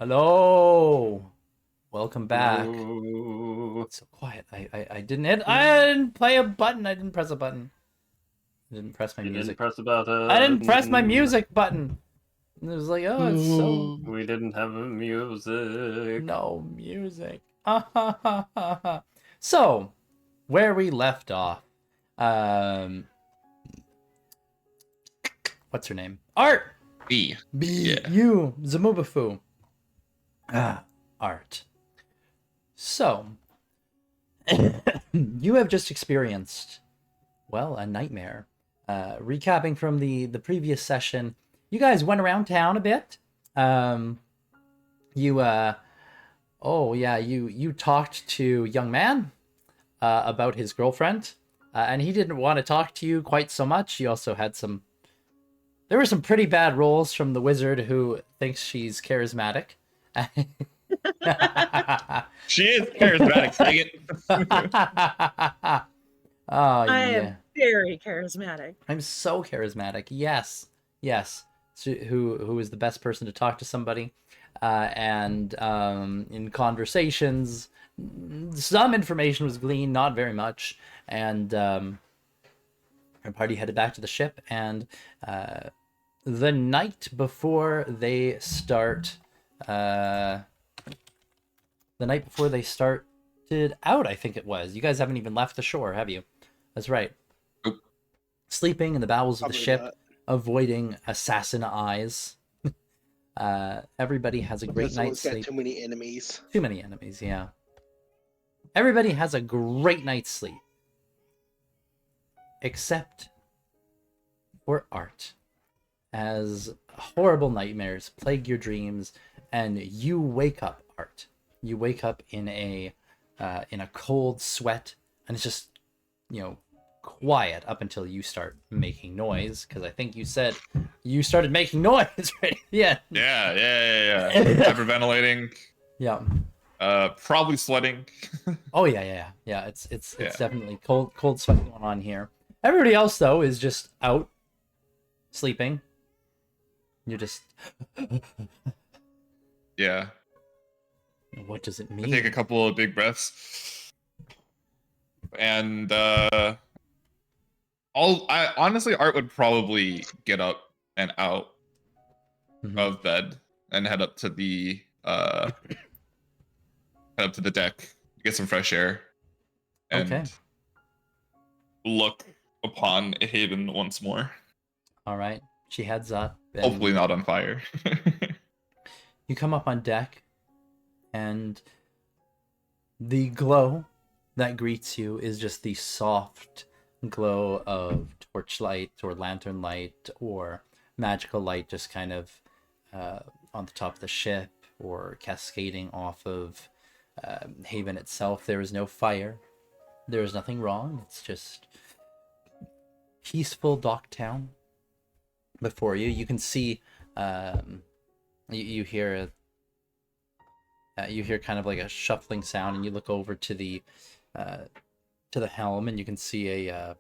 Hello. Welcome back. Hello. It's so quiet. I didn't play a button. I didn't press a button. I didn't press my You didn't music. press the button. I didn't press my music button. And it was like, oh, it's so We didn't have a music. no music. So, where we left off. Um what's her name? Art. B. B Yeah. you Zamubafu. Art. So, you have just experienced, well, a nightmare. Recapping from the previous session, you guys went around town a bit. You talked to young man about his girlfriend, and he didn't want to talk to you quite so much. You also had there were some pretty bad rolls from the wizard who thinks she's charismatic. She is charismatic. Dang it. Oh, I yeah. am very charismatic. I'm so charismatic. Yes. So, who is the best person to talk to somebody? And in conversations, some information was gleaned, not very much. And our party headed back to the ship. And the night before they start, out, I think it was. You guys haven't even left the shore, have you? That's right. Nope. Sleeping in the bowels of the Probably ship, not. avoiding assassin eyes. Everybody has a great This night's one's got sleep. too many enemies. Too many enemies, yeah. Everybody has a great night's sleep. Except for Art. As horrible nightmares plague your dreams, and you wake up, Art. You wake up in a cold sweat, and it's just, quiet up until you start making noise, because I think you said you started making noise, right? Yeah. Yeah. Hyperventilating. Yeah. Probably sweating. Oh yeah. It's Yeah. definitely cold sweat going on here. Everybody else though is just out sleeping. You're just Yeah. what does it I mean? take a couple of big breaths. And honestly, Art would probably get up and out Mhm. of bed and head up to the deck, get some fresh air, and Okay. look upon Haven once more. All right. She heads up. And Hopefully not on fire. you come up on deck, and the glow that greets you is just the soft glow of torchlight or lantern light or magical light, just kind of on the top of the ship or cascading off of Haven itself. There is no fire. There is nothing wrong. It's just peaceful Docktown before you. You can see, you hear kind of like a shuffling sound, and you look over to the helm, and you can see a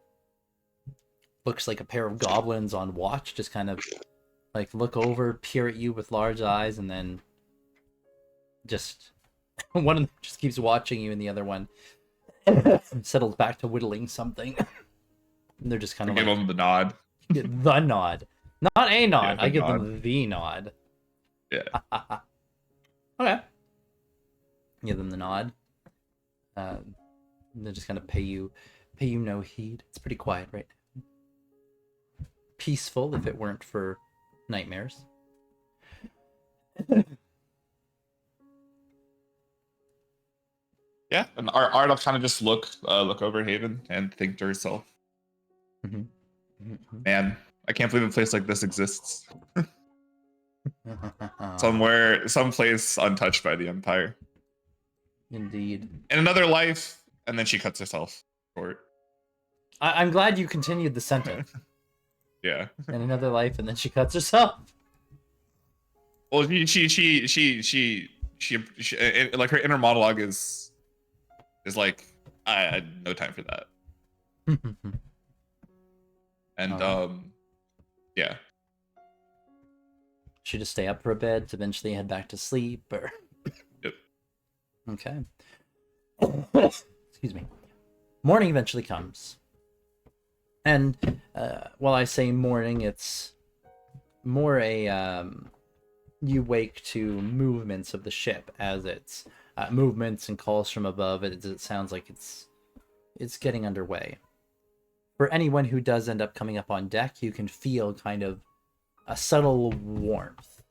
looks like a pair of goblins on watch, just kind of like look over, peer at you with large eyes, and then just one of them just keeps watching you, and the other one settles back to whittling something. And they're just kind of Give like, them the nod. the nod, not a nod. Yeah, I the give nod. them the nod. Yeah. Okay. Give them the nod. They just kind of pay you no heed. It's pretty quiet right now. Peaceful if it weren't for nightmares. Yeah, and Art will kind of just look over Haven and think to herself, man, I can't believe a place like this exists. Someplace untouched by the Empire. Indeed. In another life, and then she cuts herself short. I'm glad you continued the sentence. Yeah. In another life, and then she cuts herself. Well, she like her inner monologue is like, I had no time for that. And Oh. yeah. Should just stay up for a bit to eventually head back to sleep, or? Yep. Okay. Excuse me. Morning eventually comes. And while I say morning, it's more a you wake to movements of the ship as it's movements and calls from above. It sounds like it's getting underway. For anyone who does end up coming up on deck, you can feel kind of a subtle warmth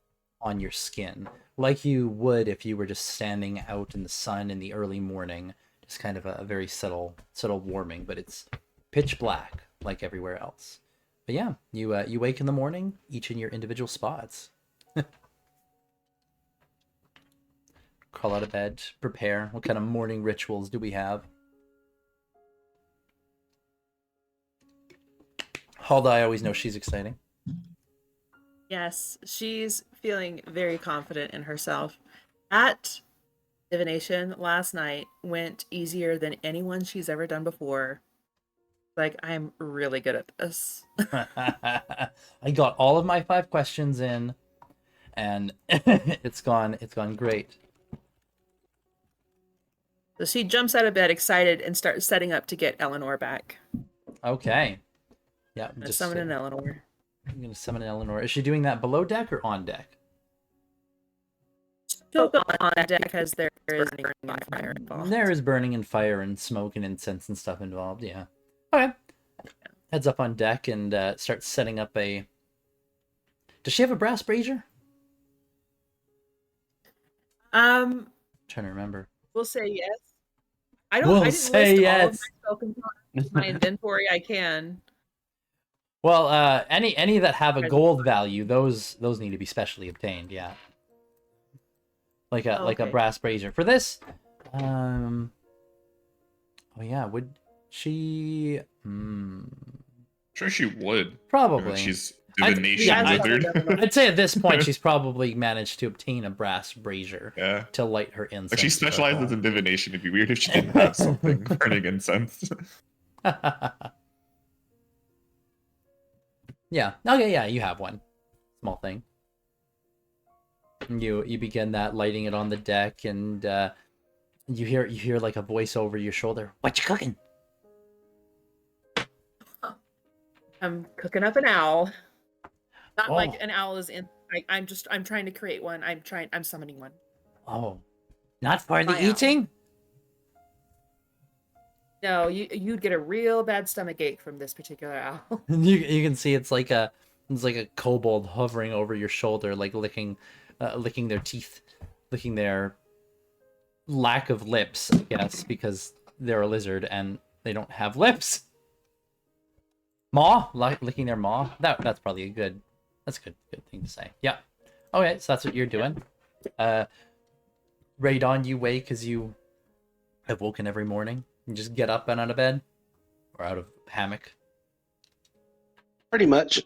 on your skin, like you would if you were just standing out in the sun in the early morning. Just kind of a very subtle warming, but it's pitch black like everywhere else. But yeah, you wake in the morning, each in your individual spots. Crawl out of bed, prepare. What kind of morning rituals do we have? Hulda, I always know she's exciting. Yes, she's feeling very confident in herself. That divination last night went easier than anyone she's ever done before. Like, I'm really good at this. I got all of my 5 questions in, and it's gone great. So she jumps out of bed excited and starts setting up to get Eleanor back. Okay. Yeah, I'm gonna summon an Eleanor. I'm gonna summon an Eleanor. Is she doing that below deck or on deck? She'll go on deck because there is burning and fire involved. There is burning and fire and smoke and incense and stuff involved, yeah. Okay. Heads up on deck and starts setting up a... Does she have a brass brazier? Trying to remember. We'll say yes. I We'll didn't say list yes. all of my spell components. My inventory, I can. Well, any that have a gold value, those need to be specially obtained, yeah. Like a brass brazier. For this, oh yeah, would she? Sure, she would. Probably. She's divination wizard. I'd say at this point she's probably managed to obtain a brass brazier. Yeah. To light her incense. Like she specializes in divination. It'd be weird if she didn't have something burning incense. Yeah. Okay. Yeah, you have one. Small thing. You begin that, lighting it on the deck, and you hear like a voice over your shoulder. What you cooking? I'm cooking up an owl. Not like an owl is in. I'm trying to create one. I'm summoning one. Oh, not for the eating? No, you'd get a real bad stomach ache from this particular owl. You can see it's like a kobold hovering over your shoulder, like licking their teeth, licking their lack of lips, I guess, because they're a lizard and they don't have lips. Maw, licking their maw. That's probably a good thing to say. Yeah. Okay, so that's what you're doing. Radon, you wake as you have woken every morning. You just get up and out of bed, or out of hammock. Pretty much.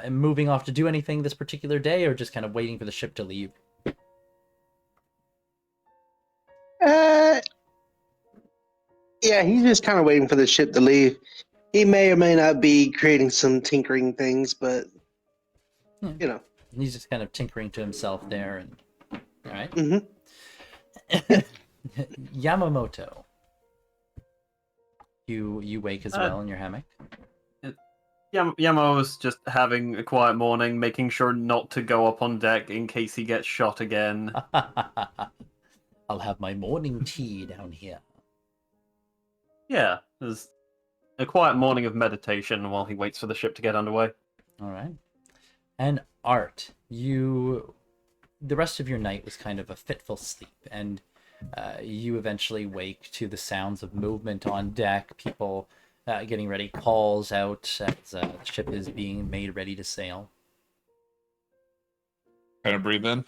Moving off to do anything this particular day, or just kind of waiting for the ship to leave? Yeah, he's just kind of waiting for the ship to leave. He may or may not be creating some tinkering things, but you know. He's just kind of tinkering to himself there, and all right. Yamamoto, you wake as well in your hammock. Yamo's just having a quiet morning, making sure not to go up on deck in case he gets shot again. I'll have my morning tea down here. Yeah, there's a quiet morning of meditation while he waits for the ship to get underway. All right. And Art, the rest of your night was kind of a fitful sleep, and you eventually wake to the sounds of movement on deck, people getting ready, calls out as the ship is being made ready to sail. Kind of breathe in.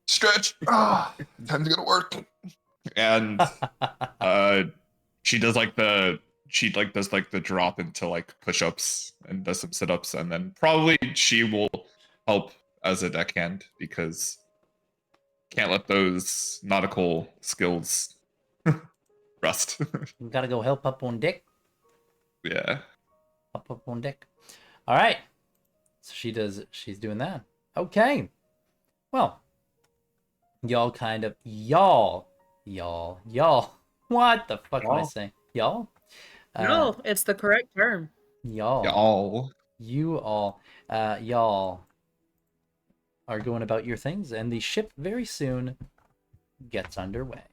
Stretch. Time to go to work. And she does the drop into like push-ups and does some sit-ups, and then probably she will help as a deckhand because can't let those nautical skills rust. You gotta go help up on deck. Yeah. Up on deck. All right. So she's doing that. Okay. Well, y'all kind of y'all. What the fuck am I Y'all? saying? Y'all? No, it's the correct term. Y'all. Y'all. You all, y'all are going about your things, and the ship very soon gets underway.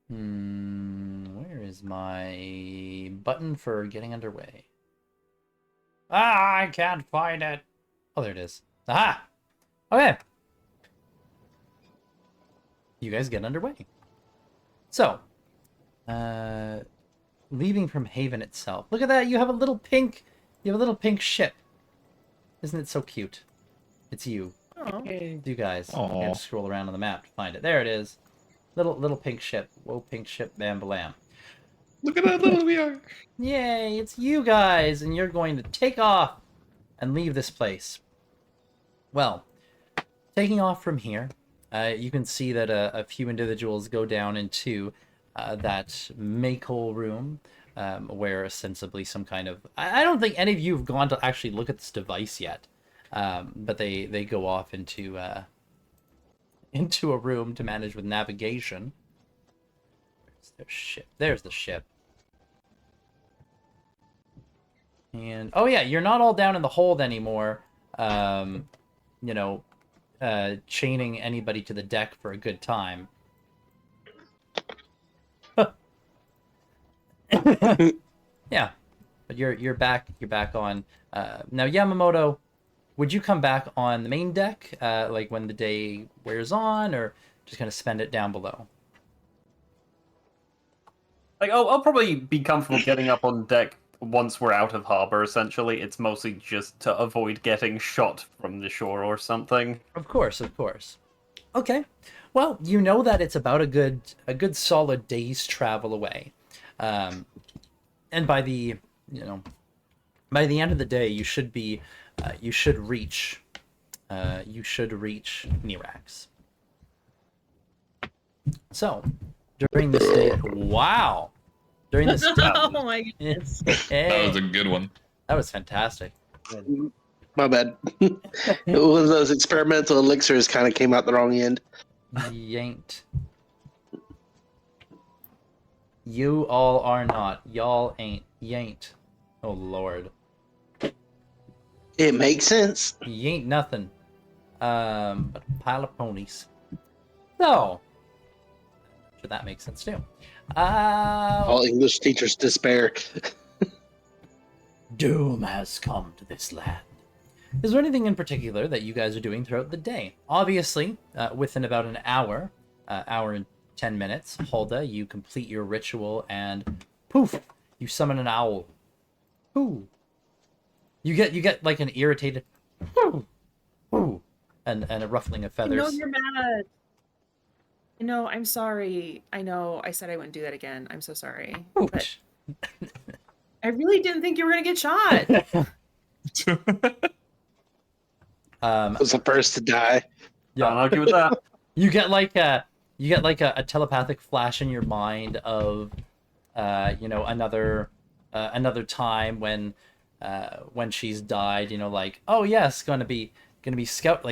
Where is my button for getting underway? Ah, I can't find it. Oh, there it is. Aha! Okay. You guys get underway. So, leaving from Haven itself. Look at that, you have a little pink ship. Isn't it so cute? It's you. Oh. You guys. Aw. I have to scroll around on the map to find it. There it is. Little pink ship. Whoa, pink ship, bam balam. Look at how little we are. Yay, it's you guys, and you're going to take off and leave this place. Well, taking off from here, you can see that a few individuals go down into that Maycole room, where ostensibly some kind of... I don't think any of you have gone to actually look at this device yet, but they go off into a room to manage with navigation. Where's their ship? There's the ship. And, oh yeah, you're not all down in the hold anymore, you know, chaining anybody to the deck for a good time. Yeah, but you're back on. Now Yamamoto, would you come back on the main deck, like when the day wears on, or just gonna spend it down below? Like, I'll probably be comfortable getting up on deck once we're out of harbor. Essentially, it's mostly just to avoid getting shot from the shore or something. Of course. Okay. Well, you know that it's about a good solid day's travel away. And by the end of the day, you should reach Nirax. So, during this day, wow. During this Oh my goodness. That was a good one. That was fantastic. My bad. One of those experimental elixirs kind of came out the wrong end. Yanked. You all are not. Y'all ain't. Yanked. Oh, Lord. It makes sense. You ain't nothing. But a pile of ponies. So. Sure, that makes sense, too. All English teachers despair. Doom has come to this land. Is there anything in particular that you guys are doing throughout the day? Obviously, within about an hour and 10 minutes, Hulda, you complete your ritual and poof, you summon an owl. Ooh. You get like an irritated ooh, and a ruffling of I know feathers. you're mad. I know, I'm sorry. I know, I said I wouldn't do that again. I'm so sorry. But I really didn't think you were going to get shot. I was the first to die. Can't argue with that. You get like a telepathic flash in your mind of another time when she's died, like, oh yes, gonna be scout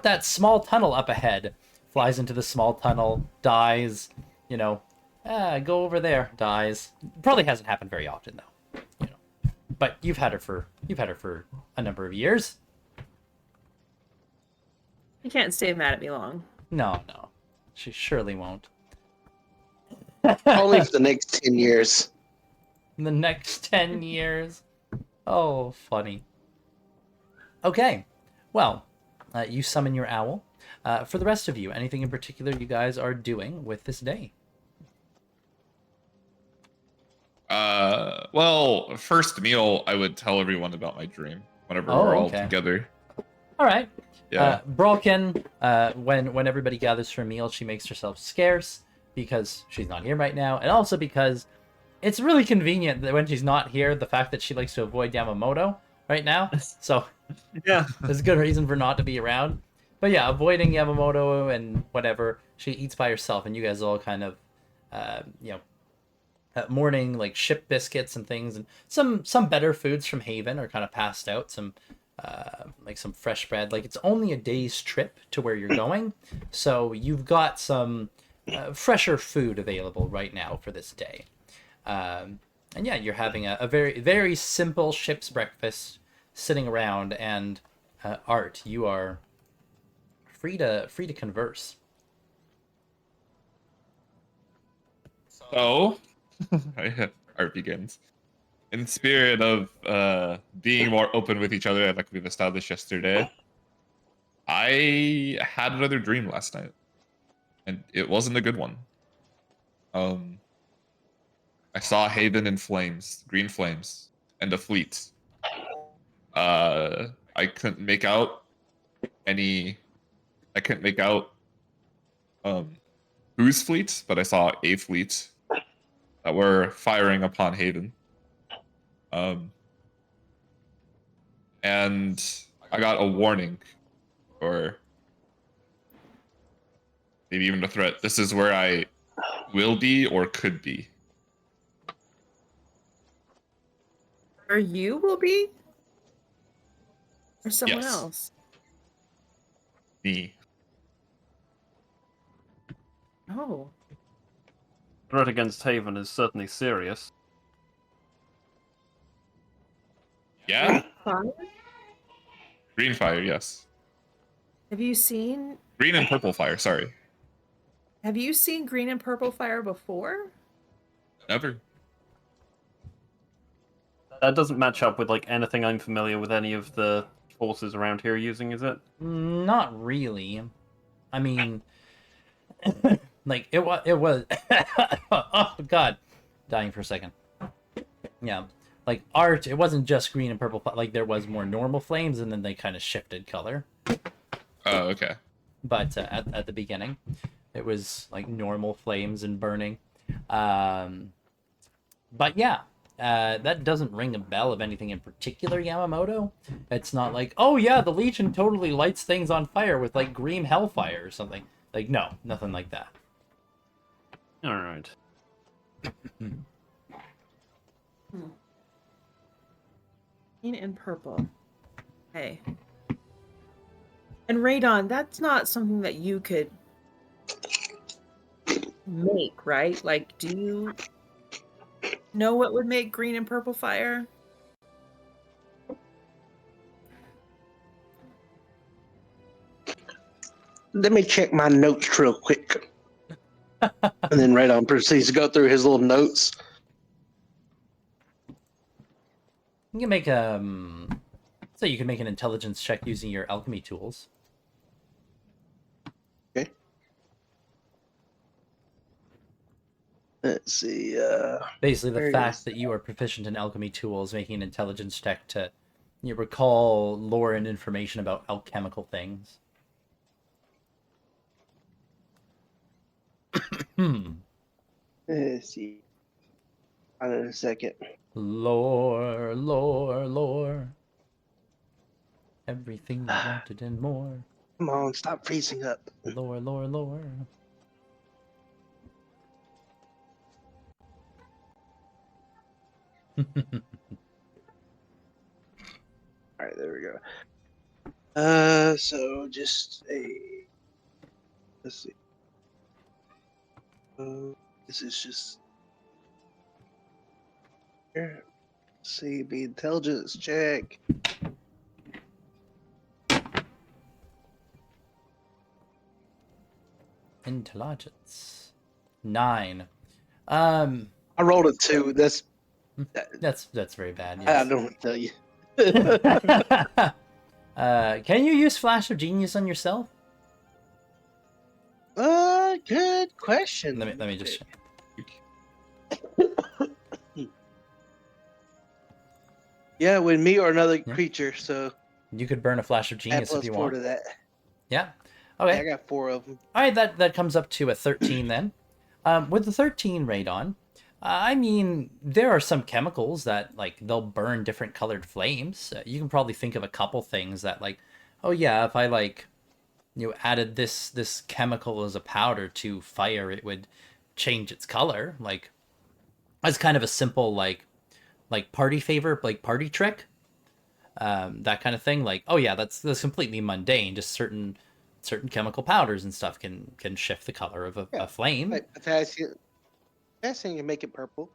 that small tunnel up ahead. Flies into the small tunnel, dies, go over there, dies. Probably hasn't happened very often though. But you've had her for a number of years. You can't stay mad at me long. No. She surely won't. Only for the next 10 years. In the next 10 years. Oh, funny. Okay. Well, you summon your owl. For the rest of you, anything in particular you guys are doing with this day? Well, first meal, I would tell everyone about my dream whenever Oh, we're all okay. together. All right. Yeah. Bralkin, when everybody gathers for a meal, she makes herself scarce because she's not here right now, and also because it's really convenient that when she's not here, the fact that she likes to avoid Yamamoto right now. So Yeah. there's a good reason for not to be around. But yeah, avoiding Yamamoto and whatever, she eats by herself, and you guys all kind of, morning like ship biscuits and things, and some better foods from Haven are kind of passed out. Some like some fresh bread. Like it's only a day's trip to where you're going, so you've got some fresher food available right now for this day. And yeah, you're having a very very simple ship's breakfast, sitting around, and Art, you are free to converse. So, art begins. In the spirit of being more open with each other, like we've established yesterday, I had another dream last night, and it wasn't a good one. I saw Haven in flames, green flames, and a fleet. I couldn't make out any. I couldn't make out whose fleet, but I saw a fleet that were firing upon Haven. And I got a warning, or maybe even a threat. This is where I will be or could be. Or you will be? Or someone Yes. else? Me. Oh. Threat against Haven is certainly serious. Yeah? Fire? Green fire, yes. Have you seen Green and purple fire, sorry. green and purple fire before? Never. That doesn't match up with like anything I'm familiar with any of the forces around here using, is it? Not really. I mean, like it was. Oh God, dying for a second. Yeah, like Art. It wasn't just green and purple. Like there was more normal flames, and then they kind of shifted color. Oh, okay. But at the beginning, it was like normal flames and burning. But yeah. That doesn't ring a bell of anything in particular, Yamamoto. It's not like, oh yeah, the Legion totally lights things on fire with like green hellfire or something. Like, no, nothing like that. Alright. Green and purple. Hey. And radon, that's not something that you could make, right? Like, do you know what would make green and purple fire? Let me check my notes real quick. And then Radon proceeds to go through his little notes. You can make so you can make an intelligence check using your alchemy tools. Okay. Let's see. Basically, the There it fact is. that you are proficient in alchemy tools, making an intelligence check to recall lore and information about alchemical things. Let's see. Hold on a second. Lore, lore, lore. Everything you wanted and more. Come on, stop freezing up. Lore, lore, lore. All right, there we go. So just a. Let's see. This is just. Here. Let's see, the intelligence check. Intelligence. 9. I rolled a 2. That's That's very bad. I Yes. don't tell you. Can you use Flash of Genius on yourself? Good question. Let me just. Yeah, with me or another Yeah. creature. So You could burn a Flash of add Genius if plus you 4 want. to that. Yeah. Yeah, Okay. I got 4 of them. All right. That comes up to a 13 then. With the 13 radon, I mean, there are some chemicals that like they'll burn different colored flames. You can probably think of a couple things that like, oh yeah, if I like, added this chemical as a powder to fire, it would change its color. Like, that's kind of a simple like party favor, like party trick. that kind of thing. Like, oh yeah, that's completely mundane. Just certain chemical powders and stuff can shift the color of Yeah, a flame. Like potassium can make it purple.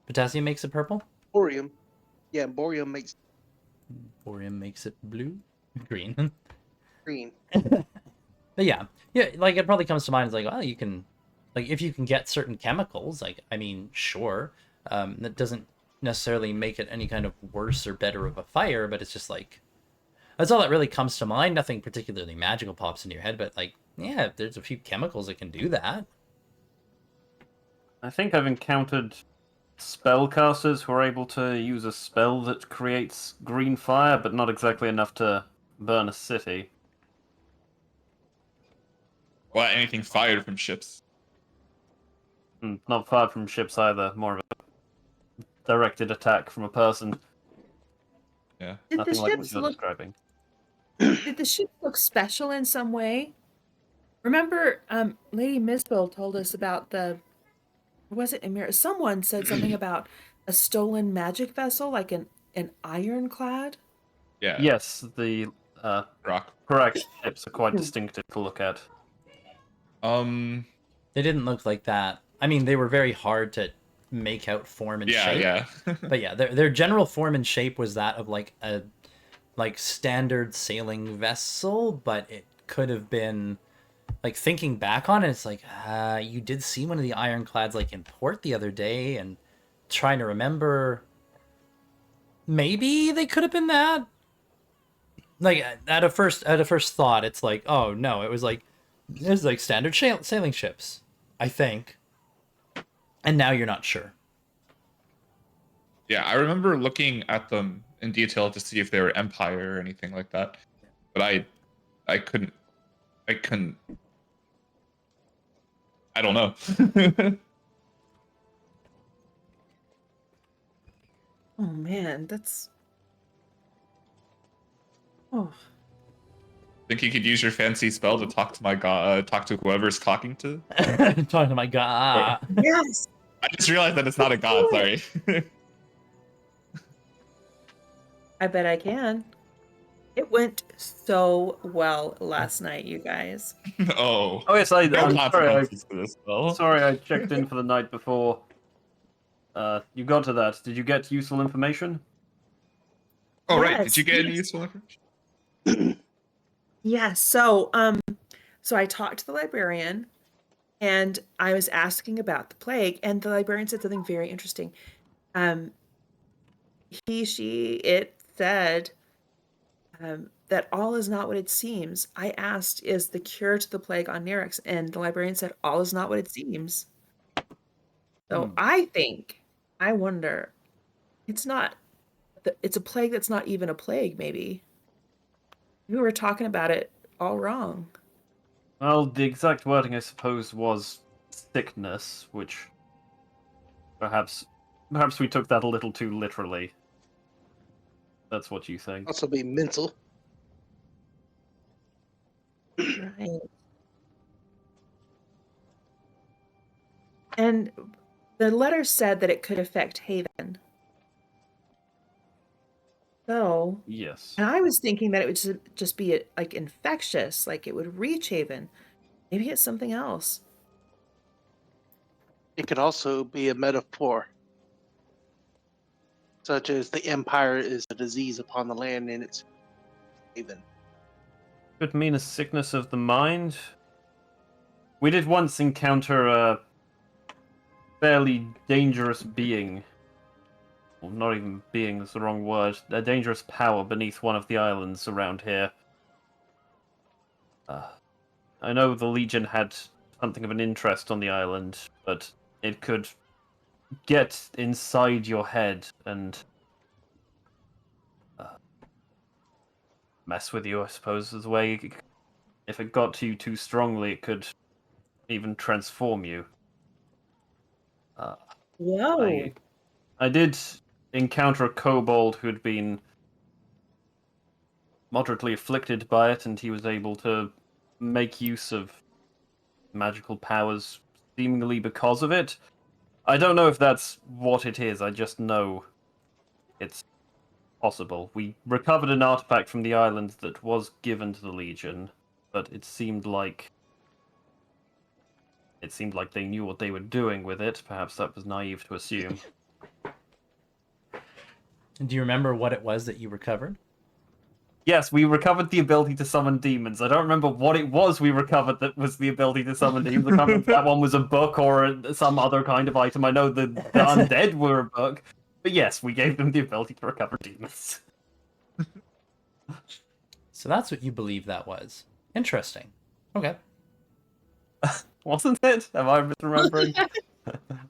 Potassium makes it purple. Borium, yeah, borium makes Borium makes it blue, green. green. But yeah, like it probably comes to mind as like, well, you can, like, if you can get certain chemicals, like, I mean, sure, that doesn't necessarily make it any kind of worse or better of a fire, but it's just like, that's all that really comes to mind. Nothing particularly magical pops into your head, but like, yeah, there's a few chemicals that can do that. I think I've encountered spellcasters who are able to use a spell that creates green fire, but not exactly enough to burn a city. Well, anything fired from ships. Not fired from ships either, more of a directed attack from a person. Yeah. Did Nothing the like what ships you're look? describing. Did the ships look special in some way? Remember, Lady Mistville told us about the. Or was it Emir? Someone said something about a stolen magic vessel, like an ironclad. Yeah. Yes, the Rock. correct ships are quite distinctive to look at. They didn't look like that. I mean, they were very hard to make out form and shape. Yeah. But yeah, their general form and shape was that of like a standard sailing vessel, but it could have been, like, thinking back on it, it's like, you did see one of the ironclads like in port the other day, and trying to remember, maybe they could have been that. Like, at a first thought, it's like, oh no, it was like standard sailing ships, I think. And now you're not sure. Yeah, I remember looking at them in detail to see if they were Empire or anything like that. But I couldn't I don't know. Oh man, that's. Oh. Think you could use your fancy spell to talk to my god, talk to whoever's talking to? Talking to my god. Yes. I just realized that it's not a god, sorry. I bet I can. It went so well last night, you guys. Oh. Oh yes, No I'm sorry. consequences to this spell. Sorry, I checked in for the night before. You got to that. Did you get useful information? Oh right, Yes, did you get any yes. useful information? Yeah, so I talked to the librarian and I was asking about the plague, and the librarian said something very interesting. It said that all is not what it seems. I asked, is the cure to the plague on Nerix? And the librarian said, all is not what it seems. So I wonder, it's not, it's a plague that's not even a plague, maybe. We were talking about it all wrong. Well, the exact wording, I suppose, was sickness, which perhaps we took that a little too literally. That's what you think. Also be mental. Right. And the letter said that it could affect Haven. So, Yes. and I was thinking that it would just be like infectious, like it would reach Haven. Maybe it's something else. It could also be a metaphor, such as the empire is a disease upon the land and it's haven. Could mean a sickness of the mind. We did once encounter a fairly dangerous being. Well, not even being is the wrong word. A dangerous power beneath one of the islands around here. I know the Legion had something of an interest on the island, but it could get inside your head and mess with you, I suppose, is the way. If it got to you too strongly, it could even transform you. Whoa. I did encounter a kobold who'd been moderately afflicted by it, and he was able to make use of magical powers seemingly because of it. I don't know if that's what it is, I just know it's possible. We recovered an artifact from the island that was given to the Legion, but it seemed like they knew what they were doing with it. Perhaps that was naive to assume. Do you remember what it was that you recovered? Yes, we recovered the ability to summon demons. I don't remember what it was we recovered that was the ability to summon demons. I can't remember if that one was a book or some other kind of item. I know the undead were a book. But yes, we gave them the ability to recover demons. So that's what you believe that was. Interesting. Okay. Wasn't it? Am I misremembering?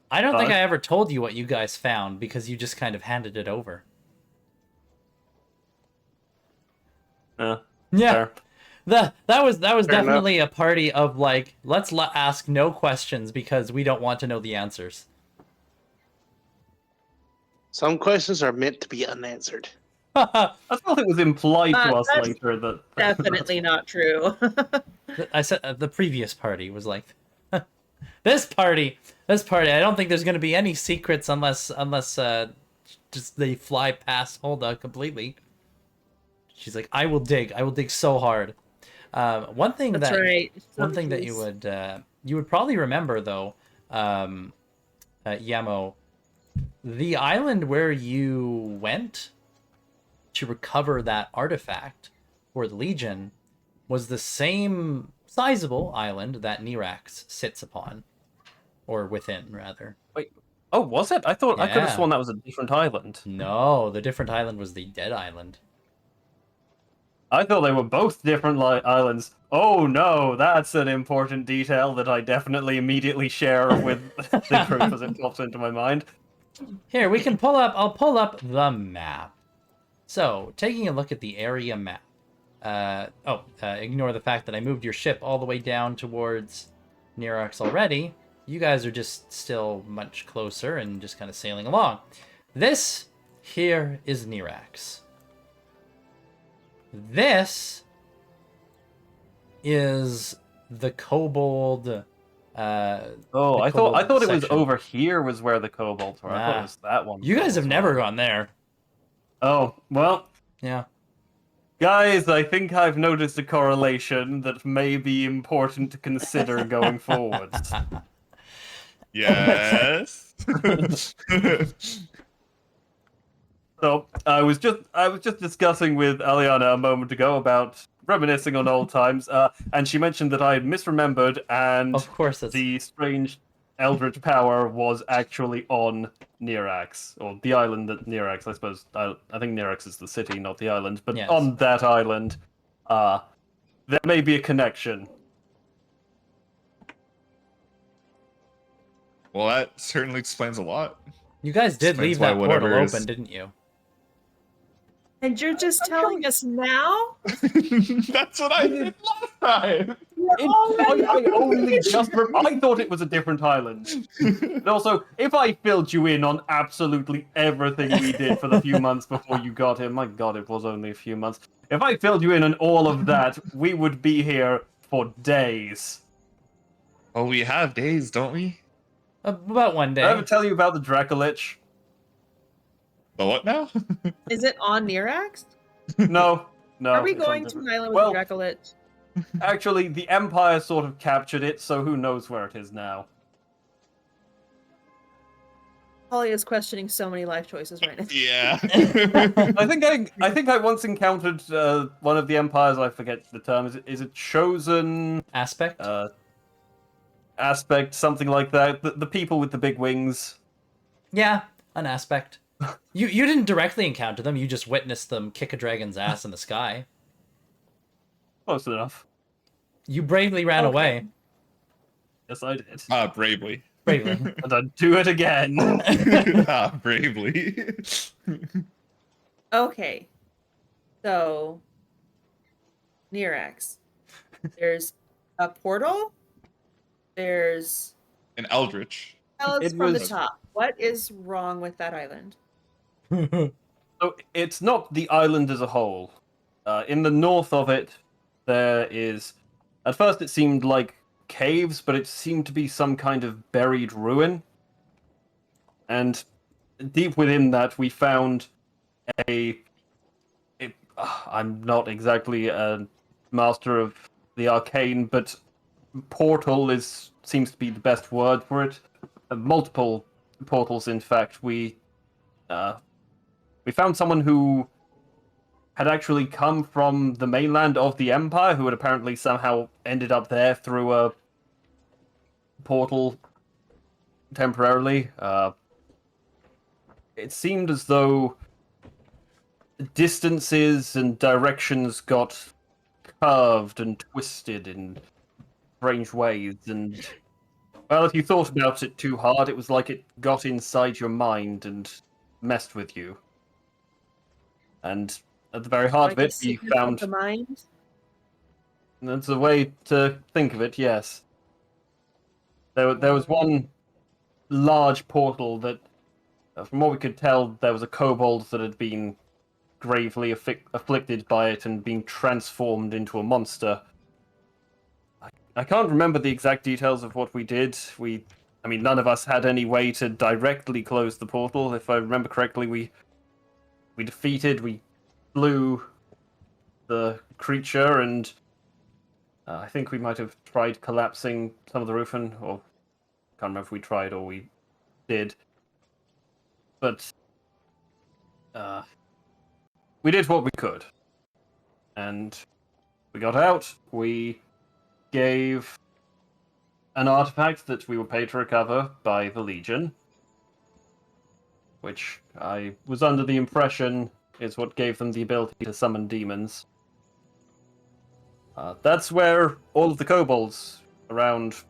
I don't think I ever told you what you guys found because you just kind of handed it over. Yeah. Yeah. Fair. That was Fair definitely a party of like, let's ask no questions because we don't want to know the answers. Some questions are meant to be unanswered. I thought it was implied to us That's later that Definitely not true. I said the previous party was like, this party. I don't think there's going to be any secrets unless just they fly past Hulda completely. She's like, I will dig so hard. One thing That's that right. one thing that you would probably remember though, Yamo, the island where you went to recover that artifact for the Legion was the same sizable island that Nirax sits upon, or within rather. Wait. Oh, was it? I thought I could have Yeah. sworn that was a different island. No, the different island was the Dead Island. I thought they were both different islands. Oh no, that's an important detail that I definitely immediately share with the group as it pops into my mind. Here, we can I'll pull up the map. So, taking a look at the area map. Ignore the fact that I moved your ship all the way down towards Nirax already. You guys are just still much closer and just kind of sailing along. This here is Nirax. This is the kobold. Oh, I thought it was section. over here was where the kobolds were. I thought it was that one. You guys have never gone there. Oh, well, Yeah. guys, I think I've noticed a correlation that may be important to consider going forwards. Yes. So I was just discussing with Aliana a moment ago about reminiscing on old times, and she mentioned that I had misremembered, and Of course, that's the strange eldritch power was actually on Nirax, or the island that Nirax, I suppose. I think Nirax is the city, not the island, but Yes. on that island, there may be a connection. Well, that certainly explains a lot. You guys did Explains leave why that portal whatever is- open, didn't you? And you're just telling us now? That's what I did last time. I only just I thought it was a different island. And also, if I filled you in on absolutely everything we did for the few months before you got here, my god, it was only a few months. If I filled you in on all of that, we would be here for days. Well, we have days, don't we? About one Did I ever day. tell you about the Dracolich? The what now? Is it on Nirax? No. Are we it's on going to different- an island Well, with a Dracolich? Actually, the Empire sort of captured it, so who knows where it is now. Holly is questioning so many life choices right now. Yeah. I think I once encountered one of the Empires. I forget the term. Is it chosen Aspect? aspect, something like that? The people with the big wings. Yeah, an aspect. You didn't directly encounter them, you just witnessed them kick a dragon's ass in the sky. Close enough. You bravely ran Okay. away. Yes, I did. Bravely. Bravely. And I'd do it again. Bravely. Okay. So, Nirax. There's a portal. There's An eldritch. tell us It from the was- top. What is wrong with that island? So it's not the island as a whole. In the north of it, there is. At first, it seemed like caves, but it seemed to be some kind of buried ruin. And deep within that, we found a I'm not exactly a master of the arcane, but portal seems to be the best word for it. Multiple portals, in fact. We found someone who had actually come from the mainland of the Empire, who had apparently somehow ended up there through a portal temporarily. It seemed as though distances and directions got curved and twisted in strange ways, and well, if you thought about it too hard, it was like it got inside your mind and messed with you. And at the very heart of Like a it, we sickness of found the mind. that's a way to think of it. Yes, there was one large portal that, from what we could tell, there was a kobold that had been gravely afflicted by it and being transformed into a monster. I can't remember the exact details of what we did. I mean, none of us had any way to directly close the portal. If I remember correctly, we slew the creature, and I think we might have tried collapsing some of the roof, or can't remember if we tried or we did. But we did what we could, and we got out. We gave an artifact that we were paid to recover by the Legion, which I was under the impression is what gave them the ability to summon demons. That's where all of the kobolds around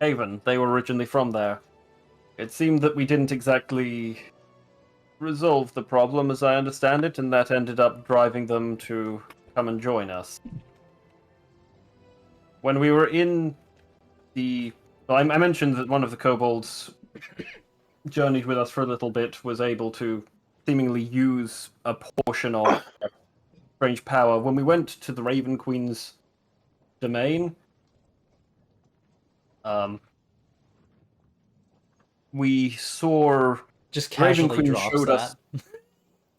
Haven, they were originally from there. It seemed that we didn't exactly resolve the problem, as I understand it, and that ended up driving them to come and join us. When we were in I mentioned that one of the kobolds journeyed with us for a little bit, was able to seemingly use a portion of strange power. When we went to the Raven Queen's domain, we saw Just Raven casually Queen drops showed us.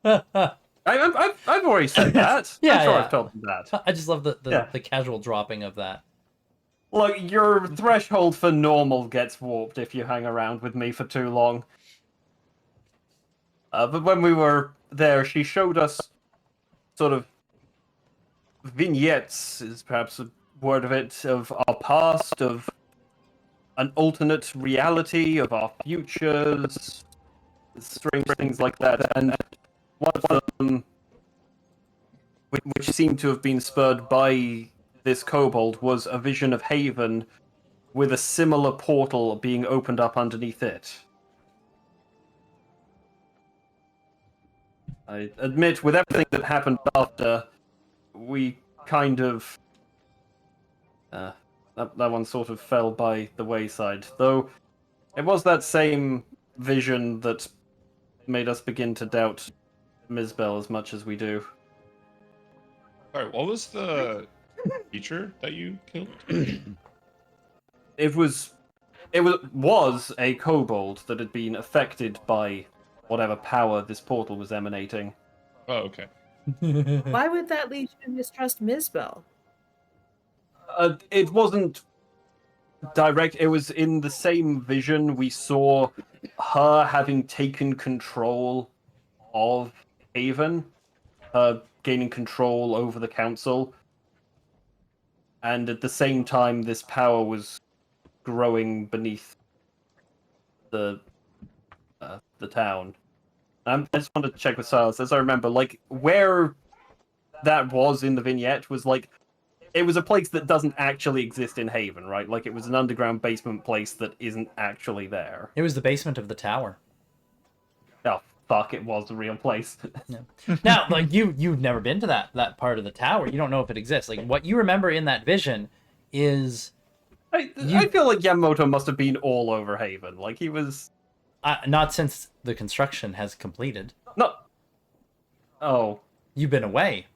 that. I've already said that. Yeah, I'm sure yeah. I've told them that. I just love Yeah. the casual dropping of that. Look, your threshold for normal gets warped if you hang around with me for too long. But when we were there, she showed us sort of vignettes, is perhaps a word of it, of our past, of an alternate reality, of our futures, strange things like that. And one of them, which seemed to have been spurred by this kobold, was a vision of Haven with a similar portal being opened up underneath it. I admit, with everything that happened after, we kind of... that one sort of fell by the wayside. Though, it was that same vision that made us begin to doubt Mizbel as much as we do. Sorry, what was the creature that you killed? It was a kobold that had been affected by whatever power this portal was emanating. Oh, okay. Why would that lead you to mistrust Mizbel? It wasn't direct. It was in the same vision we saw her having taken control of Haven, gaining control over the council, and at the same time this power was growing beneath the town. I just wanted to check with Silas, as I remember, like, where that was in the vignette was like, it was a place that doesn't actually exist in Haven, right? Like, it was an underground basement place that isn't actually there. It was the basement of the tower. Oh, fuck, it was a real place. Yeah. Now, like, you've never been to that part of the tower. You don't know if it exists. Like, what you remember in that vision is... I feel like Yamamoto must have been all over Haven. Like, he was... not since the construction has completed. No. Oh. You've been away.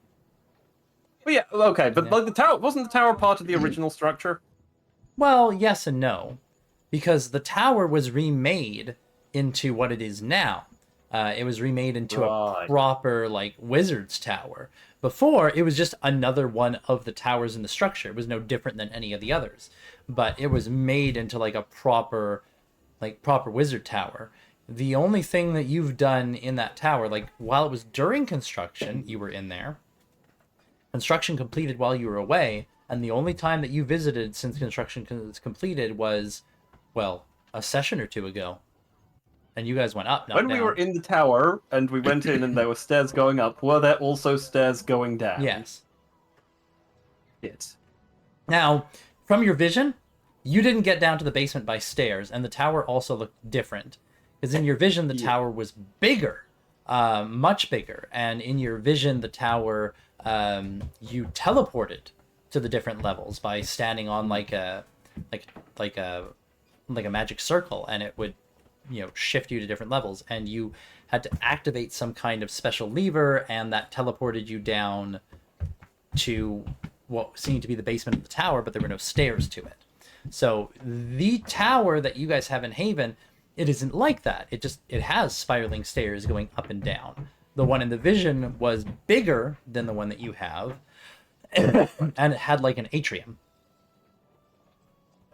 Well, yeah, okay, but Yeah. like the tower, wasn't the tower part of the original structure? Well, yes and no. Because the tower was remade into what it is now. It was remade into a Right. proper like wizard's tower. Before, it was just another one of the towers in the structure. It was no different than any of the others, but it was made into like a proper wizard tower. The only thing that you've done in that tower, like while it was during construction, you were in there. Construction completed while you were away, and the only time that you visited since construction was completed was, well, a session or two ago. And you guys went up, not When down. we were in the tower and we went in and there were stairs going up, were there also stairs going down? Yes. Yes. Now, from your vision, you didn't get down to the basement by stairs, and the tower also looked different. Because in your vision, the tower was bigger, much bigger, and in your vision, the tower, you teleported to the different levels by standing on like a magic circle, and it would, shift you to different levels, and you had to activate some kind of special lever, and that teleported you down to what seemed to be the basement of the tower, but there were no stairs to it. So the tower that you guys have in Haven, it isn't like that. It has spiraling stairs going up and down. The one in the vision was bigger than the one that you have, and it had like an atrium.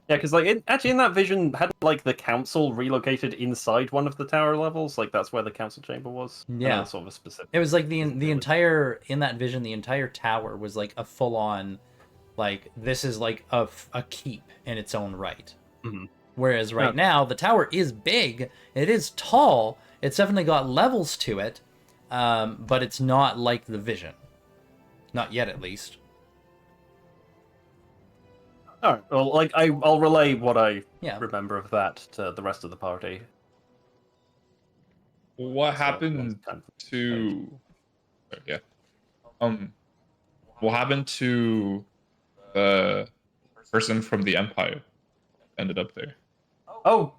Yeah, because actually in that vision, had like the council relocated inside one of the tower levels? Like that's where the council chamber was? I know Yeah. that's sort of a specific. It was like the entire, in that vision, the entire tower was like a full on, like, this is like a keep in its own right. Mm-hmm. Whereas right Okay. now, the tower is big, it is tall, it's definitely got levels to it, but it's not like the vision. Not yet, at least. Alright, well, like, I'll relay what I Yeah. remember of that to the rest of the party. What So, happened kind of- to? Yeah. What happened to the person from the Empire? Ended up there. Oh,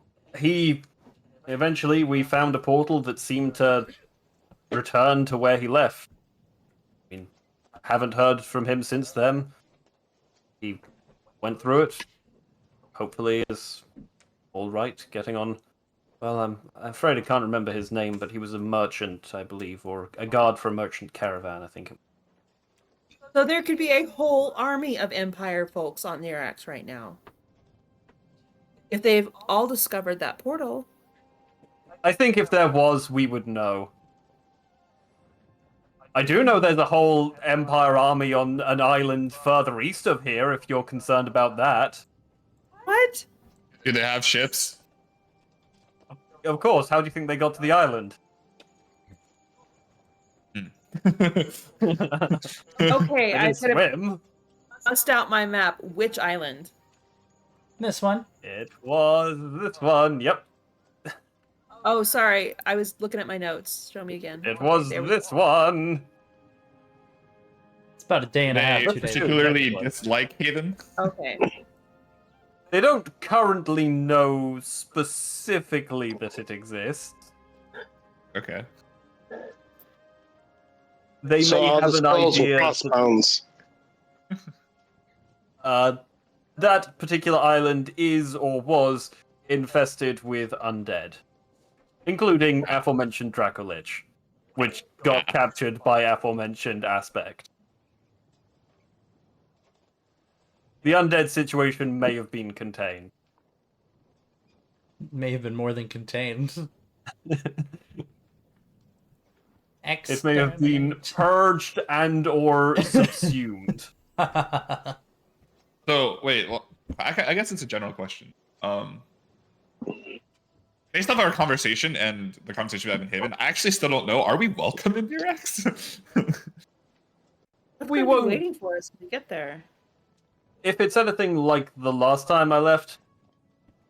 eventually we found a portal that seemed to return to where he left. I mean, haven't heard from him since then. He went through it. Hopefully is all right, getting on. Well, I'm afraid I can't remember his name, but he was a merchant, I believe, or a guard for a merchant caravan, I think. So there could be a whole army of Empire folks on Nirax right now. If they've all discovered that portal. I think if there was, we would know. I do know there's a whole Empire army on an island further east of here, if you're concerned about that. What? Do they have ships? Of course, how do you think they got to the island? Okay, I didn't could have swim. bust out my map. Which island? This one. It was this one, yep. Oh, sorry. I was looking at my notes. Show me again. It was There we this one. It's about a day and a half, They 2 days. particularly dislike Haven. Okay. They don't currently know specifically that it exists. Okay. They So may all the have an skulls were idea. crossbones. That particular island is or was infested with undead, including aforementioned Dracolich, which got captured by aforementioned Aspect. The undead situation may have been contained. May have been more than contained. It may have been purged and or subsumed. So wait, well, I guess it's a general question. Based off our conversation and the conversation we have in Haven, I actually still don't know. Are we welcome in Mirax? What's We gonna be won't- waiting for us when we get there? If it's anything like the last time I left,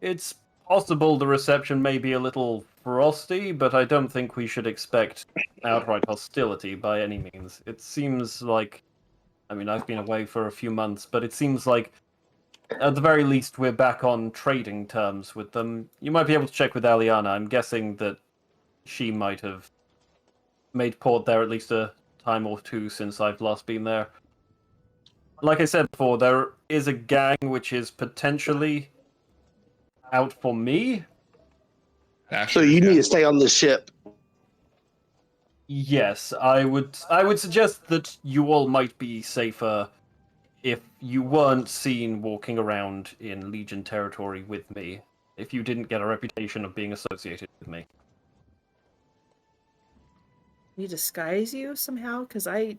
it's possible the reception may be a little frosty, but I don't think we should expect outright hostility by any means. It seems like, I mean, I've been away for a few months, but it seems like at the very least we're back on trading terms with them. You might be able to check with Aliana. I'm guessing that she might have made port there at least a time or two since I've last been there. Like I said before, there is a gang which is potentially out for me. So you need to stay on the ship. Yes, I would suggest that you all might be safer if you weren't seen walking around in Legion territory with me, if you didn't get a reputation of being associated with me. We disguise you somehow? Because I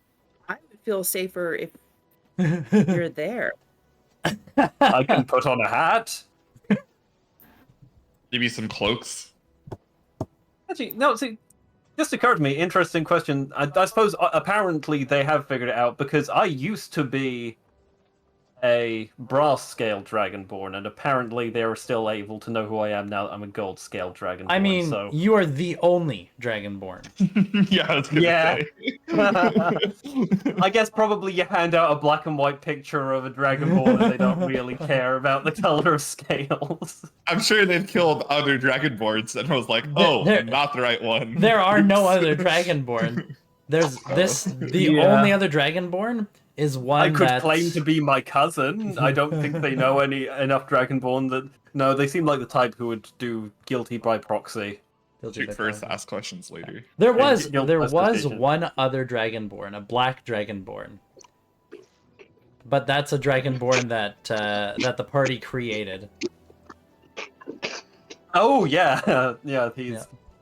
would feel safer if you're there. I can put on a hat. Give you some cloaks. Actually, no, see, just occurred to me, interesting question. I suppose apparently they have figured it out, because I used to be a brass scale dragonborn, and apparently they're still able to know who I am now that I'm a gold scale dragonborn. I mean, so you are the only dragonborn. Yeah, I was gonna Yeah. say. I guess probably you hand out a black and white picture of a dragonborn and they don't really care about the color of scales. I'm sure they've killed other dragonborns and was like, oh, not the right one. There are no Oops. other dragonborn. There's the Yeah. only other dragonborn is one I could that's... claim to be my cousin. I don't think they know enough dragonborn that... No, they seem like the type who would do guilty by proxy. Shoot first, ask questions later. There was Guilt there plus was decision. one other dragonborn, a black dragonborn, but that's a dragonborn that that the party created. Oh yeah, yeah.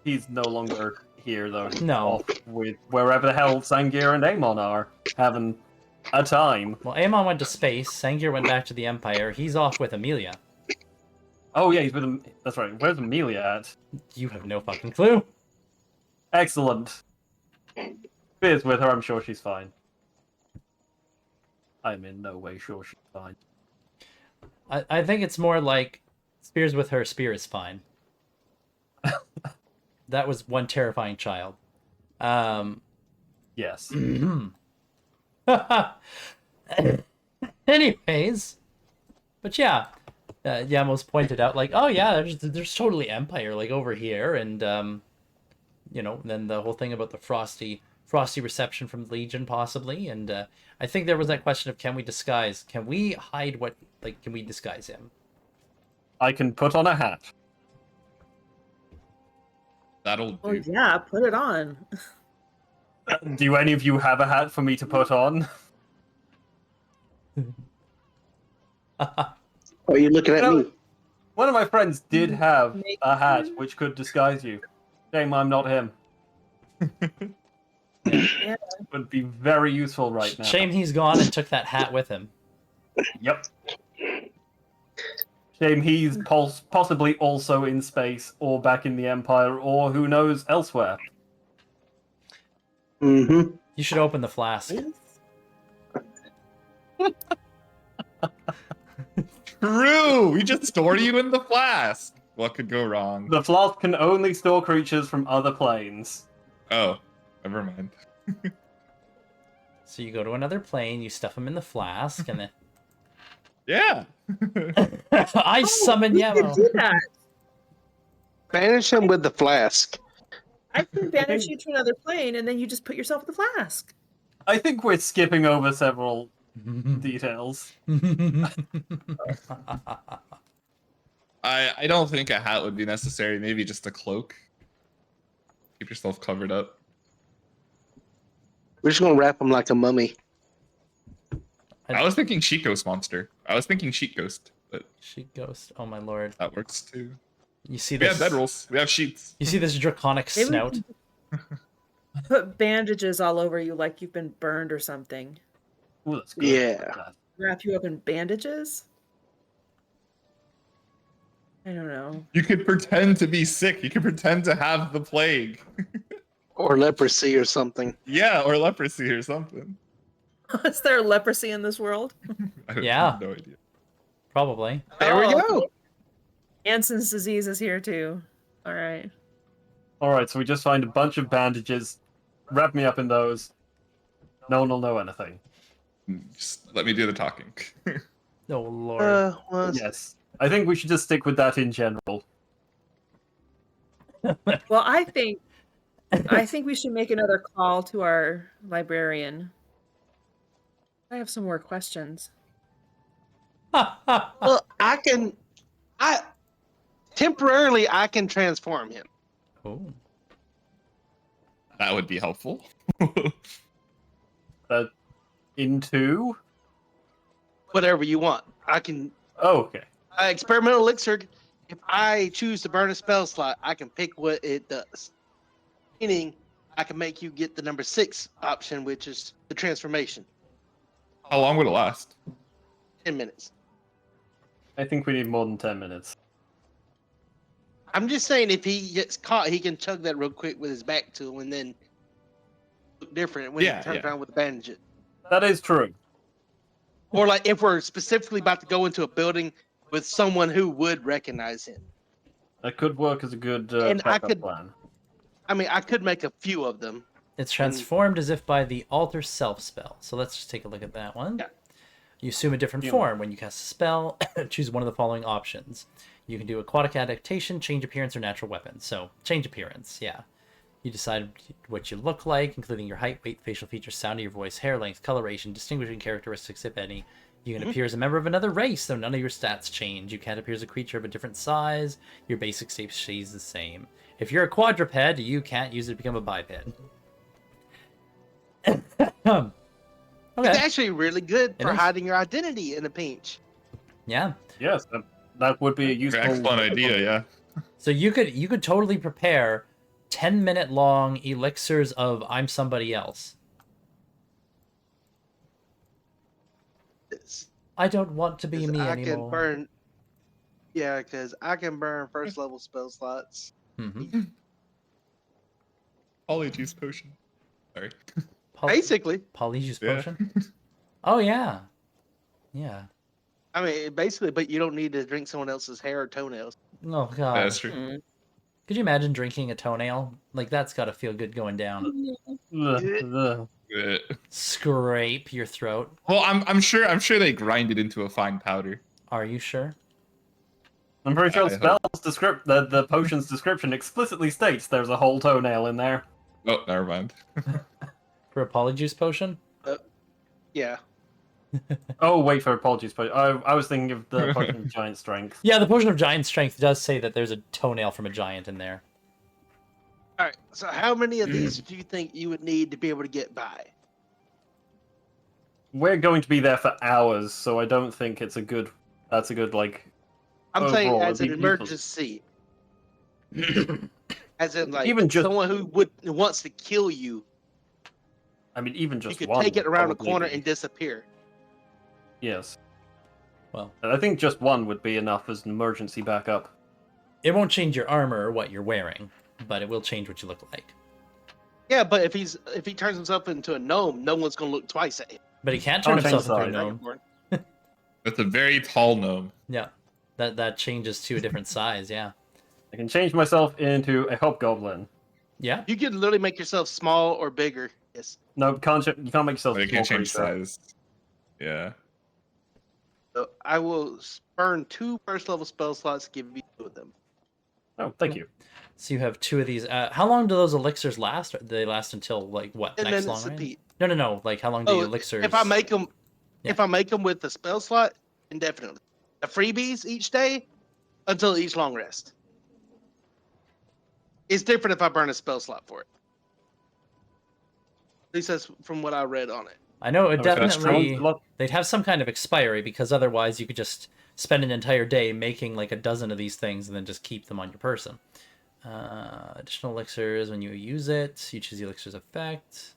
He's no longer here though. He's No. off with wherever the hell Sangir and Amon are, having a time. Well, Amon went to space. Sangir went back to the Empire. He's off with Amelia. Oh yeah, he's with him. That's right. Where's Amelia at? You have no fucking clue. Excellent. Spears with her. I'm sure she's fine. I'm in no way sure she's fine. I think it's more like Spears with her. Spear is fine. That was one terrifying child. Yes. Anyways, but yeah, Yamos pointed out like, oh yeah, there's totally Empire like over here, and you know, then the whole thing about the frosty reception from Legion possibly, and I think there was that question of can we hide what, like, can we disguise him? I can put on a hat. That'll do. Oh yeah, put it on. Do any of you have a hat for me to put on? Are you looking at me? One of my friends did have a hat which could disguise you. Shame I'm not him. Yeah. Would be very useful right now. Shame he's gone and took that hat with him. Yep. Shame he's possibly also in space, or back in the Empire, or who knows, elsewhere. Mm-hmm. You should open the flask. True! We just stored you in the flask! What could go wrong? The flask can only store creatures from other planes. Oh, never mind. So you go to another plane, you stuff him in the flask, and then Yeah! I summon You can Yemo. do that. Banish him with the flask. I can banish you to another plane, and then you just put yourself in the flask. I think we're skipping over several details. I don't think a hat would be necessary. Maybe just a cloak. Keep yourself covered up. We're just gonna wrap him like a mummy. I was thinking sheet ghost monster. I was thinking sheet ghost, but She ghost. Oh my lord! that works too. You see We this? have bedrolls. We have sheets. You see this draconic Maybe we snout? can put bandages all over you like you've been burned or something. Ooh, that's good. Yeah. Wrap you up in bandages? I don't know. You could pretend to be sick. You could pretend to have the plague. Or leprosy or something. Yeah, or leprosy or something. Is there leprosy in this world? I Yeah. have no idea. Probably. There we go. Hansen's disease is here too. All right. Alright, so we just find a bunch of bandages. Wrap me up in those. No one will know anything. Just let me do the talking. Oh lord. Yes. I think we should just stick with that in general. Well, I think we should make another call to our librarian. I have some more questions. Well, I temporarily I can transform him. Oh. That would be helpful. Into. Whatever you want. I can Oh, okay. experimental elixir. If I choose to burn a spell slot, I can pick what it does. Meaning, I can make you get the number 6 option, which is the transformation. How long would it last? 10 minutes. I think we need more than 10 minutes. I'm just saying, if he gets caught, he can chug that real quick with his back tool and then look different when he turns around with the bandage. That is true. Or like if we're specifically about to go into a building with someone who would recognize him. That could work as a good And I backup could- plan. I mean, I could make a few of them. It's transformed as if by the alter self spell. So let's just take a look at that one. Yeah. You assume a different form when you cast a spell. Choose one of the following options. You can do aquatic adaptation, change appearance, or natural weapon. So change appearance, yeah. You decide what you look like, including your height, weight, facial features, sound of your voice, hair length, coloration, distinguishing characteristics, if any. You can appear as a member of another race, though none of your stats change. You can't appear as a creature of a different size. Your basic state stays the same. If you're a quadruped, you can't use it to become a biped. Okay. It's actually really good It for is. hiding your identity in a pinch. Yeah. Yes, that would be a useful. Excellent idea, yeah. So you could totally prepare 10-minute long elixirs of I'm somebody else. It's- I don't want to be 'cause me I anymore. can burn. Yeah, because I can burn first level spell slots. Mm-hmm. Polyjuice potion. Sorry. Basically, Polyjuice Yeah. potion? Oh, yeah. Yeah. I mean, basically, but you don't need to drink someone else's hair or toenails. Oh, God. That's true. Could you imagine drinking a toenail? Like, that's got to feel good going down. Ugh. Scrape your throat. Well, I'm sure they grind it into a fine powder. Are you sure? I'm pretty sure I the spell's the potion's description explicitly states there's a whole toenail in there. Oh, never mind. For a polyjuice potion? Yeah. Oh, wait for apologies, but I was thinking of the potion of giant strength. Yeah, the potion of giant strength does say that there's a toenail from a giant in there. All right. So, how many of these do you think you would need to be able to get by? We're going to be there for hours, so I don't think that's a good like. I'm saying Overall, as an it'd be emergency. As in, like, Even just- someone who wants to kill you, I mean, even you just could one. take it would around the probably corner be- and disappear. Yes. Well, I think just one would be enough as an emergency backup. it won't change your armor or what you're wearing, but it will change what you look like. Yeah, but if he turns himself into a gnome, no one's gonna look twice at him. But he can't turn I'll himself change into a the gnome. That's a very tall gnome. Yeah. That changes to a different size, yeah. I can change myself into a hobgoblin. Yeah. You can literally make yourself small or bigger. Yes. No, you can't make yourself. They a can small change creature. size. Yeah. So I will burn 2 first level spell slots to give you 2 of them. Oh, thank you. So you have 2 of these. How long do those elixirs last? Or do they last until like what? 10 Next minutes long range? apiece. No. Like how long do the elixirs? If I make them, Yeah. if I make them with the spell slot, indefinitely. The freebies each day until each long rest. It's different if I burn a spell slot for it. At least that's from what I read on it. I know it Okay, that's definitely. true. Look, They'd have some kind of expiry because otherwise you could just spend an entire day making like a dozen of these things and then just keep them on your person. Additional elixirs when you use it. You choose the elixir's effect.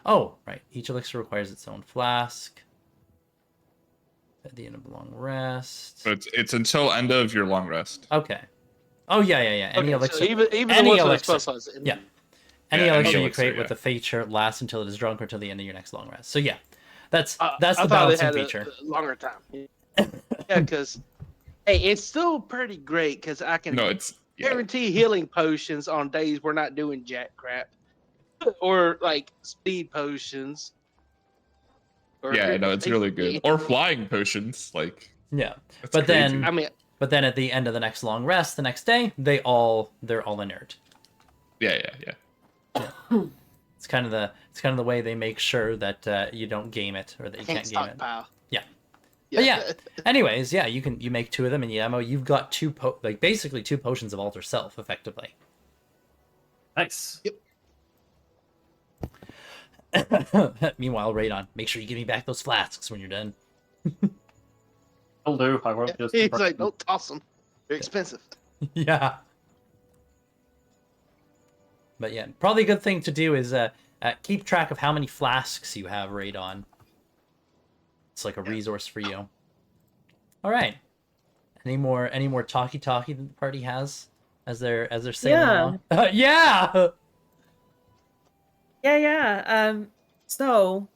Oh, right. Each elixir requires its own flask. At the end of a long rest. So it's until end of your long rest. Okay. Oh yeah. Any Okay, elixir. so even any the ones with elixir. the spell slots. Yeah. Any Yeah, any elixir you elixir, create with yeah. the feature lasts until it is drunk or until the end of your next long rest. So yeah, that's I the thought balancing it had feature. a longer time. Yeah, because hey, it's still pretty great because I can No, it's yeah. guarantee healing potions on days we're not doing jack crap, or like speed potions. Or Yeah, no, it's really good. Or flying potions, like Yeah. that's But crazy. then- I mean, But then at the end of the next long rest, the next day, they're all inert. yeah. It's kind of the way they make sure that you don't game it or that I you can't can't game it. stockpile. Yeah. But yeah. Anyways, you make 2 of them and you got 2 basically 2 potions of alter self effectively. Nice. Meanwhile, Radon, make sure you give me back those flasks when you're done. I'll do. I won't just. He's like, don't toss them. They're expensive. Yeah. But yeah, probably a good thing to do is keep track of how many flasks you have, Radon. It's like a resource for you. All right. Any more talkie that the party has as they're sailing along? Yeah. Yeah. So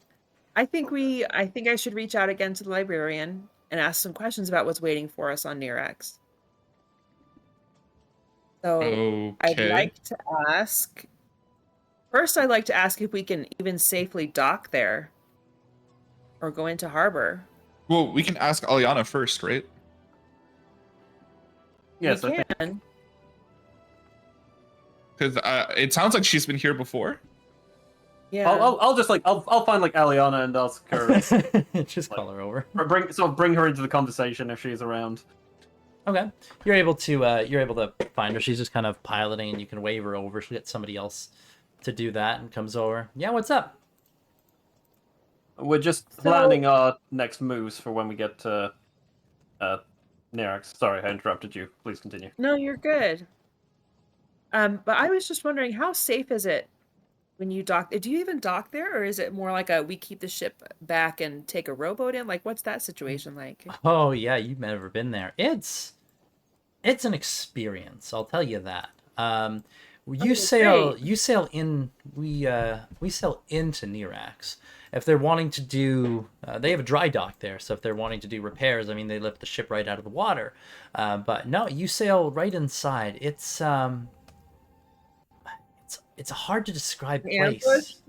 I think I should reach out again to the librarian and ask some questions about what's waiting for us on Nerex. So I'd like to ask. First, I'd like to ask if we can even safely dock there or go into harbor. Well, we can ask Aliana first, right? Yes, we I think. can. Because it sounds like she's been here before. Yeah. I'll just I'll find like Aliana and ask her. Just call her over. Bring her into the conversation if she's around. Okay, you're able to find her. She's just kind of piloting, and you can wave her over. She'll get somebody else to do that, and comes over. Yeah, what's up? We're just planning our next moves for when we get to Nerex. Sorry, I interrupted you. Please continue. No, you're good. But I was just wondering, how safe is it when you dock? Do you even dock there, or is it more like we keep the ship back and take a rowboat in? Like, what's that situation like? Oh yeah, you've never been there. It's an experience, I'll tell you that. We sail into Nerex. If they're wanting to do, they have a dry dock there, so if they're wanting to do repairs, I mean, they lift the ship right out of the water. But no, you sail right inside. It's a hard to describe place.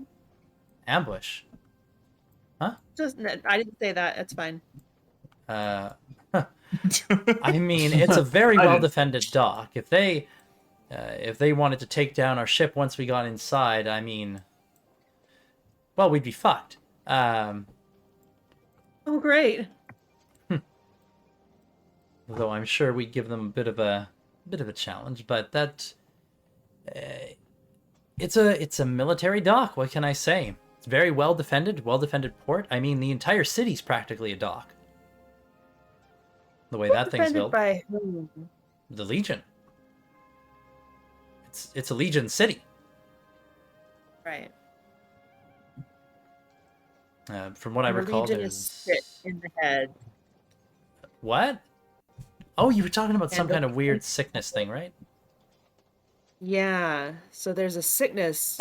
Ambush? Huh? I didn't say that. It's fine. I mean, it's a very well defended dock. If they wanted to take down our ship once we got inside, I mean, well, we'd be fucked. Oh, great. Though I'm sure we'd give them a bit of a challenge, but that it's a military dock. What can I say? It's very well defended port. I mean, the entire city's practically a dock. The way that thing's built. By whom? The Legion. It's a Legion city. Right. From what I recall, Legion there's is sit in the head. What? Oh, you were talking about some And kind of weird sickness thing, right? Yeah. So there's a sickness.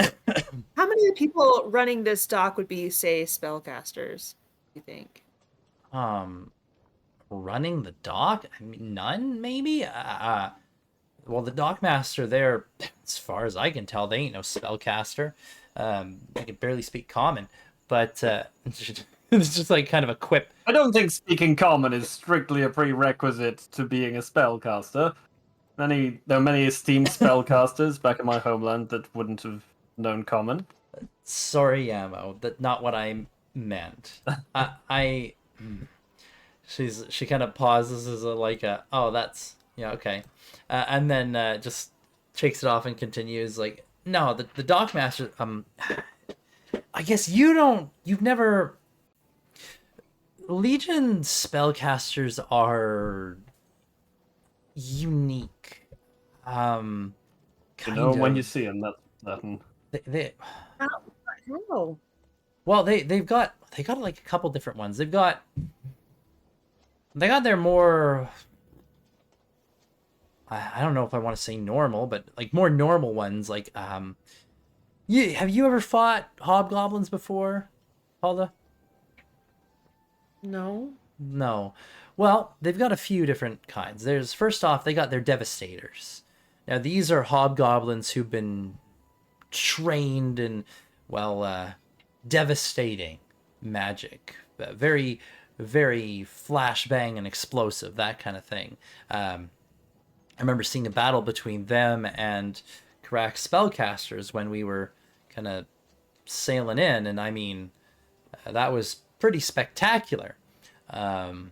How many people running this dock would be, say, spellcasters? You think? Running the dock? I mean, none, maybe? Well, the dockmaster there, as far as I can tell, they ain't no spellcaster. They can barely speak common. But it's just like kind of a quip. I don't think speaking common is strictly a prerequisite to being a spellcaster. There are many esteemed spellcasters back in my homeland that wouldn't have known common. Sorry, Yamo, that's not what I meant. She kind of pauses as that's, yeah, okay. And then just shakes it off and continues like, no, the dockmaster, I guess you've never, Legion spellcasters are unique. You know when you see them, that's nothing. They How? well, they got like a couple different ones. They got their more, I don't know if I want to say normal, but like more normal ones. Like have you ever fought hobgoblins before, Paula? No. No. Well, they've got a few different kinds. First off, they got their devastators. Now these are hobgoblins who've been trained in, well, devastating magic. Very, very flashbang and explosive, that kind of thing. I remember seeing a battle between them and Karak spellcasters when we were kind of sailing in, and I mean, that was pretty spectacular. From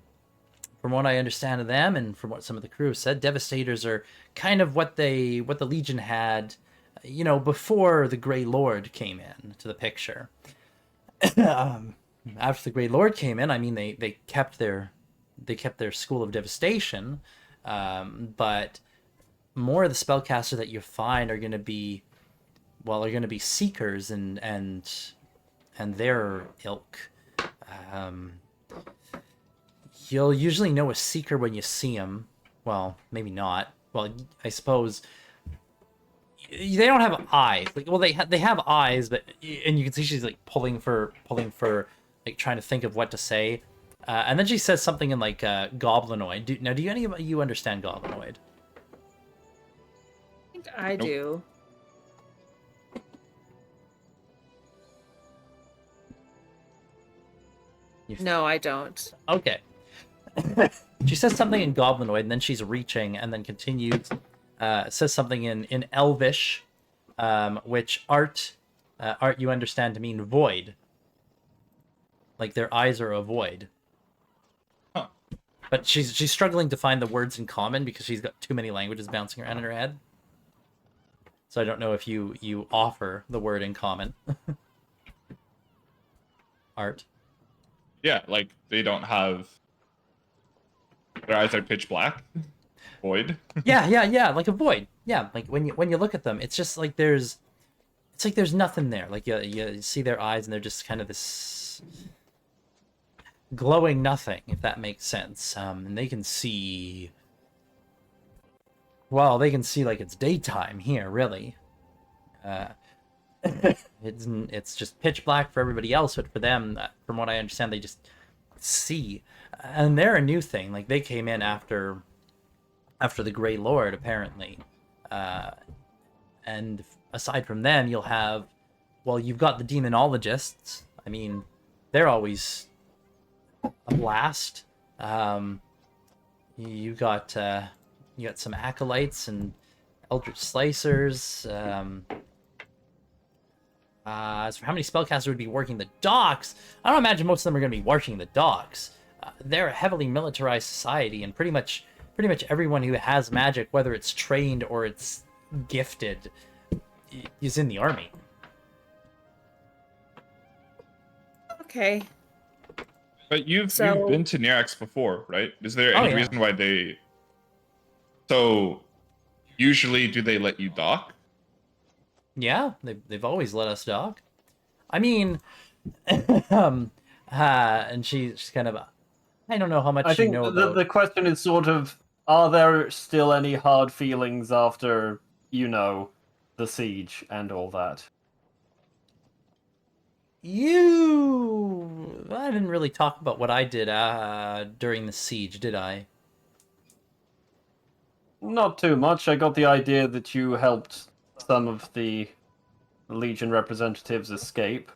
what I understand of them, and from what some of the crew have said, Devastators are kind of what the Legion had before the Grey Lord came in to the picture. After the Grey Lord came in, I mean, they kept their school of devastation, but more of the spellcasters that you find are going to be seekers and their ilk. You'll usually know a seeker when you see them. Well, maybe not. Well, I suppose they don't have eyes. They have eyes, but and you can see she's like pulling for like trying to think of what to say, and then she says something in like goblinoid. Do any of you understand goblinoid? I think I Nope. do. No, I don't. Okay. She says something in goblinoid, and then she's reaching, and then continues. Says something in Elvish, which art you understand to mean void. Like their eyes are a void. Huh. But she's struggling to find the words in common because she's got too many languages bouncing around in her head. So I don't know if you offer the word in common. Art. Yeah, like they don't have. Their eyes are pitch black. Void. Yeah, like a void. Yeah, like when you look at them, it's just like there's nothing there. Like you see their eyes and they're just kind of this glowing nothing, if that makes sense. And they can see. Well, they can see like it's daytime here, really. It's just pitch black for everybody else, but for them, from what I understand, they just see. And they're a new thing. Like they came in after the Grey Lord, apparently. And aside from them, you've got the demonologists. I mean, they're always a blast. You got some acolytes and eldritch slicers. As for how many spellcasters would be working the docks, I don't imagine most of them are going to be working the docks. They're a heavily militarized society, and pretty much everyone who has magic, whether it's trained or it's gifted, is in the army. Okay. But you've So- been to Nirax before, right? Is there Oh, any yeah. reason why they? So, usually, do they let you dock? Yeah, they've always let us dock. I mean, and she's kind of, I don't know how much I you think know the about. question is sort of, are there still any hard feelings after, the siege and all that? I didn't really talk about what I did during the siege, did I? Not too much. I got the idea that you helped some of the Legion representatives escape.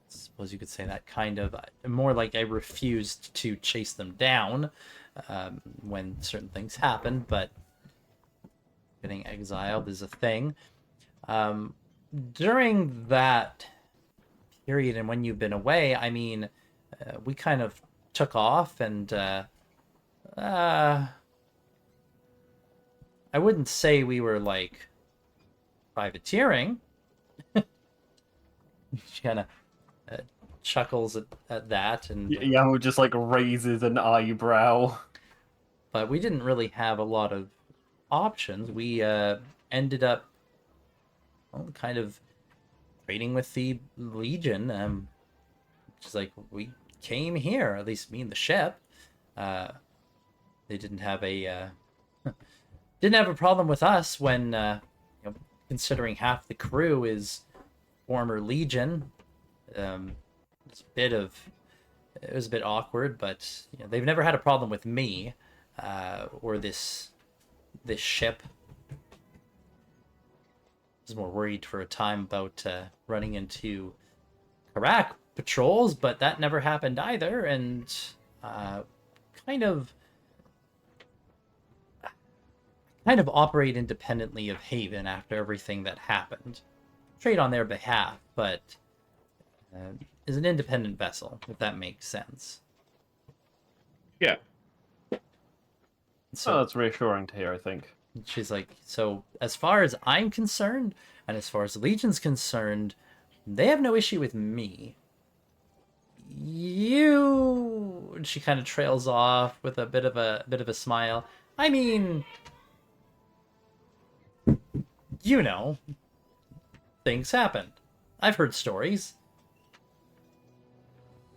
Suppose you could say that kind of. More like I refused to chase them down when certain things happen, but getting exiled is a thing. During that period and when you've been away, I mean, we kind of took off and I wouldn't say we were like privateering. She kind of chuckles at that, and Yahoo just raises an eyebrow. but we didn't really have a lot of options. We ended up kind of trading with the Legion. Which is like we came here, at least me and the ship. They didn't have a problem with us when considering half the crew is former Legion. It was a bit awkward, but they've never had a problem with me or this ship. I was more worried for a time about running into Karak patrols, but that never happened either, and kind of operate independently of Haven after everything that happened. Trade on their behalf, but is an independent vessel, if that makes sense. Yeah. So that's reassuring to hear, I think. She's like, so as far as I'm concerned, and as far as the Legion's concerned, they have no issue with me. You. And she kind of trails off with a bit of a smile. I mean, you know, things happen. I've heard stories.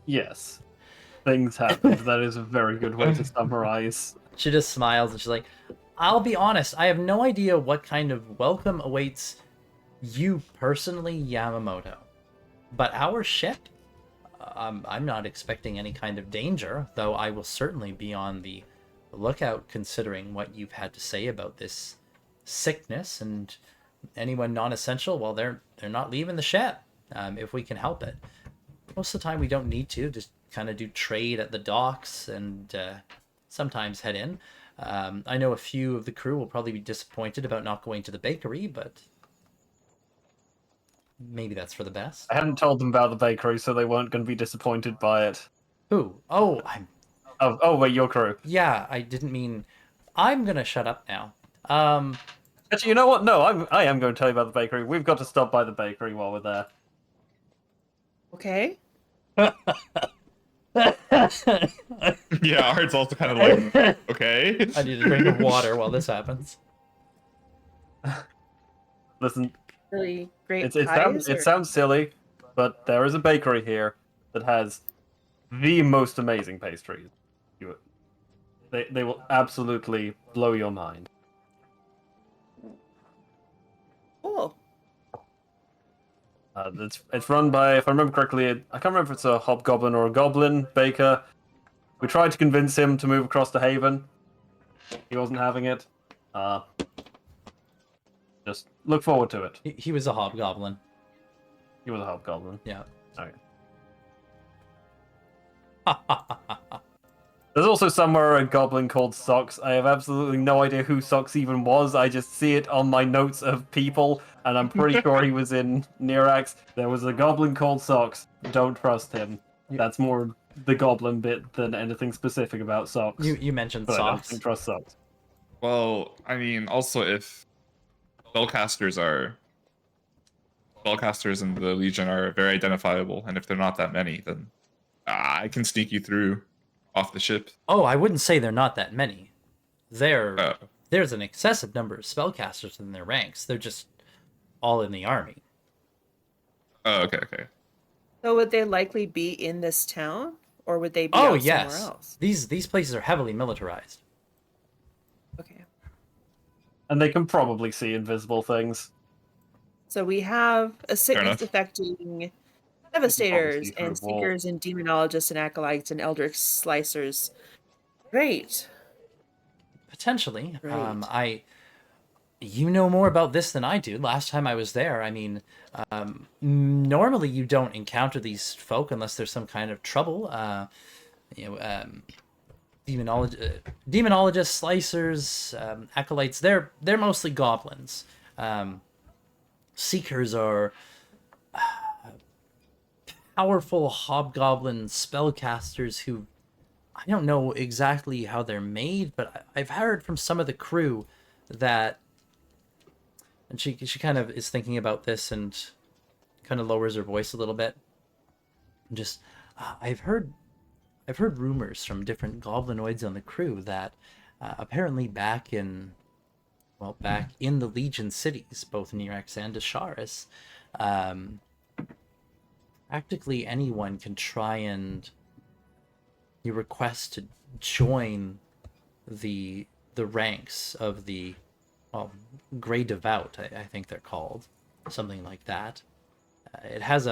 Yes. Things happened. That is a very good way to summarize. She just smiles and she's like, I'll be honest, I have no idea what kind of welcome awaits you personally, Yamamoto. But our ship, I'm not expecting any kind of danger, though I will certainly be on the lookout considering what you've had to say about this sickness, and anyone non-essential, well, they're not leaving the ship, if we can help it. Most of the time we don't need to, just kind of do trade at the docks and sometimes head in. I know a few of the crew will probably be disappointed about not going to the bakery, but maybe that's for the best. I hadn't told them about the bakery, so they weren't going to be disappointed by it. Who? Oh, Oh, wait, your crew. yeah, I didn't mean... I'm gonna shut up now. Actually, you know what? No, I am going to tell you about the bakery. We've got to stop by the bakery while we're there. Okay. Yeah, Art's also kind of like, okay. I need a drink of water while this happens. Listen, Really great it pies. sounds silly, but there is a bakery here that has the most amazing pastries. They will absolutely blow your mind. Cool. It's run by, if I remember correctly, I can't remember if it's a hobgoblin or a goblin baker. We tried to convince him to move across the Haven. He wasn't having it. Just look forward to it. He was a hobgoblin. He was a hobgoblin. Yeah. Okay. There's also somewhere a goblin called Socks. I have absolutely no idea who Socks even was. I just see it on my notes of people, and I'm pretty sure he was in Nirax. There was a goblin called Socks. Don't trust him. That's more the goblin bit than anything specific about Socks. You mentioned but Socks. I don't trust Socks. Well, I mean, also if spellcasters in the Legion are very identifiable, and if they're not that many, then I can sneak you through off the ship. Oh, I wouldn't say they're not that many. There's an excessive number of spellcasters in their ranks. They're just all in the army. Oh, okay. So would they likely be in this town, or would they be Oh out yes, somewhere else? these places are heavily militarized. Okay. And they can probably see invisible things. So we have a sickness enough. affecting devastators see through and a wall. seekers and demonologists and acolytes and eldritch slicers. Great. Potentially. Right. You know more about this than I do. Last time I was there, I mean, normally you don't encounter these folk unless there's some kind of trouble. Demonologists, slicers, acolytes, they're mostly goblins. Seekers are powerful hobgoblin spellcasters who, I don't know exactly how they're made, but I've heard from some of the crew that, and she kind of is thinking about this and kind of lowers her voice a little bit. Just, I've heard rumors from different goblinoids on the crew that apparently back in the Legion cities, both Nirax and Desharis, practically anyone can try and you request to join the ranks of the Grey Devout, I think they're called, something like that. It has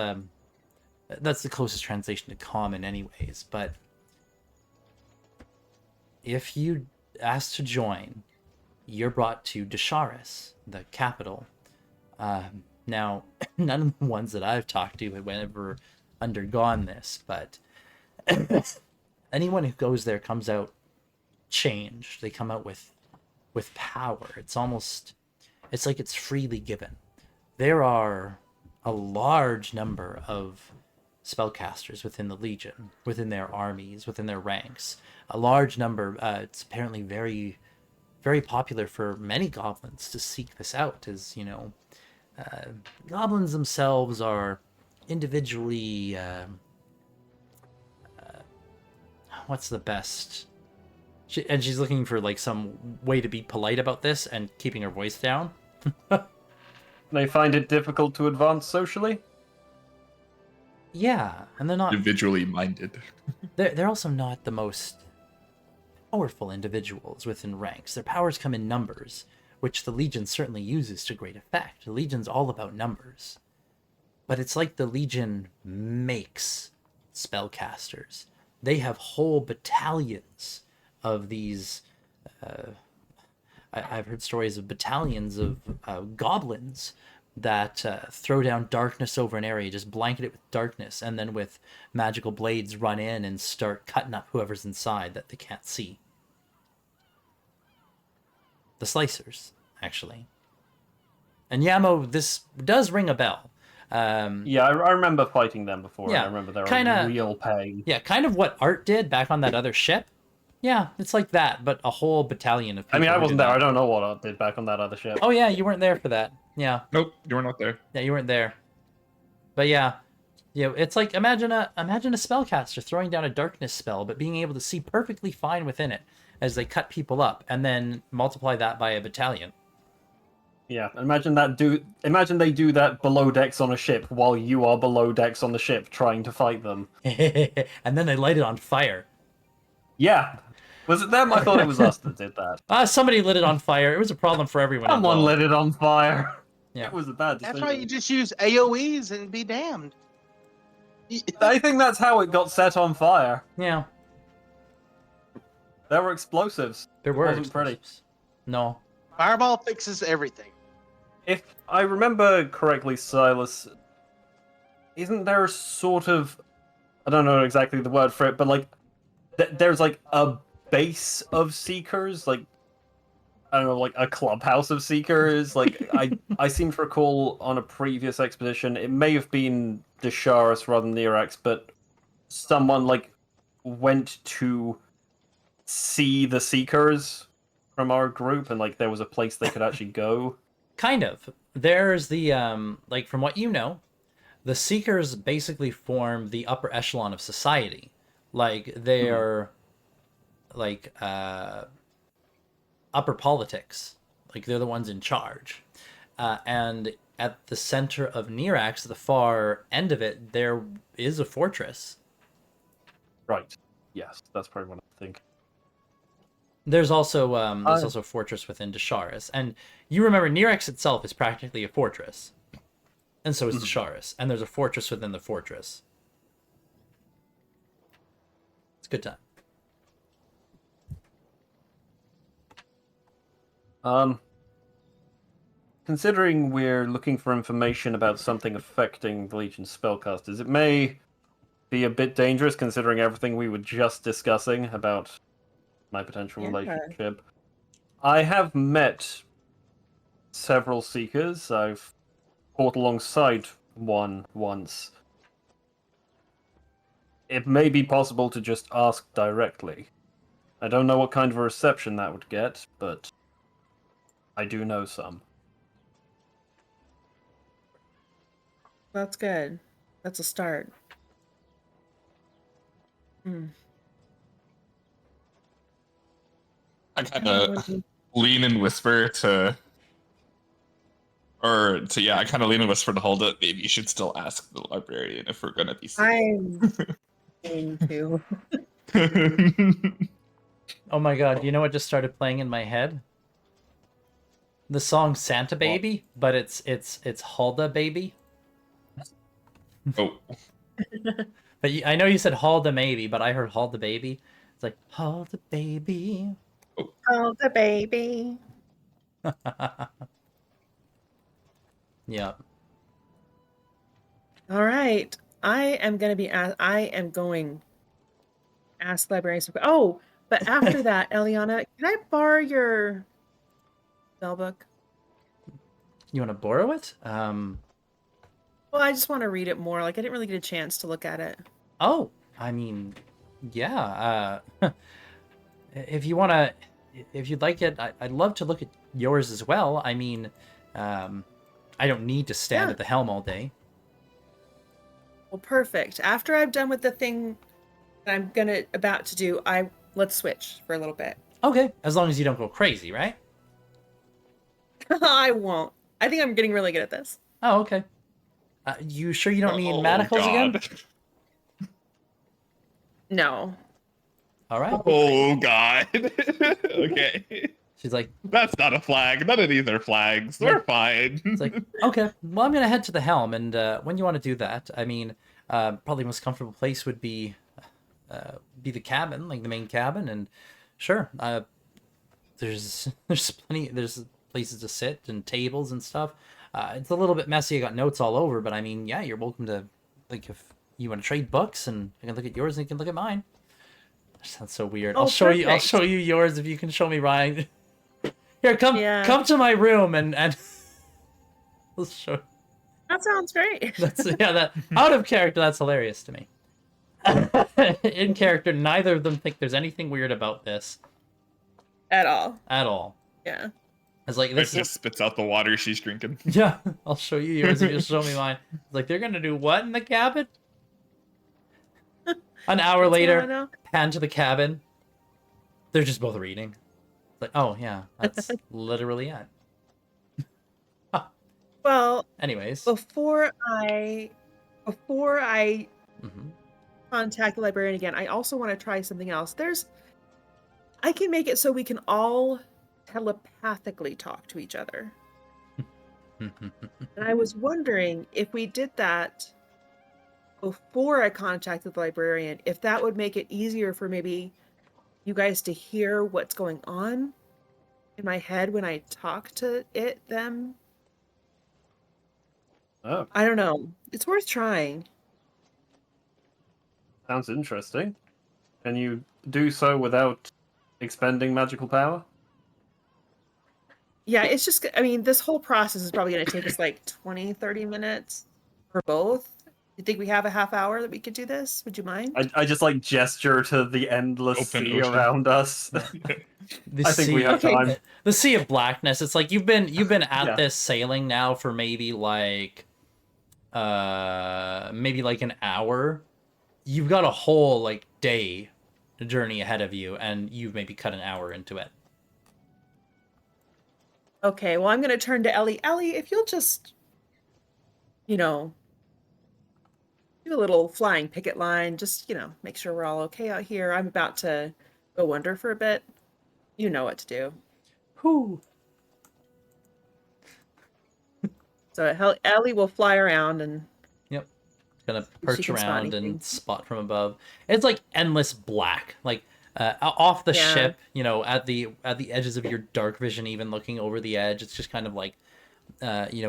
that's the closest translation to common anyways, but if you ask to join, you're brought to Desharis, the capital. Now, none of the ones that I've talked to have ever undergone this, but anyone who goes there comes out changed. They come out with power. It's like it's freely given. There are a large number of spellcasters within the Legion, within their armies, within their ranks. A large number. It's apparently very very popular for many goblins to seek this out. Is goblins themselves are individually. What's the best? She's looking for like some way to be polite about this and keeping her voice down. They find it difficult to advance socially. Yeah, and they're not. Individually minded. They're also not the most powerful individuals within ranks. Their powers come in numbers, which the Legion certainly uses to great effect. The Legion's all about numbers. But it's like the Legion makes spellcasters. They have whole battalions of these... I've heard stories of battalions of goblins that throw down darkness over an area, just blanket it with darkness, and then with magical blades run in and start cutting up whoever's inside that they can't see. The Slicers, actually. And Yamo, this does ring a bell. Yeah, I remember fighting them before. Yeah, I remember they were kinda- real pain. Yeah, kind of what Art did back on that other ship. Yeah, it's like that, but a whole battalion of people. I mean, I who wasn't did there. that. I don't know what I did back on that other ship. Oh yeah, you weren't there for that. Yeah. Nope, you were not there. Yeah, you weren't there. But yeah, it's like imagine a spellcaster throwing down a darkness spell, but being able to see perfectly fine within it as they cut people up, and then multiply that by a battalion. Yeah, imagine they do that below decks on a ship while you are below decks on the ship trying to fight them. And then they light it on fire. Yeah. Was it them? I thought it was us that did that. Somebody lit it on fire. It was a problem for everyone. Someone involved. lit it on fire. Yeah. It was a bad decision. That's why you just use AoEs and be damned. I think that's how it got set on fire. Yeah, There were explosives. there were. Wasn't pretty. explosives. No. Fireball fixes everything. If I remember correctly, Silas, isn't there a sort of... I don't know exactly the word for it, but like, there's like a base of Seekers, like, I don't know, like a clubhouse of Seekers. Like, I seem to recall on a previous expedition, it may have been Desharis rather than Nearax, but someone like went to see the Seekers from our group, and like there was a place they could actually go. Kind of. There's the like from what you know, the Seekers basically form the upper echelon of society. Like they're like upper politics. Like they're the ones in charge. And at the center of Nearax, the far end of it, there is a fortress. Right. Yes, that's probably what I think. There's also a fortress within Desharis, and you remember Nearax itself is practically a fortress, and so is Desharis, and there's a fortress within the fortress. It's a good time. Considering we're looking for information about something affecting the Legion's spellcasters, it may be a bit dangerous considering everything we were just discussing about my potential relationship. I have met several Seekers. I've fought alongside one once. It may be possible to just ask directly. I don't know what kind of a reception that would get, but I do know some. That's good. That's a start. I kind of lean and whisper to I kind of lean and whisper to Hulda, maybe you should still ask the librarian if we're gonna be I'm going to. Oh my god, you know what just started playing in my head? The song Santa Baby, but it's Hulda Baby. Oh. But I know you said Hulda Maybe, but I heard Hulda Baby. It's like, Hulda Baby. Oh, the baby. Yeah. All right. I am going to ask librarians. Oh, but after that, Eliana, can I borrow your spellbook? You want to borrow it? Well, I just want to read it more. Like, I didn't really get a chance to look at it. Oh, I mean, yeah. If you if you'd like it, I'd love to look at yours as well. I mean, I don't need to stand Yeah. at the helm all day. Well, perfect. After I've done with the thing that I'm about to do, let's switch for a little bit. Okay, as long as you don't go crazy, right? I won't. I think I'm getting really good at this. Oh, okay. You sure you don't need Oh, manacles again? God. No. All right. Oh God. Okay. She's like, That's not a flag. None of these are flags. We're fine. it's like, okay. Well, I'm gonna head to the helm, and when you want to do that, I mean, probably the most comfortable place would be the cabin, like the main cabin, and sure, there's places to sit and tables and stuff. It's a little bit messy. I got notes all over, but I mean, yeah, you're welcome to, like, if you want to trade books, and I can look at yours and you can look at mine. That sounds so weird. Oh, I'll show you perfect. yours if you can show me mine. Here, Yeah. come to my room and I'll show. That sounds great. That out of character, that's hilarious to me. In character, neither of them think there's anything weird about this At all. at all. Yeah. It's like It this just is, spits out the water she's drinking. yeah. I'll show you yours if you show me mine. It's like they're gonna do what in the cabin? An hour What's later, going on? pan to the cabin. They're just both reading. It's like, oh yeah, that's literally it. Well, Anyways. before I Mhm. contact the librarian again, I also want to try something else. I can make it so we can all telepathically talk to each other. And I was wondering if we did that before I contacted the librarian, if that would make it easier for maybe you guys to hear what's going on in my head when I talk to them. Oh, I don't know. It's worth trying. sounds interesting. Can you do so without expending magical power? Yeah, it's just, I mean, this whole process is probably going to take us like 20, 30 minutes for both. You think we have a half hour that we could do this? Would you mind? I just like gesture to the endless Open sea ocean. around us. The I think we have Okay. time. The sea of blackness. It's like you've been at Yeah. this sailing now for maybe like an hour. You've got a whole like day journey ahead of you, and you've maybe cut an hour into it. Okay, well, I'm going to turn to Ellie. Ellie, if you'll just, do a little flying picket line, just, make sure we're all okay out here. I'm about to go under for a bit. You know what to do. Whew. So Ellie will fly around and Gonna She perch can spot around anything. and spot from above. It's like endless black, like off the Yeah. ship. At the edges of your dark vision, even looking over the edge, it's just kind of like,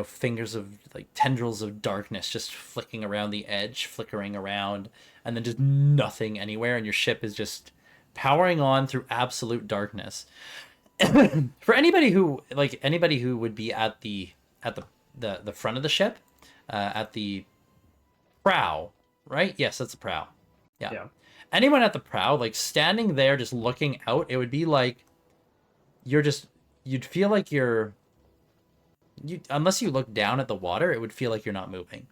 fingers of like tendrils of darkness just flicking around the edge, flickering around, and then just nothing anywhere, and your ship is just powering on through absolute darkness. For anybody who would be at the front of the ship, at the prow, right? Yes, that's the prow. Yeah. Anyone at the prow, like standing there just looking out, it would be like you'd feel like unless you look down at the water, it would feel like you're not moving.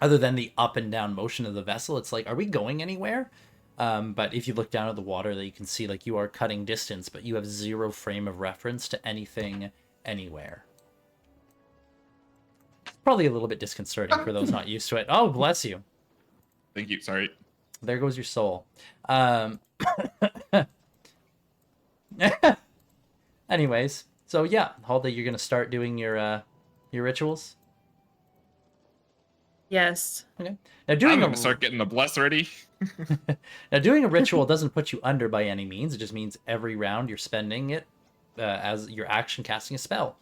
Other than the up and down motion of the vessel, it's like, are we going anywhere? But if you look down at the water, that you can see like you are cutting distance, but you have zero frame of reference to anything anywhere. It's probably a little bit disconcerting for those not used to it. Oh, bless you. Thank you. Sorry. There goes your soul. Anyways, so yeah, Halda, you're gonna start doing your rituals. yes. Okay. Now I'm doing gonna start getting the bless ready. doing a ritual doesn't put you under by any means. It just means every round you're spending it as your action casting a spell.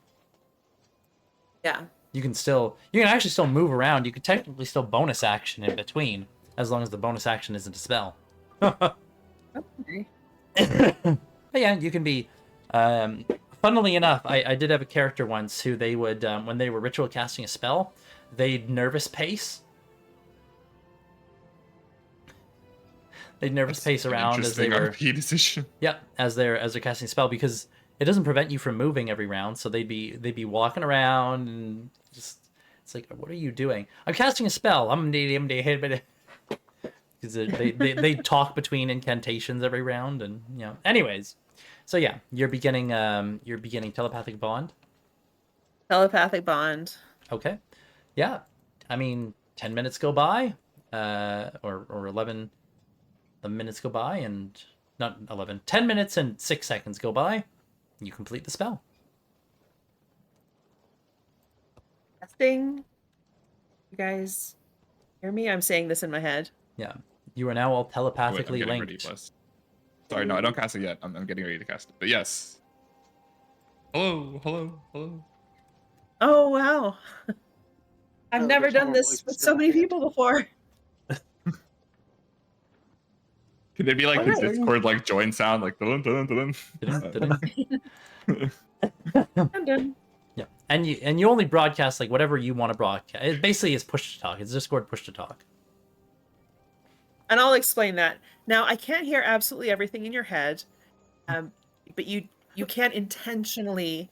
Yeah. You can actually still move around. You could technically still bonus action in between, as long as the bonus action isn't a spell. Okay. But yeah, you can be. Funnily enough, I did have a character once who they would, when they were ritual casting a spell, they'd nervous pace. They nervous pace An around as they interesting were. RP decision. Yeah, as they're casting a spell, because it doesn't prevent you from moving every round. So they'd be walking around and just, it's like, what are you doing? I'm casting a spell. Because they talk between incantations every round, and Anyways, so yeah, you're beginning telepathic bond. Telepathic bond. Okay, yeah, I mean 10 minutes go by, or 11 minutes go by, and not 11, 10 minutes and 6 seconds go by. You complete the spell. Testing. You guys hear me? I'm saying this in my head. Yeah, you are now all Wait, I'm telepathically getting ready, linked. bless. Sorry, no, I don't cast it yet. I'm getting ready to cast it. But yes. Hello. Oh wow. I've Oh, never there's done more this voices with so many in there. people before. Could it be like the Alright. Discord like join sound, like dun dun dun dun? I'm done. Yeah, and you only broadcast like whatever you want to broadcast. It basically is push to talk. It's Discord push to talk. And I'll explain that. Now, I can't hear absolutely everything in your head, but you can't intentionally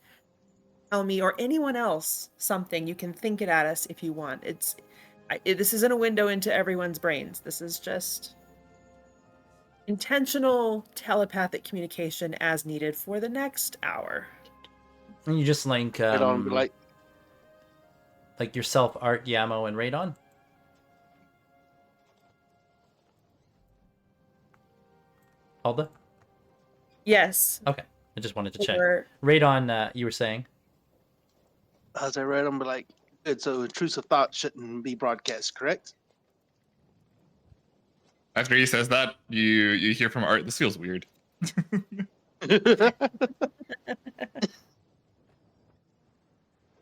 tell me or anyone else something. You can think it at us if you want. This isn't a window into everyone's brains. This is just intentional telepathic communication as needed for the next hour. And you just link Get on and be like, yourself, Art, Yamo, and Radon. Alda? Yes. Okay, I just wanted to check. Or Radon, you were saying? as I read them, be like, good. So intrusive thought shouldn't be broadcast, correct? After he says that, you hear from Art. This feels weird.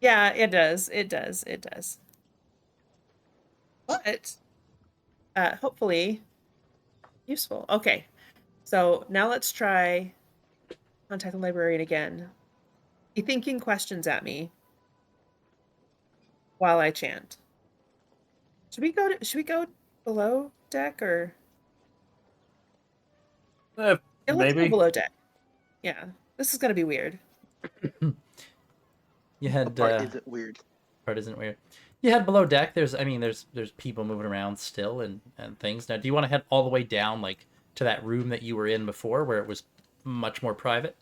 yeah, it does. It does. It does. But hopefully useful. Okay. So now let's try contact the librarian again. Be thinking questions at me while I chant. Should we go below deck or yeah, let's Maybe. go below deck. Yeah. This is gonna be weird. You had Part isn't weird. part isn't weird. You had below deck. There's people moving around still and things. Now, do you want to head all the way down like to that room that you were in before, where it was much more private,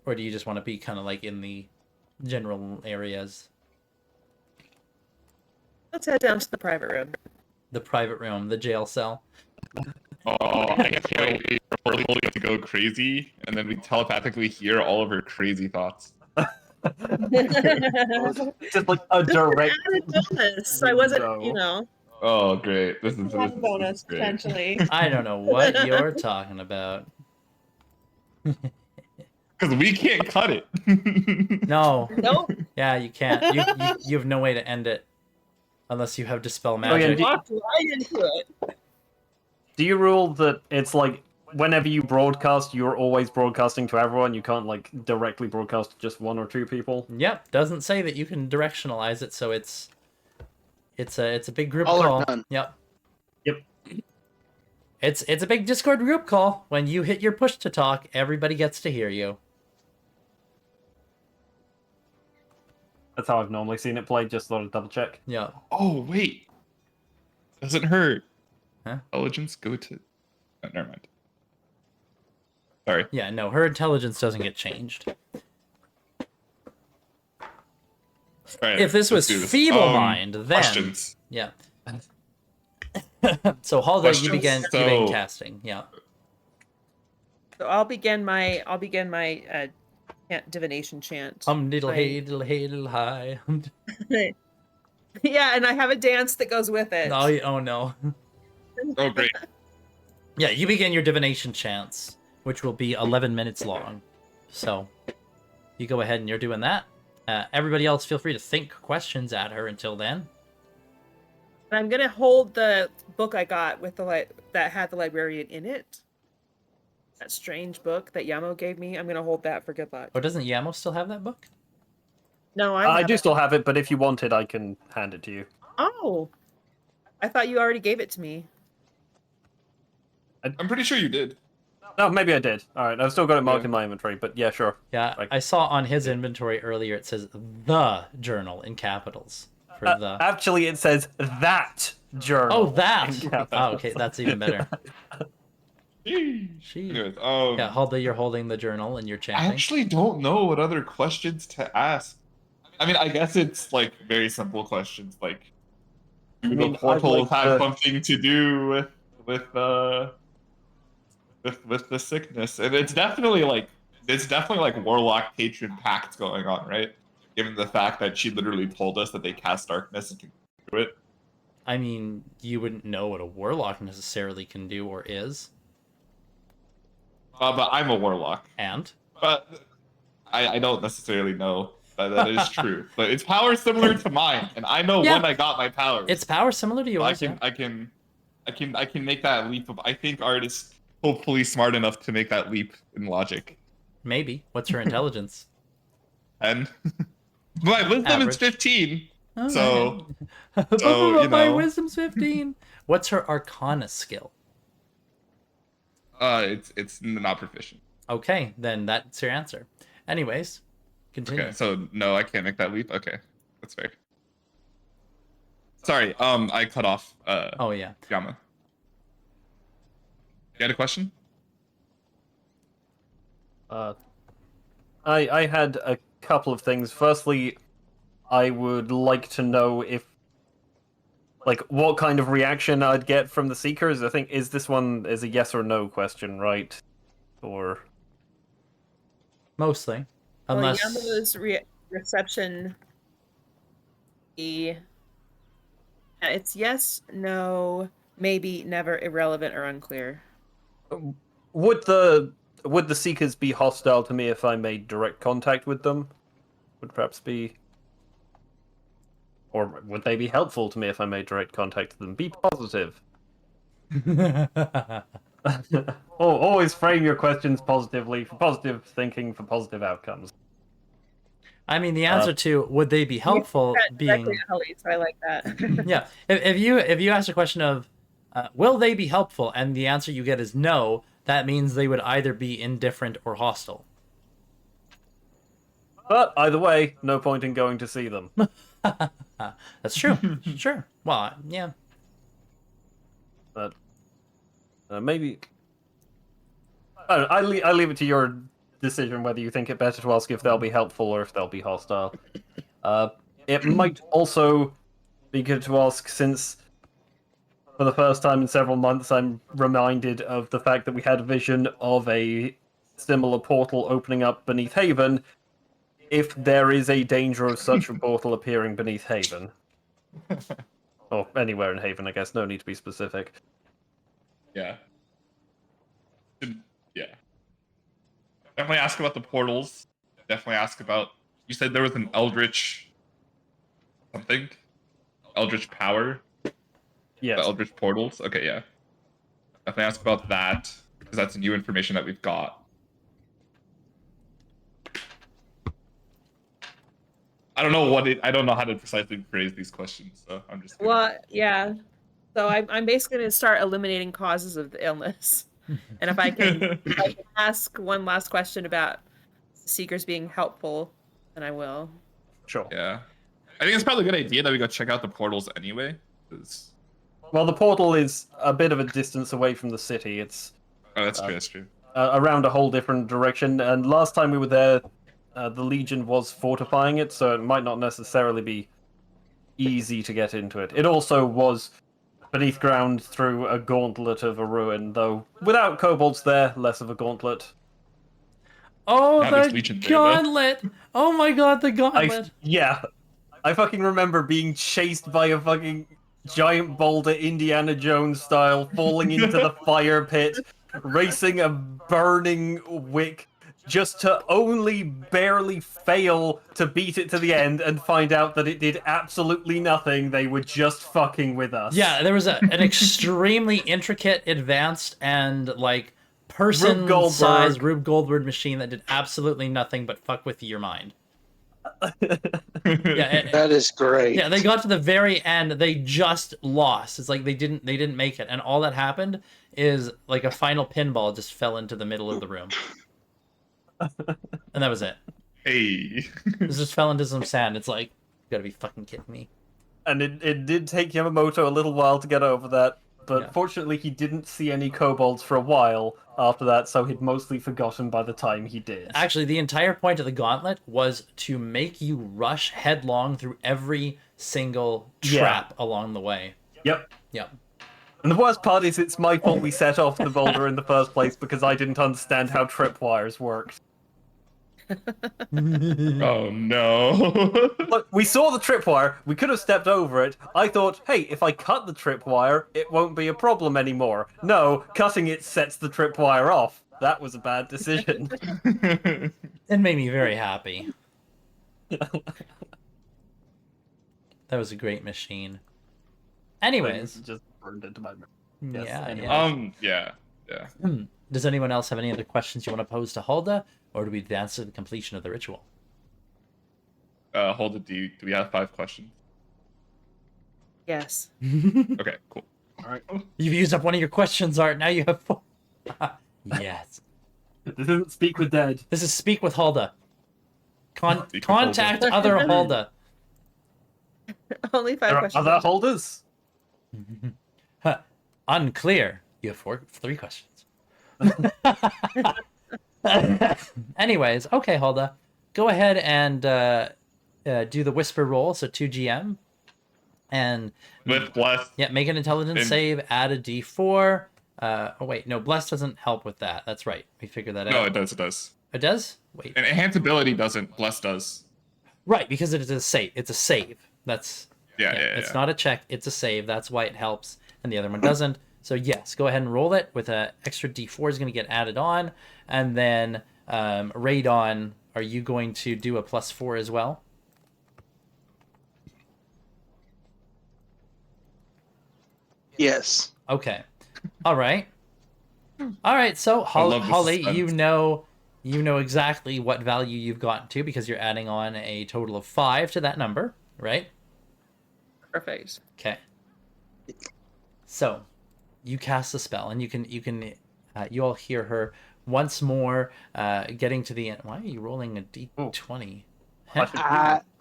or do you just want to be kind of like in the general areas? Let's head down to the private room. The private room, the jail cell. Oh, I can't wait for Lily to go crazy, and then we telepathically hear all of her crazy thoughts. Just like a direct. Added bonus. I wasn't, window. Oh, great! This is Added bonus great. potentially. I don't know what you're talking about. Because we can't cut it. No. Nope. Yeah, you can't. You have no way to end it unless you have dispel yeah, magic. Walked right into it. Do you rule that it's like whenever you broadcast, you're always broadcasting to everyone? You can't like directly broadcast to just one or two people? Yep, doesn't say that you can directionalize it, so it's a big group All or call. none. Yep. Yep. It's a big Discord group call. When you hit your push to talk, everybody gets to hear you. That's how I've normally seen it played. Just thought I'd double check. Yeah. Oh wait, doesn't her Huh? intelligence go to? Oh, never mind. Sorry. Yeah, no, her intelligence doesn't get changed. All right, If this was let's do this. feeble mind, then Questions. yeah. So Halda, you Questions? begin So- casting. Yeah. So I'll begin my divination chant. Diddle Right. hey diddle hey diddle hi. Yeah, and I have a dance that goes with it. Oh no. Oh great. Yeah, you begin your divination chants, which will be 11 minutes long. So, you go ahead and you're doing that. Everybody else, feel free to think questions at her until then. And I'm gonna hold the book I got with that had the librarian in it. That strange book that Yamo gave me. I'm gonna hold that for good luck. Oh, doesn't Yamo still have that book? No, I have do it. still have it, but if you want it, I can hand it to you. Oh, I thought you already gave it to me. I'm pretty sure you did. No, maybe I did. All right, I've still got it marked in my inventory, but yeah, sure. Yeah, Like- I saw on his inventory earlier it says the journal in capitals for the. Actually, it says that journal. Oh, that. in Oh, capitals. okay, that's even better. Sheesh. Anyways, Yeah, you're holding the journal and you're I chanting. actually don't know what other questions to ask. I mean, I guess it's like very simple questions, like mean, the I'd portals like have to- something to do with the sickness, and it's definitely like warlock patron pact going on, right? Given the fact that she literally told us that they cast darkness and can do it. I mean, you wouldn't know what a warlock necessarily can do or is. But I'm a warlock, And? but I don't necessarily know that is true. But its power is similar to mine, and I know Yeah. when I got my powers. Its power similar to yours. I can make that leap of. I think Art is hopefully smart enough to make that leap in logic. Maybe. What's her intelligence? And my wisdom Average. is 15. Oh, So, okay. you My know. wisdom's 15. What's her arcana skill? it's not proficient. Okay, then that's your answer. Anyways, continue. Okay, so no, I can't make that leap. Okay, that's fair. Sorry, I cut off. Oh yeah. Yama. You had a question? I had a couple of things. Firstly, I would like to know if, like, what kind of reaction I'd get from the Seekers. I think this one is a yes or no question, right? Or Mostly. Well, Unless Yama's reception. Yeah, it's yes, no, maybe, never, irrelevant, or unclear. would the Seekers be hostile to me if I made direct contact with them? Would perhaps be. Or would they be helpful to me if I made direct contact with them? Be positive. Always frame your questions positively, for positive thinking, for positive outcomes. I mean, the answer to would they be helpful being Directly at Ellie, so I like that. yeah. If you ask a question of will they be helpful, and the answer you get is no, that means they would either be indifferent or hostile. But either way, no point in going to see them. That's true. Sure. Well, yeah. But maybe I don't know, I leave it to your decision whether you think it better to ask if they'll be helpful or if they'll be hostile. It might also be good to ask, since for the first time in several months I'm reminded of the fact that we had a vision of a similar portal opening up beneath Haven, if there is a danger of such a portal appearing beneath Haven. Or anywhere in Haven, I guess. No need to be specific. Yeah. Yeah. Definitely ask about the portals. Definitely ask about. You said there was an eldritch something? Eldritch power? Yes. The eldritch portals? Okay, yeah. Definitely ask about that, because that's new information that we've got. I don't know how to precisely phrase these questions, so I'm just gonna- Well, yeah. So I'm basically going to start eliminating causes of the illness. And if I can ask one last question about Seekers being helpful, then I will. Sure. Yeah. I think it's probably a good idea that we go check out the portals anyway. 'Cause... Well, the portal is a bit of a distance away from the city. It's Oh, that's true, that's true. around a whole different direction. And last time we were there, the Legion was fortifying it, so it might not necessarily be easy to get into it. It also was beneath ground through a gauntlet of a ruin, though without kobolds there, less of a gauntlet. Oh, Now there's the Legion there, though. gauntlet! Oh my god, the gauntlet! I fucking remember being chased by a fucking giant boulder, Indiana Jones style, falling into the fire pit, racing a burning wick, just to only barely fail to beat it to the end and find out that it did absolutely nothing. They were just fucking with us. Yeah, there was an extremely intricate, advanced, and like person-sized Rube Goldberg machine that did absolutely nothing but fuck with your mind. Yeah, That is great. yeah, they got to the very end. They just lost. It's like they didn't make it, and all that happened is like a final pinball just fell into the middle of the room, and that was it. Hey. It just fell into some sand. It's like, you gotta be fucking kidding me. And it did take Yamamoto a little while to get over that, but Yeah. fortunately he didn't see any kobolds for a while after that, so he'd mostly forgotten by the time he did. Actually, the entire point of the gauntlet was to make you rush headlong through every single trap along the way. Yep. Yep. And the worst part is it's my fault we set off the boulder in the first place because I didn't understand how tripwires worked. Oh no. Look, we saw the tripwire, we could have stepped over it. I thought, hey, if I cut the tripwire, it won't be a problem anymore. No, cutting it sets the tripwire off. That was a bad decision. It made me very happy. That was a great machine. Anyways, Just burned into my memory. yeah, Yes, anyway. yeah. Yeah. Does anyone else have any other questions you want to pose to Hulda, or do we advance to the completion of the ritual? Hold it. Do we have 5 questions? Yes. Okay, cool. Alright. You've used up one of your questions, Art. Now you have 4. Yes. This isn't Speak with Dead. This is Speak with Hulda. Speak with Contact Hulda. other Hulda. Only 5 There are questions. other holders? Unclear. You have 3 questions. Anyways, okay, Hulda. Go ahead and do the whisper roll, so 2 GM. And With bless. yeah, make an intelligence And- save, add a D4. Oh wait, no, bless doesn't help with that. That's right. We figured that No, out. it does. It does. It does? Wait. And enhance ability doesn't. Bless does. Right, because it is a save. It's a save. That's Yeah. it's not a check, it's a save. That's why it helps, and the other one doesn't. So yes, go ahead and roll it with an extra D4 is going to get added on, and then Radon, are you going to do a +4 as well? Yes. Okay. All right. All right. So love the Holly, suspense. you know exactly what value you've gotten to because you're adding on a total of 5 to that number, right? Perfect. Okay. So, you cast the spell, and you all hear her once more, getting to the end. Why are you rolling a d20?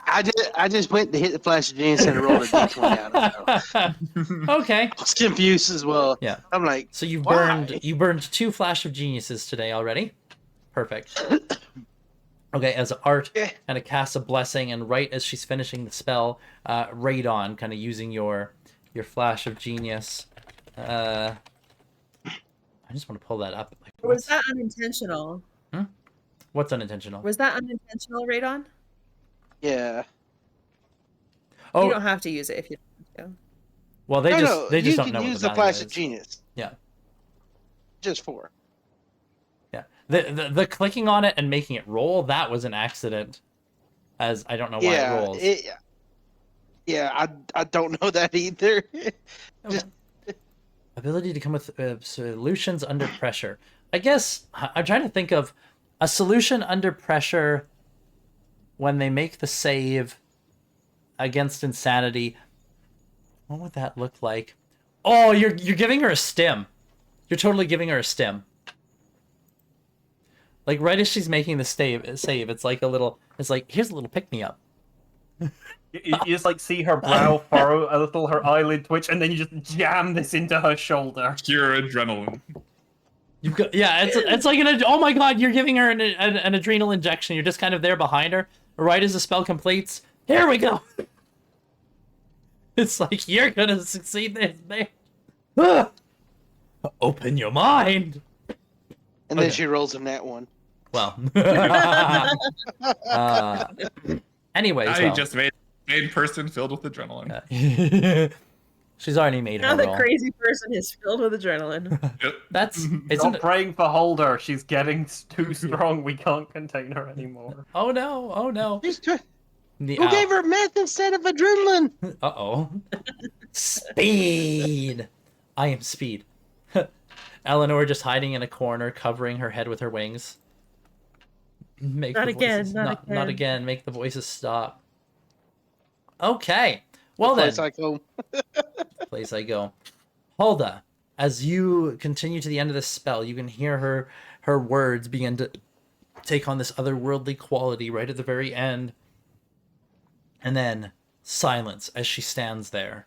I just went to hit the flash of genius and rolled a d20 out of it. Okay. I was confused as well. Yeah. I'm like, So you why? burned 2 flash of geniuses today already. Perfect. Okay, as Art Yeah. kind of casts a blessing, and right as she's finishing the spell, Radon, kind of using your flash of genius. I just want to pull that up. Like, Was that unintentional? what's unintentional? Was that unintentional, Radon? Yeah. Oh, You don't have to use it if you don't want well, they No, just you don't can know use what the the flash value of is. genius. Yeah. Just 4. Yeah. The clicking on it and making it roll, that was an accident. As I don't know why it rolls. I don't know that either. Okay. Ability to come with solutions under pressure. I guess I'm trying to think of a solution under pressure when they make the save against insanity. What would that look like? Oh, you're giving her a stim. You're totally giving her a stim. Like right as she's making the save, it's like here's a little pick me up. You just like see her brow furrow a little, her eyelid twitch, and then you just jam this into her shoulder. Pure adrenaline. You've got it's like oh my god, you're giving her an adrenal injection. You're just kind of there behind her, right as the spell completes. Here we go. It's like you're gonna succeed this, man. Ah! Open your mind. And then Okay. she rolls in that one. Well, anyways, I well, just made person filled with adrenaline. she's already made to. her Now the roll. crazy person is filled with adrenaline. Yep. That's Stop isn't. praying for Holder. She's getting too strong. We can't contain her anymore. Oh no! Oh no! Who gave her meth instead of adrenaline? Uh-oh. Speed! I am Speed. Eleanor just hiding in a corner, covering her head with her wings. Make Not the again, voices not not again. again. Make the voices stop. Okay. Well Place then, I go. place I go. Hulda, as you continue to the end of this spell, you can hear her words begin to take on this otherworldly quality right at the very end. And then silence as she stands there.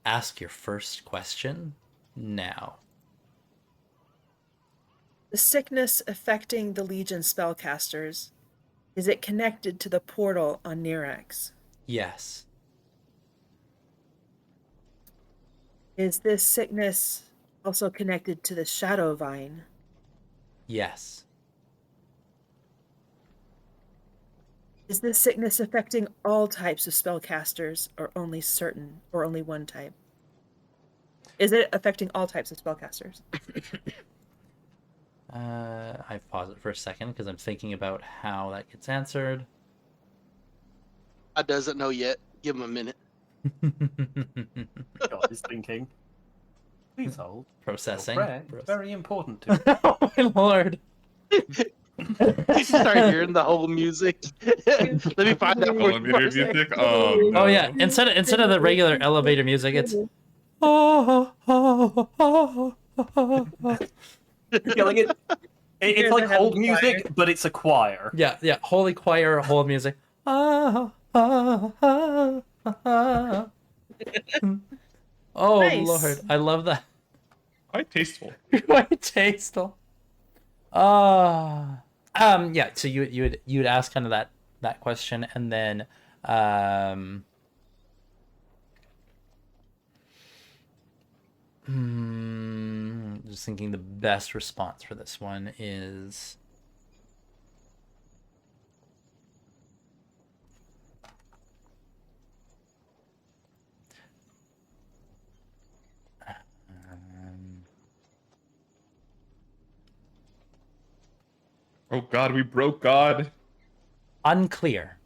Ask your first question now. The sickness affecting the Legion spellcasters, is it connected to the portal on Nerex? Yes. Is this sickness also connected to the Shadow Vine? Yes. Is this sickness affecting all types of spellcasters, or only certain, or only one type? Is it affecting all types of spellcasters? I pause it for a second because I'm thinking about how that gets answered. I doesn't know yet. Give him a minute. God is thinking. Please hold. Processing. Your prayer is very important to me. Oh my lord. You start hearing the whole music. Let me find out for you Elevator for a second. music. Oh no. Oh yeah, instead of the regular elevator music, it's Yeah, like it's Here's like the heavenly hold music, choir. but it's a choir. yeah, holy choir, hold music. Oh Nice. lord, I love that. Quite tasteful. Quite tasteful. Yeah, so you would ask kind of that question, and then just thinking the best response for this one is Oh God, we broke God. unclear.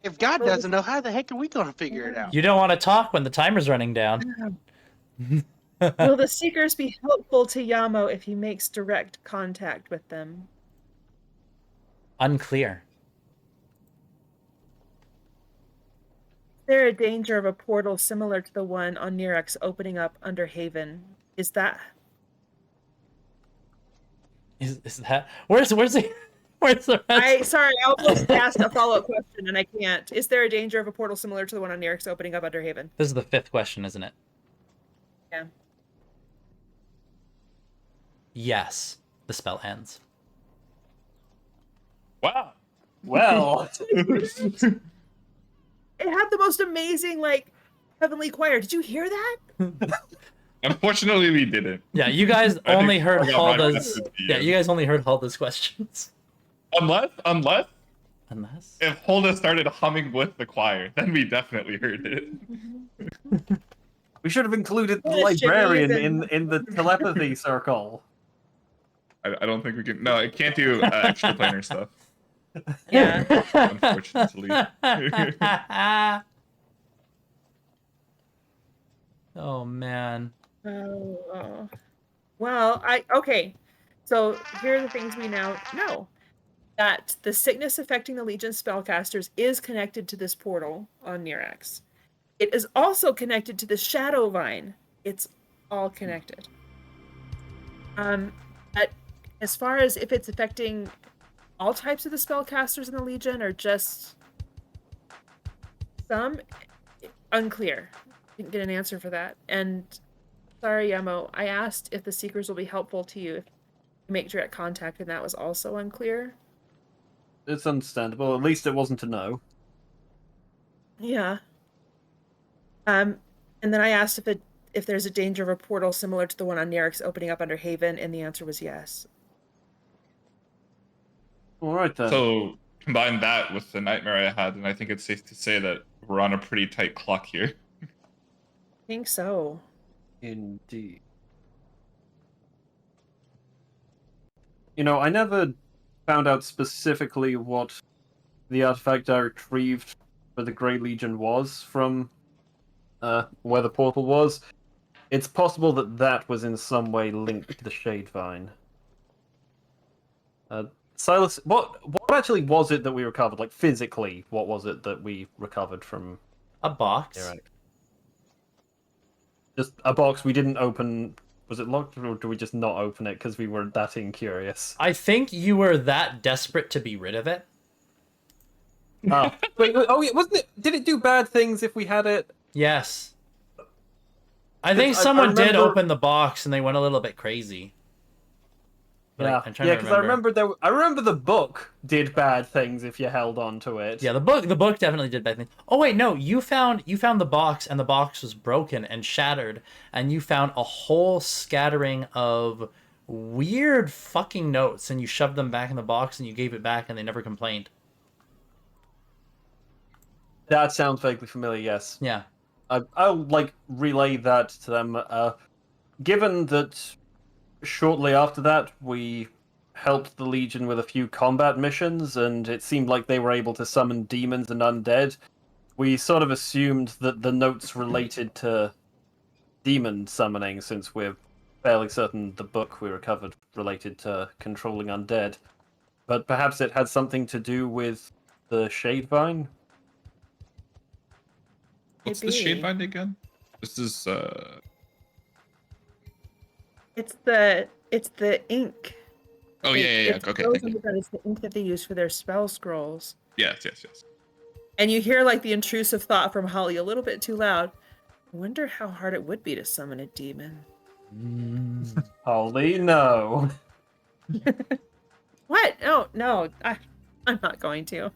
If God doesn't know, how the heck are we going to figure it out? You don't want to talk when the timer's running down. Will the Seekers be helpful to Yamo if he makes direct contact with them? Unclear. Is there a danger of a portal similar to the one on Nerex opening up under Haven? Is that... Is that where's the where's the rest? Sorry, I almost asked a follow-up question and I can't. Is there a danger of a portal similar to the one on Nerex opening up under Haven? This is the fifth question, isn't it? Yeah. Yes. The spell ends. Wow. Well, It had the most amazing, like, heavenly choir. Did you hear that? Unfortunately, we didn't. Yeah, you guys I think only heard I got right Hulda's. after the Yeah, end. you guys only heard Hulda's questions. Unless Unless. if Hulda started humming with the choir, then we definitely heard it. we should have included the What a librarian shenanigan. in the telepathy circle. I don't think we can. No, it can't do extra planar stuff. Yeah. Unfortunately. Oh man. Oh. Well, okay. So here are the things we now know. That the sickness affecting the Legion spellcasters is connected to this portal on Nerex. It is also connected to the Shadow Vine. It's all connected. But as far as if it's affecting all types of the spellcasters in the Legion or just some, unclear. Didn't get an answer for that. And sorry, Yamo, I asked if the Seekers will be helpful to you if you make direct contact, and that was also unclear. It's understandable. At least it wasn't a no. Yeah. And then I asked if there's a danger of a portal similar to the one on Nerex opening up under Haven, and the answer was yes. All right then. So combine that with the nightmare I had, and I think it's safe to say that we're on a pretty tight clock here. I think so. Indeed. You know, I never found out specifically what the artifact I retrieved for the Grey Legion was from where the portal was. It's possible that that was in some way linked to the Shadevine. Silas, what actually was it that we recovered? Like, physically, what was it that we recovered from A box. heretic? Just a box we didn't open. Was it locked, or did we just not open it because we were that incurious? I think you were that desperate to be rid of it. Oh, wait, oh yeah, wasn't it? Did it do bad things if we had it? Yes. I think I someone did remember- open the box and they went a little bit crazy. But Yeah, I'm trying yeah, to because remember. I remember the book did bad things if you held on to it. Yeah, the book definitely did bad things. Oh wait, no, you found the box and the box was broken and shattered, and you found a whole scattering of weird fucking notes, and you shoved them back in the box and you gave it back and they never complained. That sounds vaguely familiar. Yes. Yeah. I'll like relay that to them. Given that shortly after that we helped the Legion with a few combat missions, and it seemed like they were able to summon demons and undead, we sort of assumed that the notes related to demon summoning, since we're fairly certain the book we recovered related to controlling undead. But perhaps it had something to do with the Shadevine? What's the Maybe. Shadevine again? This is It's the ink. Oh yeah. It's Okay, those thank you. that it's the ink that they use for their spell scrolls. Yes. And you hear like the intrusive thought from Holly a little bit too loud. I wonder how hard it would be to summon a demon. Holy no. What? Oh no, I'm not going to.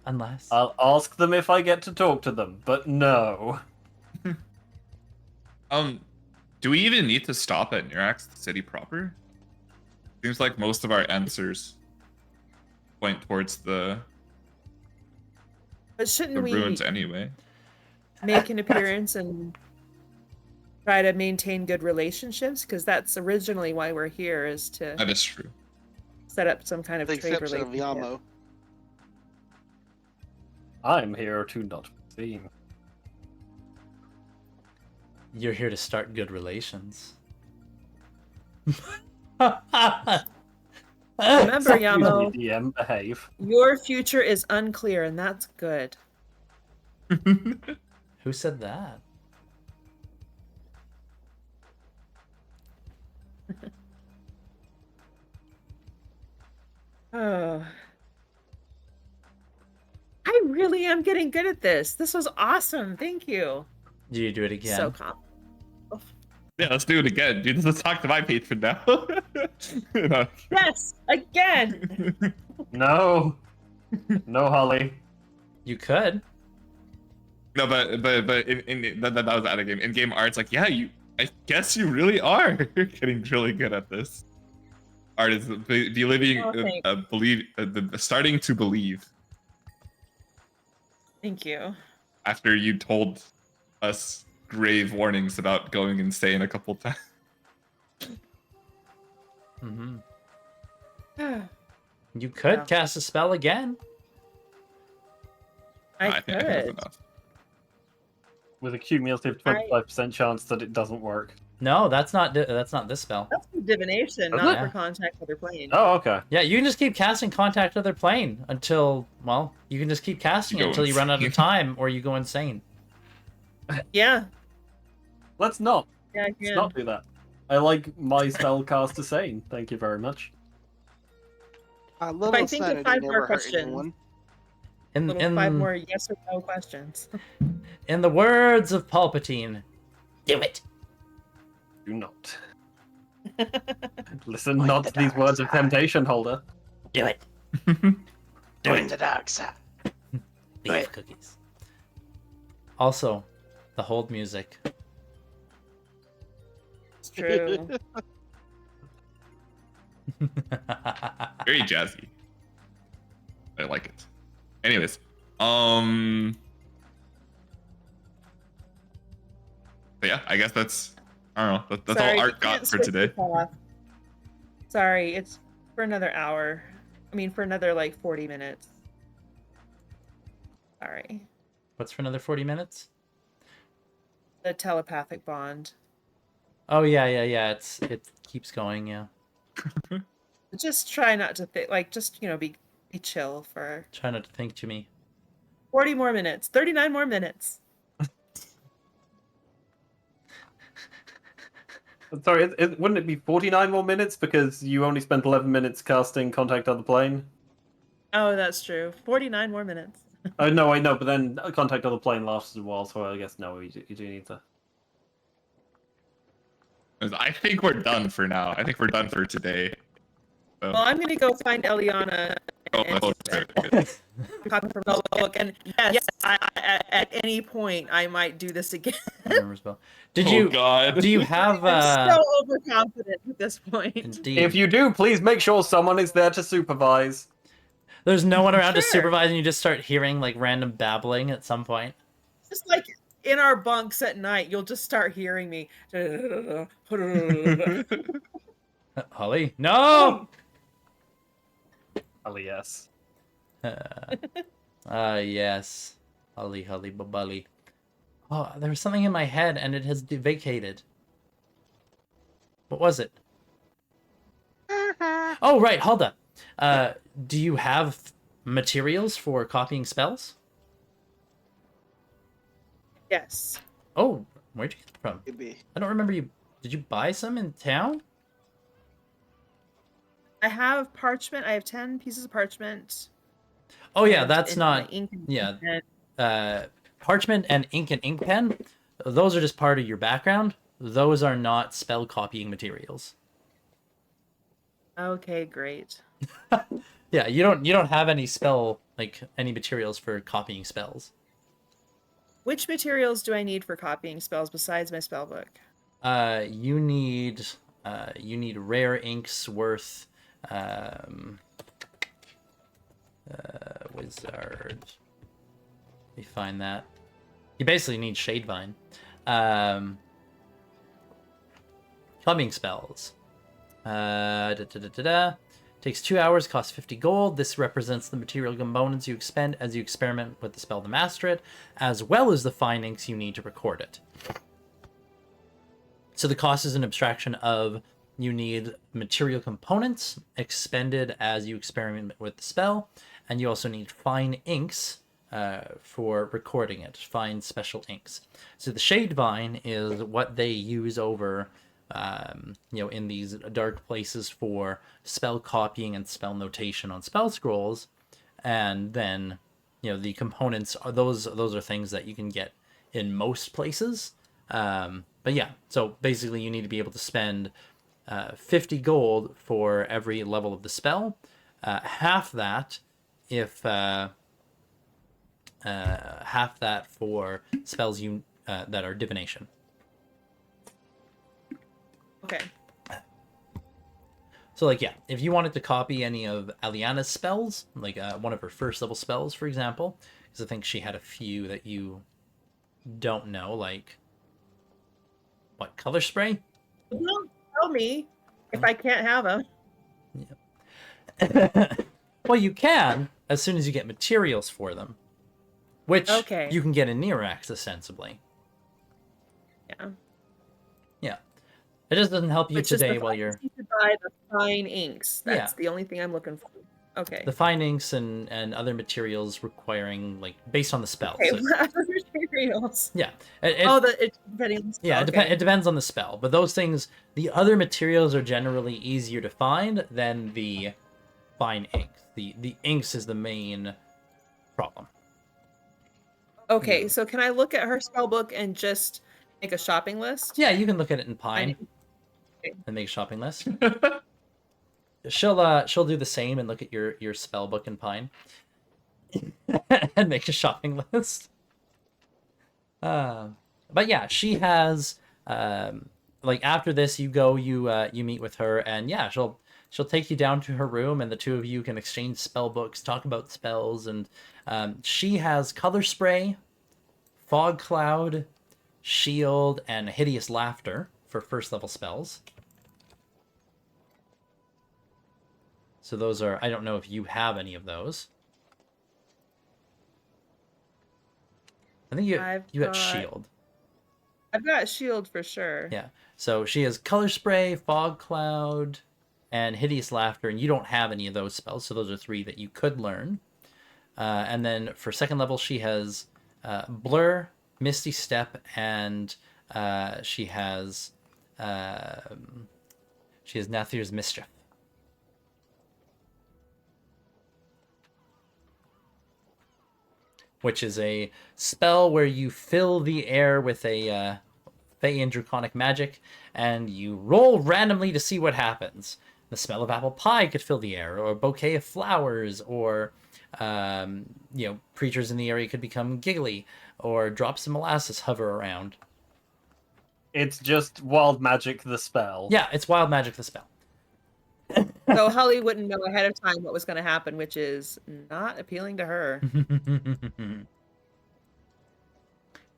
Unless. I'll ask them if I get to talk to them, but no. Do we even need to stop at Nirax, the city proper? Seems like most of our answers point towards the But shouldn't we ruins anyway. make an appearance and try to maintain good relationships? Because that's originally why we're here, is to That is true. set up some kind of The trade exception of relationship. Yamo. I'm here to not be seen. You're here to start good relations. Remember, Excuse me, Yamo, DM, behave. your future is unclear, and that's good. Who said that? Oh. I really am getting good at this. This was awesome. Thank you. Do you do it again? So calm. Yeah, let's do it again, dude. Let's talk to my patron now. No. Yes, again. No. No, Holly. You could. No, but that was out of game. In game art's like, yeah, I guess you really are getting really good at this. Art is believing, Oh, thanks. starting to believe Thank you. after you told us grave warnings about going insane a couple times. Mm-hmm. I You could Yeah. cast a spell again. I think that's could. enough. With a cumulative 25% chance that it doesn't work. No, that's not this spell. That's for divination, Isn't not it? for contact with other plane. Oh, okay. Yeah, you can just keep casting Contact Other Plane until, well, you can just keep casting You it go until you run out of insane. time or you go insane. Yeah, Let's not. yeah, I Let's can. not do that. I like my spellcaster sane. Thank you very much. I love I think of 5 more never hurt questions. anyone. In 5 more yes or no questions. in the words of Palpatine, do it. Do not. Listen Like not the to these dark words of side. temptation, Holder. Do it. Join the dark side. Beef cookies. Also, the hold music. It's true. Very jazzy. I like it. Anyways, but yeah, I guess that's I don't know. That's Sorry, all you Art got can't for switch today. this off. Sorry, it's for another hour. I mean, for another like 40 minutes. Sorry. What's for another 40 minutes? The telepathic bond. Oh yeah. It keeps going. Yeah. Just try not to think. Like, just be chill for Try not to think to me. 40 more minutes, 39 more minutes. Sorry, wouldn't it be 49 more minutes because you only spent 11 minutes casting Contact on the Plane? Oh, that's true. 49 more minutes. Oh, no, I know, but then Contact on the Plane lasts a while, so I guess no, you do need to. I think we're done for now. I think we're done for today. So, Well, I'm gonna go find Eliana oh, and oh, okay. copy from the book. And yes, at any point I might do this again. Remember spell. Did Oh, you? God. Do you have? I'm so overconfident at this point. Indeed. If you do, please make sure someone is there to supervise. There's no one around to Sure. supervise, and you just start hearing like random babbling at some point. Just like in our bunks at night, you'll just start hearing me. Holly, no. Oh, yes. Yes. Holly, babali. Oh, there was something in my head, and it has vacated. What was it? Oh, right. Hold up. Do you have materials for copying spells? Yes. Oh, where'd you get them from? Maybe. I don't remember you. Did you buy some in town? I have parchment. I have 10 pieces of parchment. Oh yeah, and that's my not. ink and Yeah. pen. Parchment and ink pen. Those are just part of your background. Those are not spell copying materials. Okay, great. Yeah, you don't have any any materials for copying spells. Which materials do I need for copying spells besides my spell book? You need rare inks worth wizard. Let me find that. You basically need Shadevine. Copying spells. Takes 2 hours, costs 50 gold. This represents the material components you expend as you experiment with the spell to master it, as well as the fine inks you need to record it. So the cost is an abstraction of you need material components expended as you experiment with the spell, and you also need fine inks for recording it, fine special inks. So the Shadevine is what they use over in these dark places for spell copying and spell notation on spell scrolls, and then the components are those are things that you can get in most places. But yeah, so basically you need to be able to spend 50 gold for every level of the spell. Half that half that for spells that are divination. Okay. So like, yeah, if you wanted to copy any of Aliana's spells, like one of her first level spells, for example, because I think she had a few that you don't know, like what, color spray? Don't tell me if I can't have them. Well, you can as soon as you get materials for them, which Okay. you can get in Nearax ostensibly. Yeah. Yeah, it just doesn't help you It's just today the while fine you're inks to buy the fine inks. That's Yeah. the only thing I'm looking for. Okay. the fine inks and other materials requiring based on the spell. Okay. So, What other materials? yeah, It's depending on the spell. yeah, Okay. it depends on the spell, but those things, the other materials are generally easier to find than the fine inks. The inks is the main problem. Okay, so can I look at her spell book and just make a shopping list? Yeah, you can look at it in Pine Okay. and make a shopping list. She'll do the same and look at your spell book in Pine and make a shopping list. But yeah, she has after this you go you meet with her, and yeah, she'll take you down to her room, and the two of you can exchange spell books, talk about spells, and she has color spray, fog cloud, shield, and hideous laughter for first level spells. So those are, I don't know if you have any of those. I think you I've got got- shield. I've got shield for sure. Yeah. So she has color spray, fog cloud, and hideous laughter, and you don't have any of those spells. So those are 3 that you could learn. And then for second level, she has blur, misty step, and she has Nathir's mischief. Which is a spell where you fill the air with a Fey and Draconic magic, and you roll randomly to see what happens. The smell of apple pie could fill the air, or a bouquet of flowers, or creatures in the area could become giggly, or drops of molasses hover around. It's just wild magic the spell. Yeah, it's wild magic the spell. So Holly wouldn't know ahead of time what was going to happen, which is not appealing to her.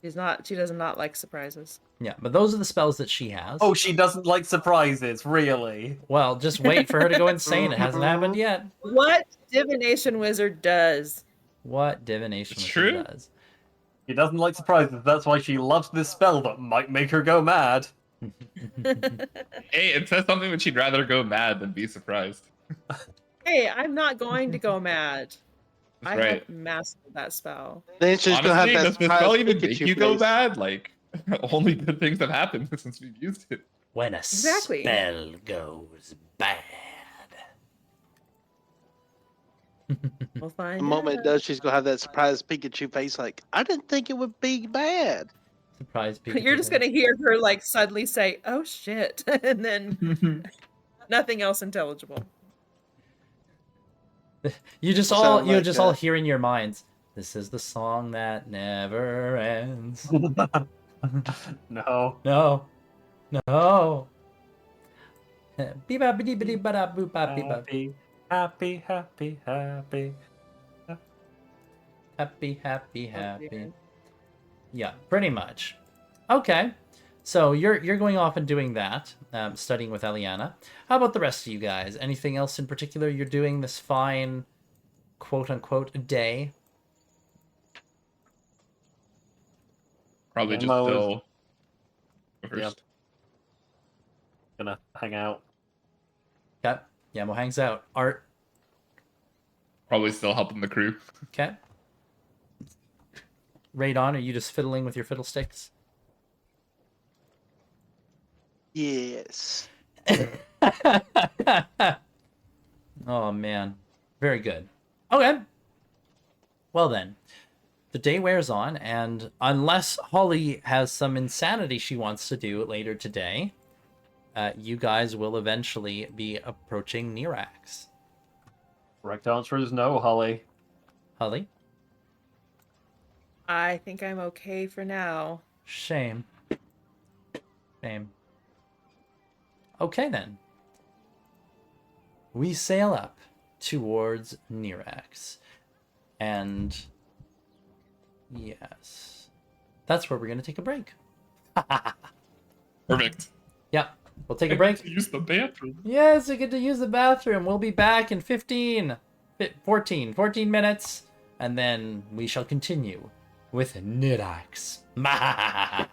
She does not like surprises. Yeah, but those are the spells that she has. Oh, she doesn't like surprises, really? Well, just wait for her to go insane. It hasn't happened yet. What divination wizard does? What divination It's wizard true. does? She doesn't like surprises. That's why she loves this spell that might make her go mad. Hey, it says something that she'd rather go mad than be surprised. Hey, I'm not going to go mad. That's I right. have mastered that spell. Then she's gonna have Honestly, that does this surprise spell even make Pikachu you go face. mad? Like, only good things have happened since we've used it. When a Exactly. spell goes bad. We'll find The moment it out. does, she's gonna have that surprise Pikachu face. Like, I didn't think it would be bad. Surprise Pikachu. You're just gonna hear her like suddenly say, "Oh shit," and then nothing else intelligible. You just Sound all like all hear in your minds. This is the song that never ends. No. No. No. Beep-bop, beep-a-dee-ba-da, boop-bop, beep-bop. Happy, happy, happy, happy. Happy, happy, Oh, happy. dear. Yeah, pretty much. Okay. So you're going off and doing that, studying with Eliana. How about the rest of you guys? Anything else in particular you're doing this fine, quote-unquote, day? Probably just Mo is- still. Go first. Yep. Gonna hang out. Okay. Yamo hangs out. Art. Probably still helping the crew. Okay. Radon, are you just fiddling with your fiddlesticks? Yes. Oh, man. Very good. Okay. Well, then. The day wears on, and unless Holly has some insanity she wants to do later today, you guys will eventually be approaching Nirax. Correct answer is no, Holly. Holly? I think I'm okay for now. Shame. Shame. Okay, then. We sail up towards Nirax. And yes, that's where we're going to take a break. Perfect. Yep, we'll take a I break. get to use the bathroom. Yes, I get to use the bathroom. We'll be back in 14 minutes. And then we shall continue with Nirax. Bah.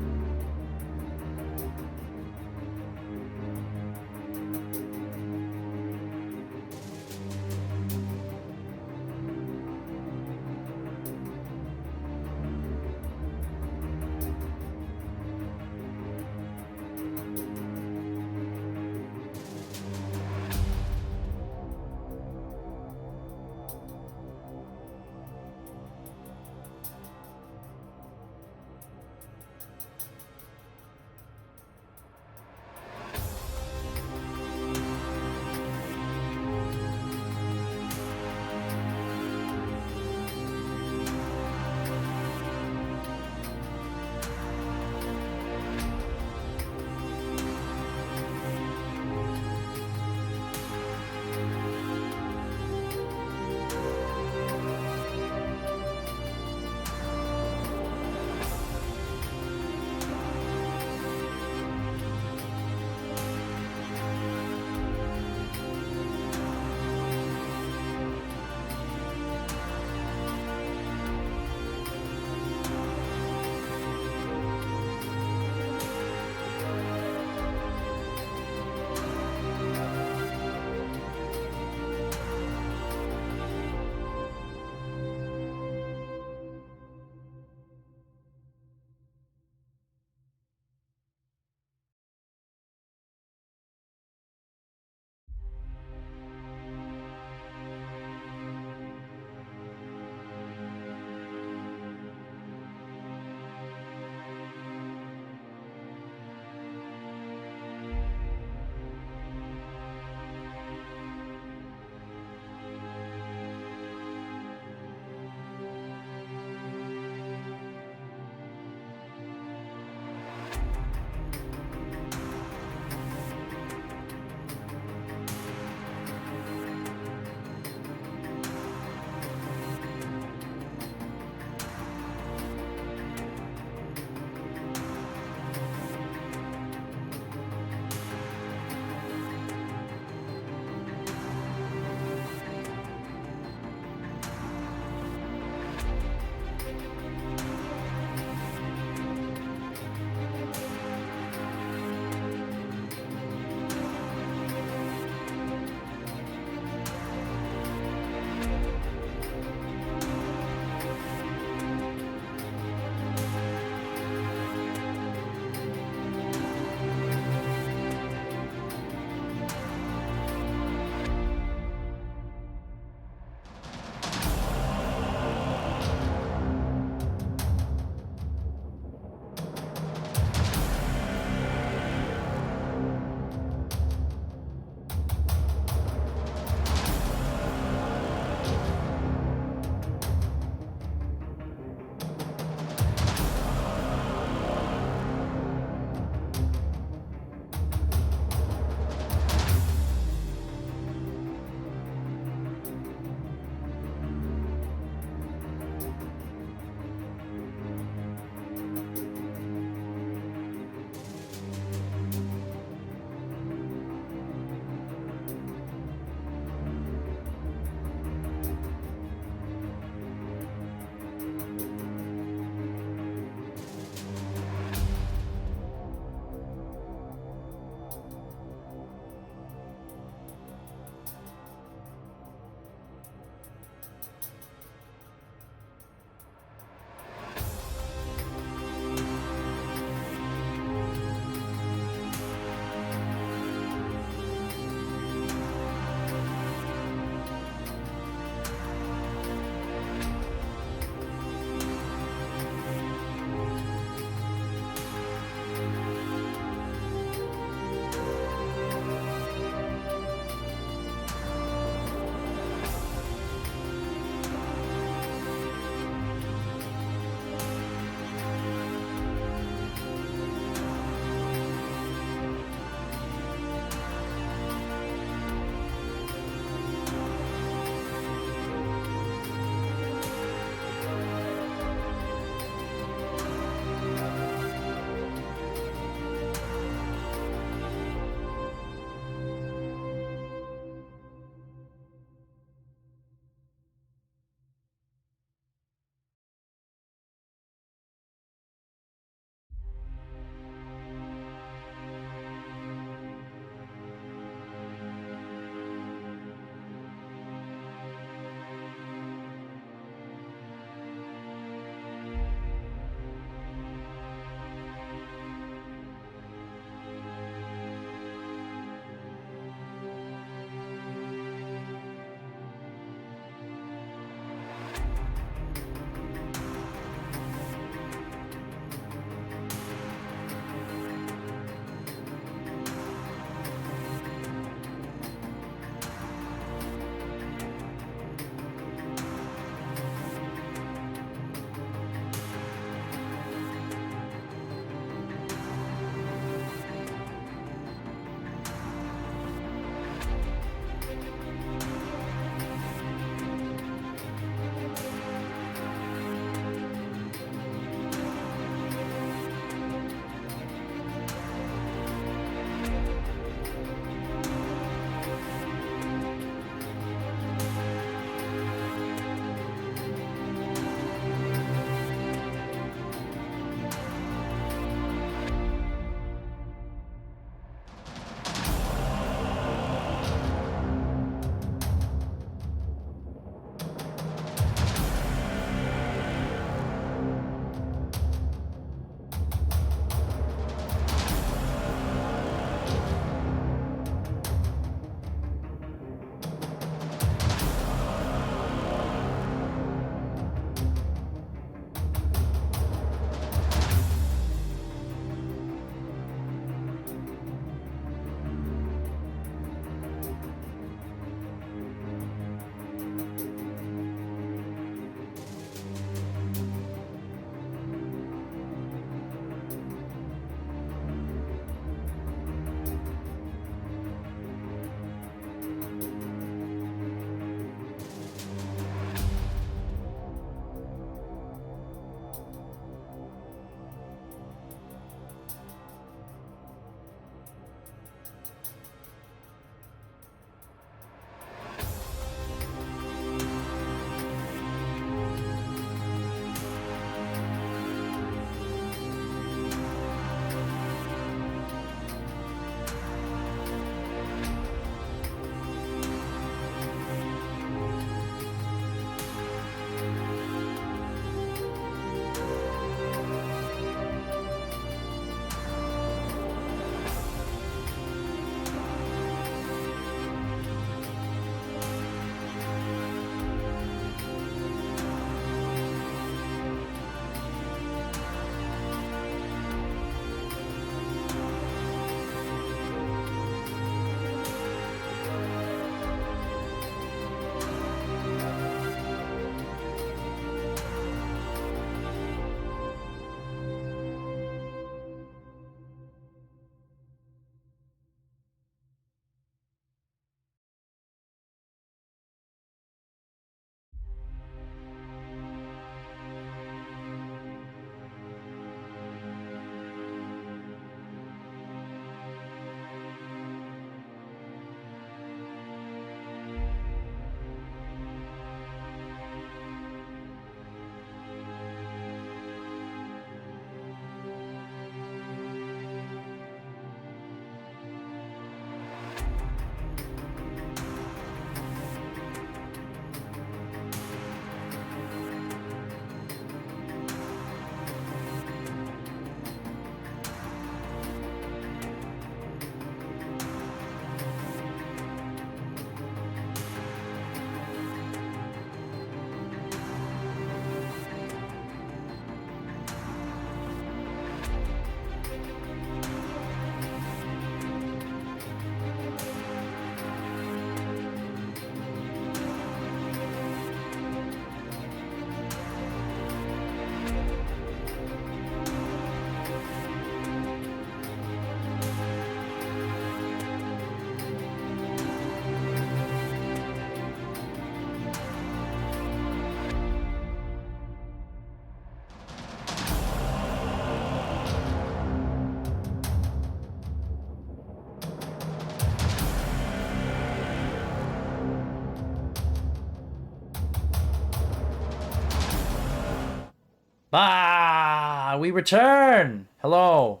Ah, we return. Hello.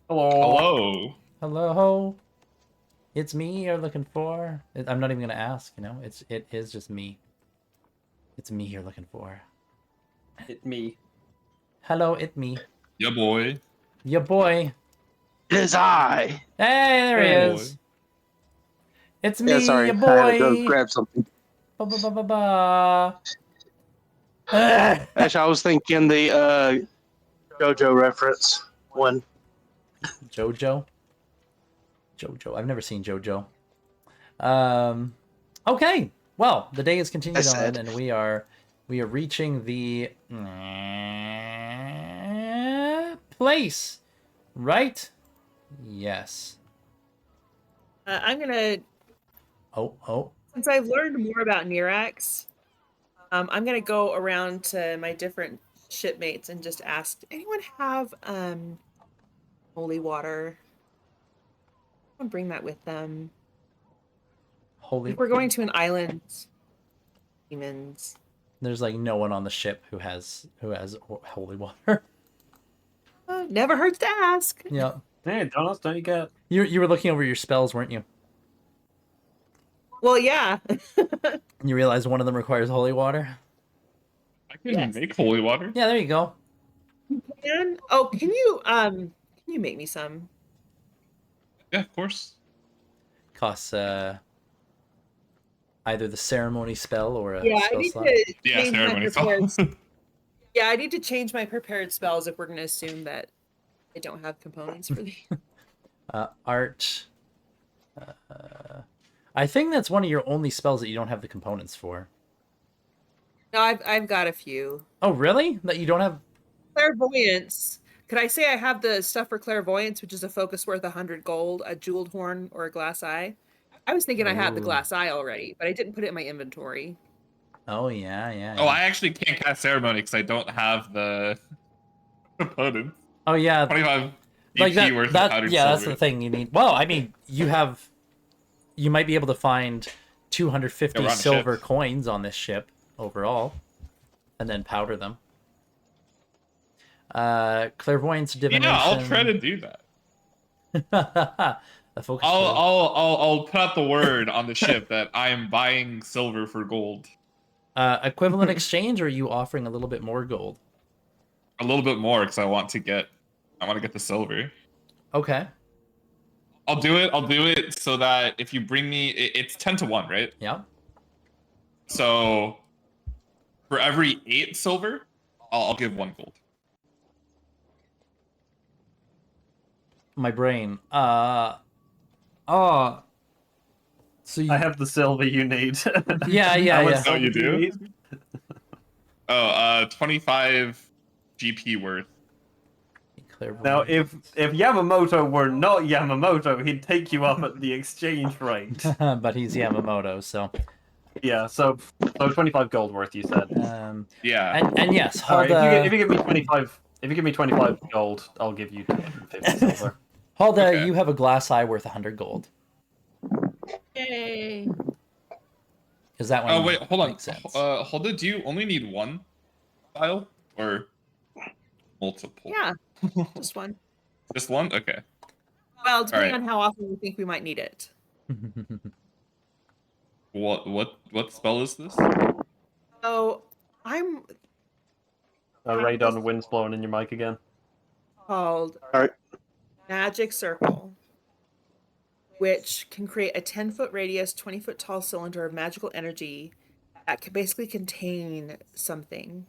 Hello. Hello. It's me you're looking for. I'm not even gonna ask. It is just me. It's me you're looking for. It me. Hello, it me. Yeah, boy. Your boy. It is I. Hey, there he Hey. is. It's me, Yeah, sorry. your I had to go boy. grab something. Ba ba ba ba ba. Ah. Actually, I was thinking the JoJo reference one. Jojo. I've never seen Jojo. Okay. Well, the day has continued on, and we are reaching the place, right? Yes. I'm gonna, Oh. since I've learned more about Nirax, I'm gonna go around to my different shipmates and just ask, anyone have holy water? Someone bring that with them. Holy. If we're going to an island, demons. There's like no one on the ship who has holy water. Never hurts to ask. Yeah. Hey, Donuts, don't you get? You were looking over your spells, weren't you? Well, yeah. You realize one of them requires holy water? I can Yes. make holy water. Yeah, there you go. And can you make me some? Yeah, of course. Costs either the ceremony spell or a Yeah, I spell need slot. to Yeah, change my ceremony prepared. spell. Yeah, I need to change my prepared spells if we're going to assume that I don't have components for these. Art. I think that's one of your only spells that you don't have the components for. No, I've got a few. Oh, really? That you don't have? Clairvoyance. Could I say I have the stuff for clairvoyance, which is a focus worth 100 gold, a jeweled horn, or a glass eye? I was thinking I had the Ooh. glass eye already, but I didn't put it in my inventory. Oh, yeah. Oh, I actually can't cast ceremony because I don't have the component. Oh, yeah. 25 Like EP worth of powdered that's silver. the thing you need. Well, I mean, you might be able to find 250 Yeah, we're on a silver ship. coins on this ship overall, and then powder them. Clairvoyance, divination. Yeah, I'll try to do that. A focus. I'll put out the word on the ship that I am buying silver for gold. Equivalent exchange, or are you offering a little bit more gold? A little bit more because I want to get the silver. Okay. I'll do it so that if you bring me, it's 10-1, right? Yeah. So for every 8 silver, I'll give 1 gold. My brain. So you, I have the silver you need. Yeah. How much Yeah. Oh, silver you do? need? 25 GP worth. Now, if Yamamoto were not Yamamoto, he'd take you up at the exchange rate. But he's Yamamoto, so. Yeah, so 25 gold worth, you said. Yeah. And yes, All hold right, if you give me 25, if you give me 25 gold, I'll give you 250 silver. Hulda, Okay. you have a glass eye worth 100 gold. Yay! Is that one? Oh wait, hold on. Makes sense. Hulda, do you only need 1 vial or multiple? Yeah, just one. Just 1? Okay. Well, depending right. on how often we think we might need it. What spell is this? So I'm Radon, wind's blowing in your mic again. called Alright. Magic Circle, which can create a 10-foot radius, 20-foot tall cylinder of magical energy that can basically contain something.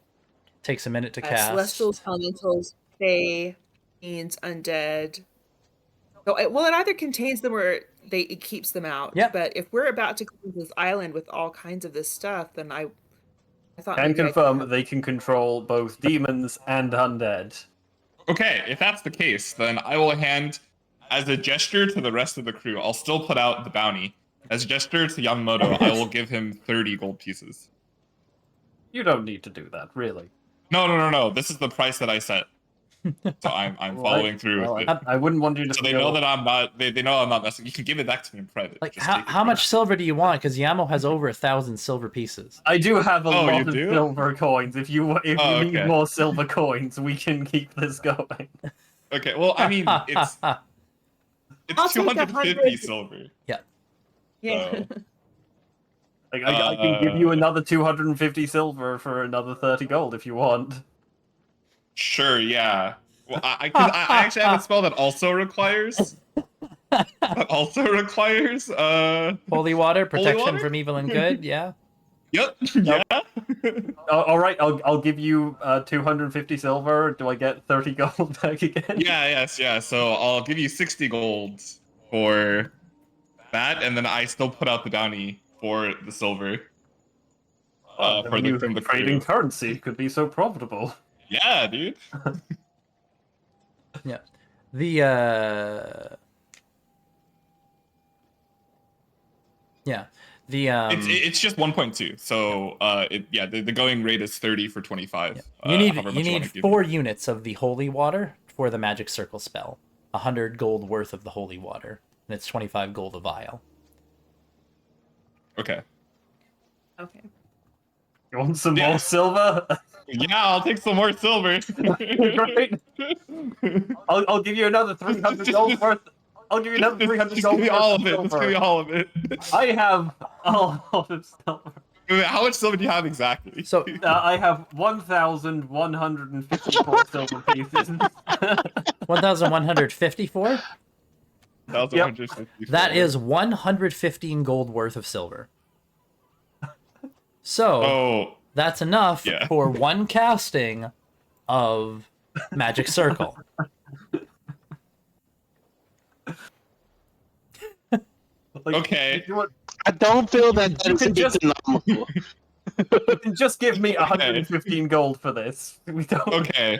Takes a minute to cast. Celestials, elementals, fae, fiends, undead. So it either contains them or it keeps them out. Yep. But if we're about to clean this island with all kinds of this stuff, then I thought Can maybe I could confirm have- they can control both demons and undead. Okay, if that's the case, then I will hand, as a gesture to the rest of the crew, I'll still put out the bounty. As a gesture to Yamamoto, I will give him 30 gold pieces. You don't need to do that, really. No. This is the price that I set. So I'm Well, following through well, with it. I wouldn't want you to So feel... they know that I'm not. They know I'm not messing. You can give it back to me in private. Like, Just take it how from much me. silver do you want? Because Yamo has over 1,000 silver pieces. I do have a Oh, lot you of do? silver coins. If you Oh, need okay. more silver coins, we can keep this going. Okay. Well, I mean, it's I'll take 250 100. silver. Yeah. So, Like, I can give you another 250 silver for another 30 gold if you want. sure. Yeah. Well, I actually have a spell that also requires. Holy water, protection water? from evil and good. Yeah. Yep. Yeah. All right, I'll give you 250 silver. Do I get 30 gold back again? Yeah. So I'll give you 60 gold for that, and then I still put out the bounty for the silver. For the from the trading crew. currency could be so profitable. Yeah, dude. Yeah. The It's just 1.2. So the going rate is 30 for 25. you need however you much need wanna give 4 units of the holy water for the magic circle spell. 100 gold worth of the holy water, and it's 25 gold a vial. Okay. Okay. You want some Yeah. more silver? Yeah, I'll take some more silver. Great. I'll give you another 300 gold worth. I'll give you another 300 Just gold give me worth all of of it. Just give me silver. all of it. I have a lot of silver. Wait, how much silver do you have exactly? So I have 1,154 silver pieces. 1,154. 1,154. That is 115 gold worth of silver. So Oh, that's enough Yeah. for one casting of magic circle. Like, Okay. You, want- I don't feel that You is can just- economical. you can just give me 115 gold for this. We don't. okay.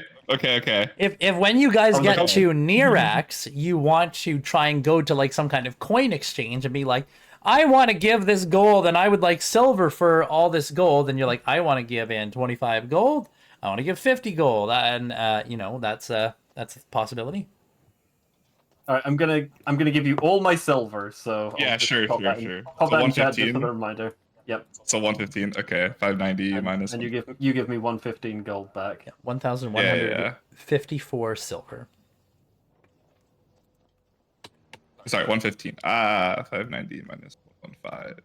If when you guys I was get like, to Nirax, you want to try and go to like some kind of coin exchange and be like, I want to give this gold and I would like silver for all this gold, and you're like, I want to give in 25 gold. I want to give 50 gold, and that's a possibility. All right, I'm gonna give you all my silver. So Yeah, I'll just sure. pop that So in chat just 115. for the reminder. Yep. So 115. Okay, 590 And, minus. and you give me 115 gold back. Yeah, 1,154 silver. Sorry, 115. 590 minus 115.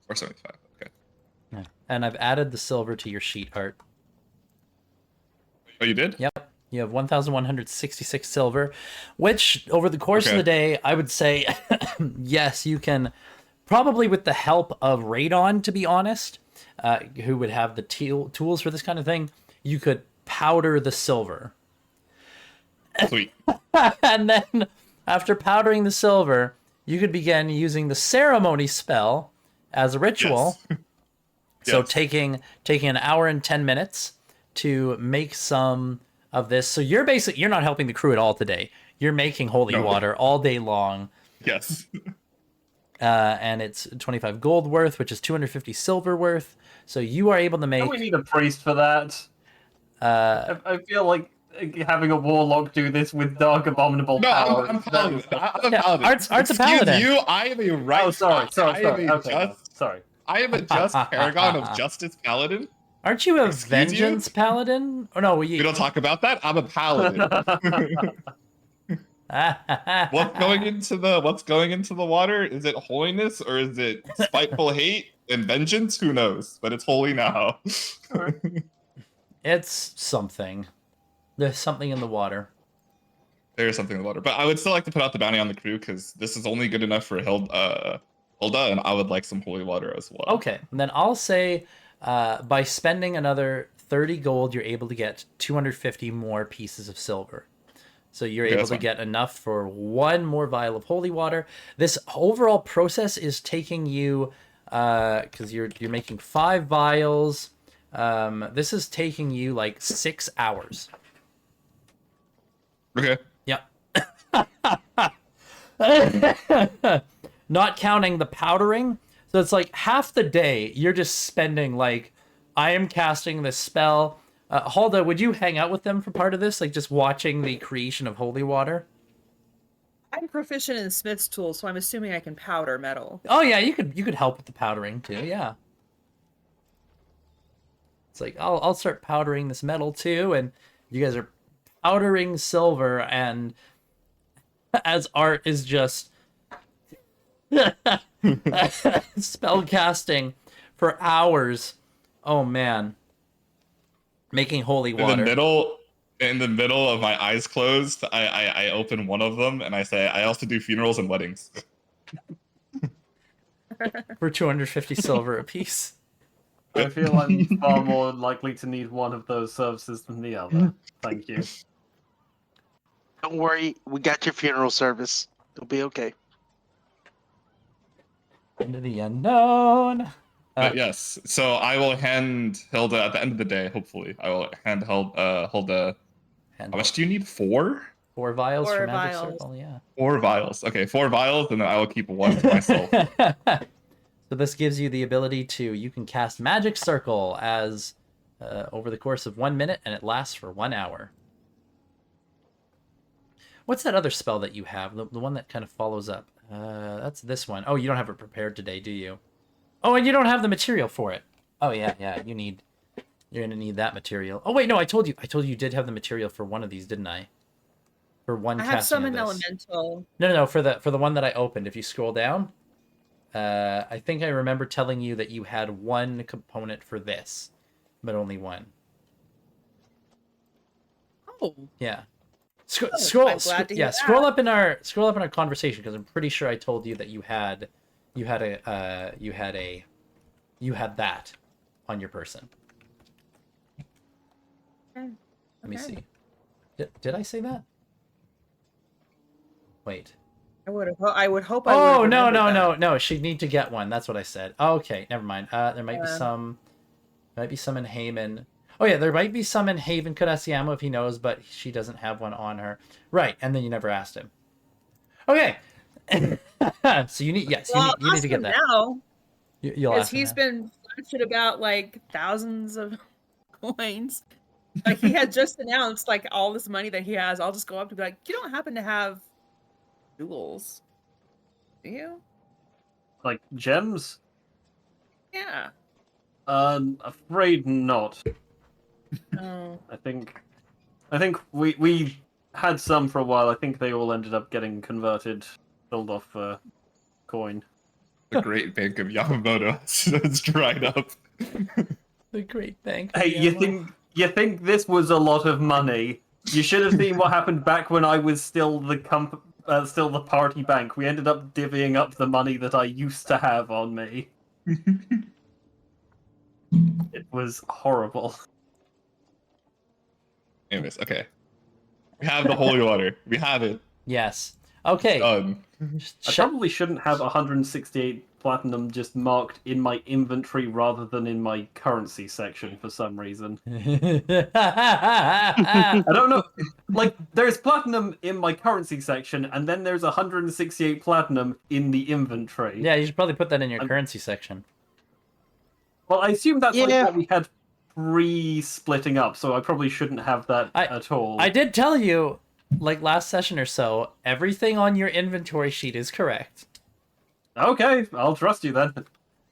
475. Okay. Yeah. And I've added the silver to your sheet, Art. Oh, you did? Yep. You have 1,166 silver, which over the course of Okay. the day, I would say, yes, you can, probably with the help of Radon, to be honest, who would have the tools for this kind of thing, you could powder the silver. Sweet. And then after powdering the silver, you could begin using the ceremony spell as a ritual. Yes. So Yes. taking an hour and 10 minutes to make some of this. So you're not helping the crew at all today. You're making holy No. water all day long. Yes. And it's 25 gold worth, which is 250 silver worth. So you are able to make Don't we need a priest for that? I feel like having a warlock do this with dark abominable No, power. I'm paladin. I'm a Yeah, paladin. Art's a Excuse paladin. you, I am a right. Oh, sorry. I am a Okay, no, sorry. I am a just paragon of justice paladin. Aren't you a Excuse you? vengeance paladin? Or no, We don't talk about that. I'm a paladin. What's going into the water? Is it holiness or is it spiteful hate and vengeance? Who knows? But it's holy now. It's something. There's something in the water. There is something in the water. But I would still like to put out the bounty on the crew because this is only good enough for Hilda, and I would like some holy water as well. Okay, and then I'll say by spending another 30 gold, you're able to get 250 more pieces of silver. So you're Okay, able that's to fine. get enough for one more vial of holy water. This overall process is taking you, because you're making 5 vials. This is taking you like 6 hours. Okay. Yep. Not counting the powdering. So it's like half the day you're just spending like, I am casting this spell. Halda, would you hang out with them for part of this, like just watching the creation of holy water? I'm proficient in Smith's tools, so I'm assuming I can powder metal. Oh yeah, you could help with the powdering too. Yeah. It's like I'll start powdering this metal too, and you guys are powdering silver, and as Art is just spell casting for hours. Oh man, making holy water. In the middle of my eyes closed, I open one of them and I say, I also do funerals and weddings. For 250 silver apiece. I feel I'm far more likely to need one of those services than the other. Thank you. Don't worry, we got your funeral service. It'll be okay. Into the unknown. But yes, so I will hand Hilda at the end of the day, hopefully. I will hand Hilda. How much do you need? 4? 4 vials 4 for magic vials. circle, yeah. 4 vials. Okay, 4 vials, and then I will keep 1 to myself. So this gives you the ability you can cast magic circle as over the course of 1 minute, and it lasts for 1 hour. What's that other spell that you have? The one that kind of follows up. That's this one. Oh, you don't have it prepared today, do you? Oh, and you don't have the material for it. Oh yeah, you're gonna need that material. Oh wait, no, I told you did have the material for one of these, didn't I? For one I casting have some of in this. elemental. No, for the one that I opened. If you scroll down, I think I remember telling you that you had one component for this, but only one. Oh, Yeah. I'm glad to hear Scroll that. up in our conversation, because I'm pretty sure I told you that you had that on your person. okay. Let me Okay. see. Did I say that? Wait. I would hope. I Oh would've no remembered that. no! She'd need to get one. That's what I said. Okay, never mind. There might be Yeah. some. Might be some in Haven. Oh yeah, there might be some in Haven Kurasiamo if he knows, but she doesn't have one on her. Right, and then you never asked him. Okay. So you need Well, you need to get that. now You'll because ask him he's now. been flashing about like thousands of coins. Like he had just announced like all this money that he has. I'll just go up to be like, you don't happen to have jewels, do you? Like gems? Yeah. Afraid not. Oh. I think we had some for a while. I think they all ended up getting converted, sold off for coin. The great bank of Yamamoto has dried up. The Great Bank. Hey, you think this was a lot of money? You should have seen what happened back when I was still the still the party bank. We ended up divvying up the money that I used to have on me. It was horrible. Anyways, okay. We have the holy water. We have it. Yes. Okay. Done. I probably shouldn't have 168 platinum just marked in my inventory rather than in my currency section for some reason. I don't know. Like, there's platinum in my currency section, and then there's 168 platinum in the inventory. Yeah, you should probably put that in your currency section. Well, I assume that's like Yeah. what we had pre-splitting up, so I probably shouldn't have that at all. I did tell you, like last session or so, everything on your inventory sheet is correct. Okay, I'll trust you then.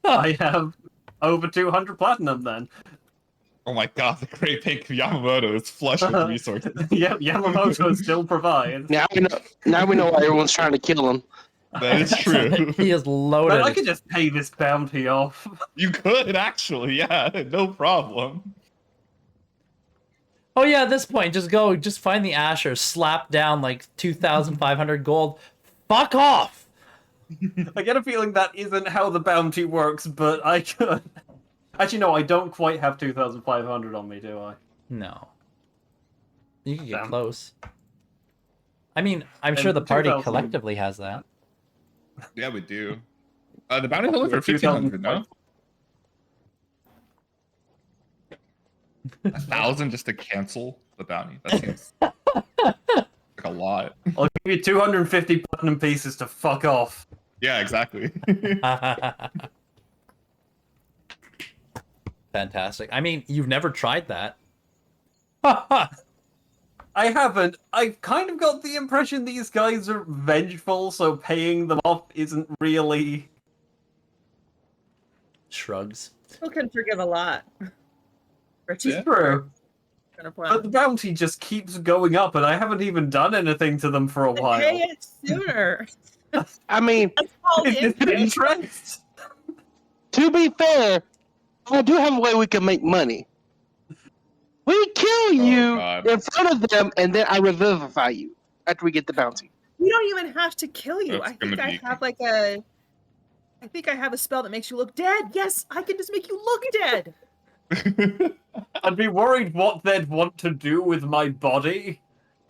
I have over 200 platinum then. Oh my god, the great bank of Yamamoto is flush with resources. Yep, Yamamoto still provides. Now we know why everyone's trying to kill him. That is true. He is loaded. But I could just pay this bounty off. You could actually, yeah, no problem. Oh yeah, at this point, just find the Asher, slap down like 2,500 gold. Fuck off! I get a feeling that isn't how the bounty works, but I could. Actually, no, I don't quite have 2,500 on me, do I? No. You can get Damn. close. I mean, I'm And sure the party 2,000 collectively has that. Yeah, we do. The bounty's only for 1,500, no? 1,000 just to cancel the bounty. That seems like a lot. I'll give you 250 platinum pieces to fuck off. Yeah, exactly. Fantastic. I mean, you've never tried that. I haven't. I've kind of got the impression these guys are vengeful, so paying them off isn't really... Shrugs. People can forgive a lot. Richie, Yeah. True. kind of But the bounty just keeps going up, and I haven't even done anything to them for a while. Pay it sooner. I mean, That's called It's interest. interest. to be fair, I do have a way we can make money. We kill you God. in front of them, and then I revivify you after we get the bounty. We don't even have to kill you. That's I think gonna I be- have like a. I think I have a spell that makes you look dead. Yes, I can just make you look dead. I'd be worried what they'd want to do with my body.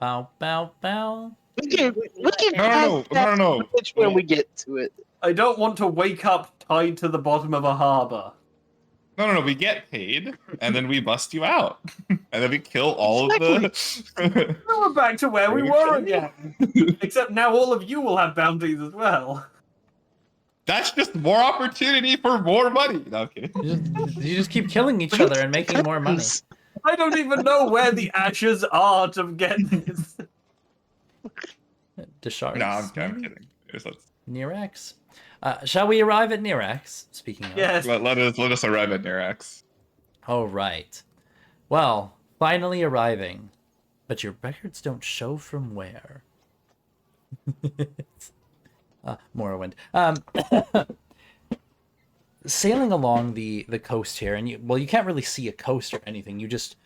Bow, bow, bow. We can No, cast that switch when we get to it. I don't want to wake up tied to the bottom of a harbor. No. We get paid, and then we bust you out, and then we kill all of the. Now we're back to where we were again. Except now all of you will have bounties as well. That's just more opportunity for more money. No, I'm kidding. You just keep killing each other and making more money. I don't even know where the ashes are to get this. Deshards. No, I'm kidding. Nirax. Shall we arrive at Nirax? Speaking of. Yes. Let us arrive at Nirax. All right. Well, finally arriving. But your records don't show from where. Morrowind. Sailing along the coast here, and you can't really see a coast or anything. You just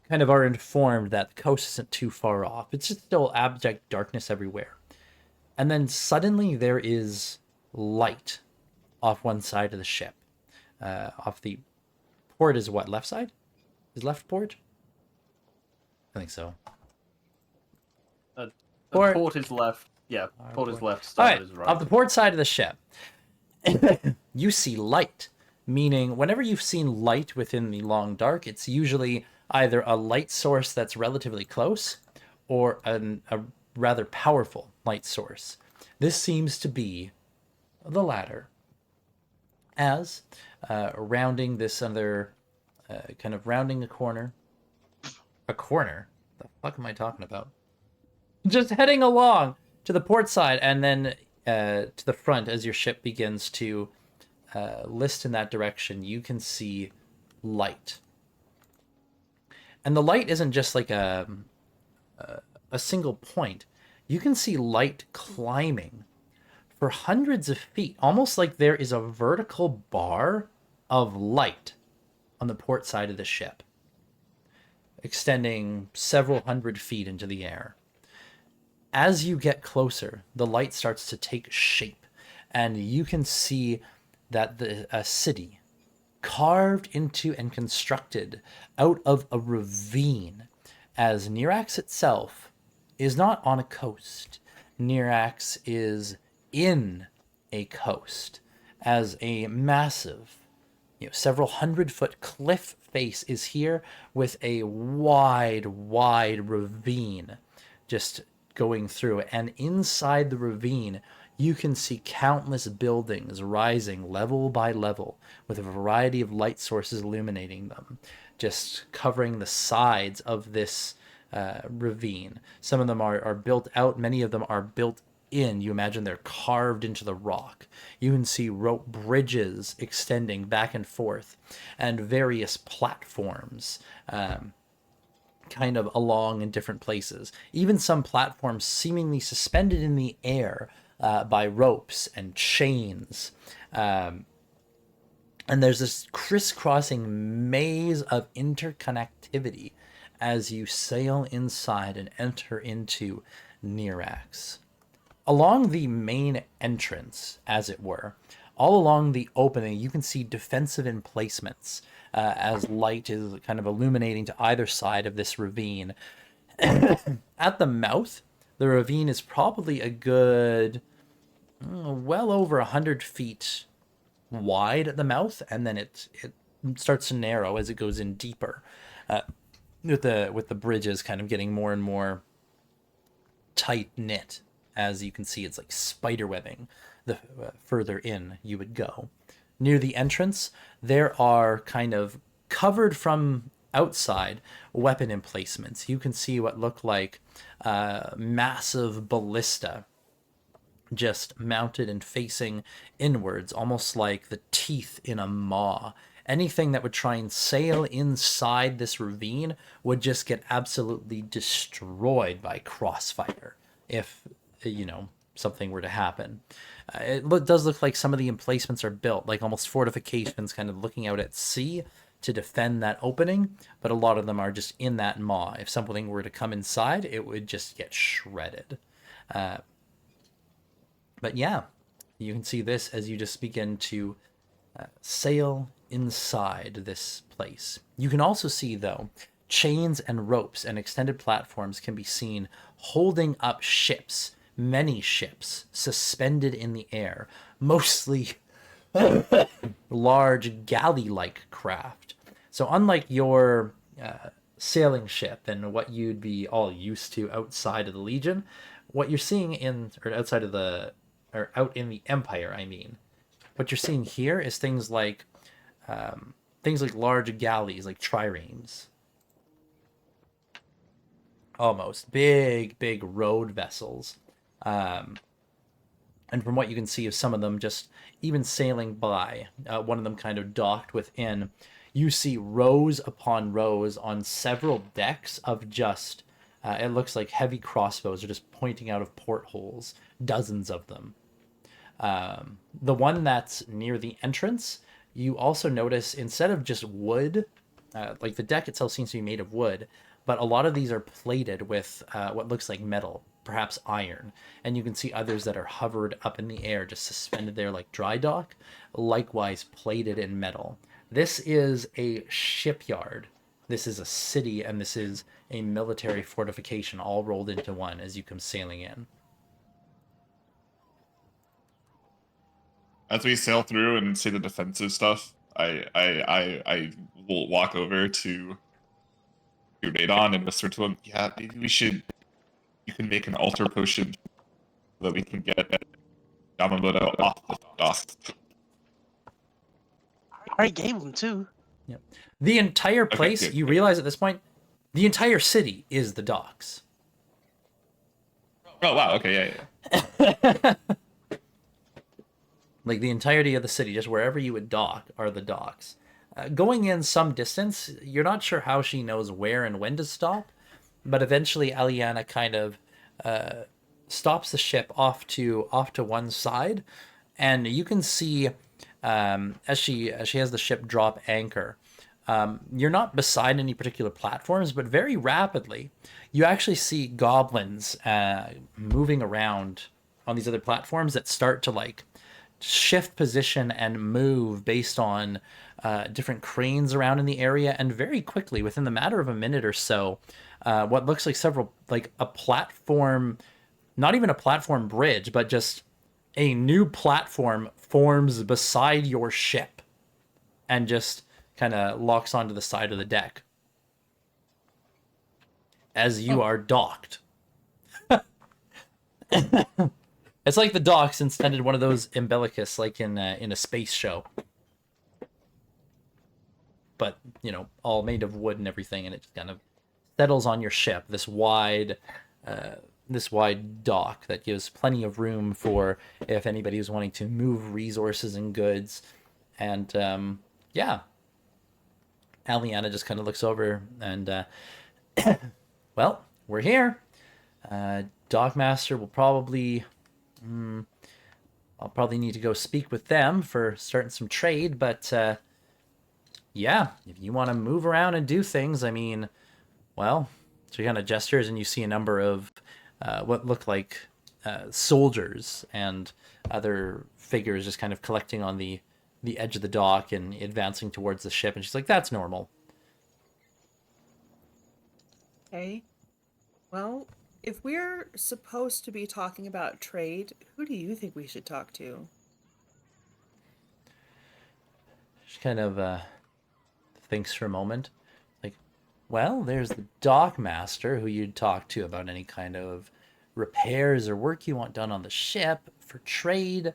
kind of are informed that the coast isn't too far off. It's just still abject darkness everywhere. And then suddenly there is light off one side of the ship. Off the port is what? Left side? Is left port? I think so. The Port. port is left. Yeah, port is left. All Starboard right, is right. off the port side of the ship, you see light. Meaning, whenever you've seen light within the long dark, it's usually either a light source that's relatively close, or a rather powerful light source. This seems to be the latter. As rounding this other, kind of rounding a corner. A corner? The fuck am I talking about? Just heading along to the port side, and then to the front as your ship begins to list in that direction, you can see light. And the light isn't just like a single point. You can see light climbing for hundreds of feet, almost like there is a vertical bar of light on the port side of the ship, extending several hundred feet into the air. As you get closer, the light starts to take shape, and you can see that a city carved into and constructed out of a ravine, as Nirax itself is not on a coast. Nirax is in a coast, as a massive, several 100-foot cliff face is here with a wide ravine just going through it. And inside the ravine, you can see countless buildings rising level by level with a variety of light sources illuminating them, just covering the sides of this ravine. Some of them are built out, many of them are built in. You imagine they're carved into the rock. You can see rope bridges extending back and forth, and various platforms kind of along in different places. Even some platforms seemingly suspended in the air by ropes and chains. And there's this crisscrossing maze of interconnectivity as you sail inside and enter into Nirax. Along the main entrance, as it were, all along the opening, you can see defensive emplacements as light is kind of illuminating to either side of this ravine. At the mouth, the ravine is probably a good, well over 100 feet wide at the mouth, and then it starts to narrow as it goes in deeper, with the bridges kind of getting more and more tight knit. As you can see, it's like spider webbing the further in you would go. Near the entrance, there are kind of covered from outside weapon emplacements. You can see what look like massive ballista just mounted and facing inwards, almost like the teeth in a maw. Anything that would try and sail inside this ravine would just get absolutely destroyed by crossfire if, something were to happen. Does look like some of the emplacements are built, like almost fortifications kind of looking out at sea to defend that opening, but a lot of them are just in that maw. If something were to come inside, it would just get shredded. But yeah, you can see this as you just begin to sail inside this place. You can also see, though, chains and ropes and extended platforms can be seen holding up ships, many ships, suspended in the air, mostly large galley-like craft. So unlike your sailing ship and what you'd be all used to outside of the Legion, what you're seeing out in the Empire, what you're seeing here is things like large galleys, like triremes. Almost big road vessels. And from what you can see of some of them just even sailing by, one of them kind of docked within, you see rows upon rows on several decks of just, it looks like heavy crossbows are just pointing out of portholes, dozens of them. The one that's near the entrance, you also notice instead of just wood, like the deck itself seems to be made of wood, but a lot of these are plated with what looks like metal, perhaps iron. And you can see others that are hovered up in the air, just suspended there like dry dock, likewise plated in metal. This is a shipyard. This is a city, and this is a military fortification all rolled into one as you come sailing in. As we sail through and see the defensive stuff, I will walk over to Radon and whisper to him, "Yeah, maybe you can make an altar potion so that we can get Yamamoto off the docks." I already gave him two. Yep. The entire place, good, you good. realize at this point, the entire city is the docks. Oh wow, okay, yeah. Like the entirety of the city, just wherever you would dock are the docks. Going in some distance, you're not sure how she knows where and when to stop, but eventually Aliana kind of stops the ship off to one side, and you can see as she has the ship drop anchor. You're not beside any particular platforms, but very rapidly you actually see goblins moving around on these other platforms that start to like shift position and move based on different cranes around in the area, and very quickly, within the matter of a minute or so, what looks like a platform, not even a platform bridge, but just a new platform forms beside your ship and just kind of locks onto the side of the deck as you are docked. It's like the docks instead of one of those umbilicus, like in a space show. But, all made of wood and everything, and it just kind of settles on your ship, this wide dock that gives plenty of room for if anybody is wanting to move resources and goods. And, yeah. Aliana just kind of looks over and, well, we're here. Dockmaster will probably... I'll probably need to go speak with them for starting some trade, but yeah, if you want to move around and do things, well, so he kind of gestures and you see a number of what look like soldiers and other figures just kind of collecting on the edge of the dock and advancing towards the ship, and she's like, "That's normal." Okay. Well, if we're supposed to be talking about trade, who do you think we should talk to? She kind of thinks for a moment. Like, well, there's the dockmaster who you'd talk to about any kind of repairs or work you want done on the ship. For trade,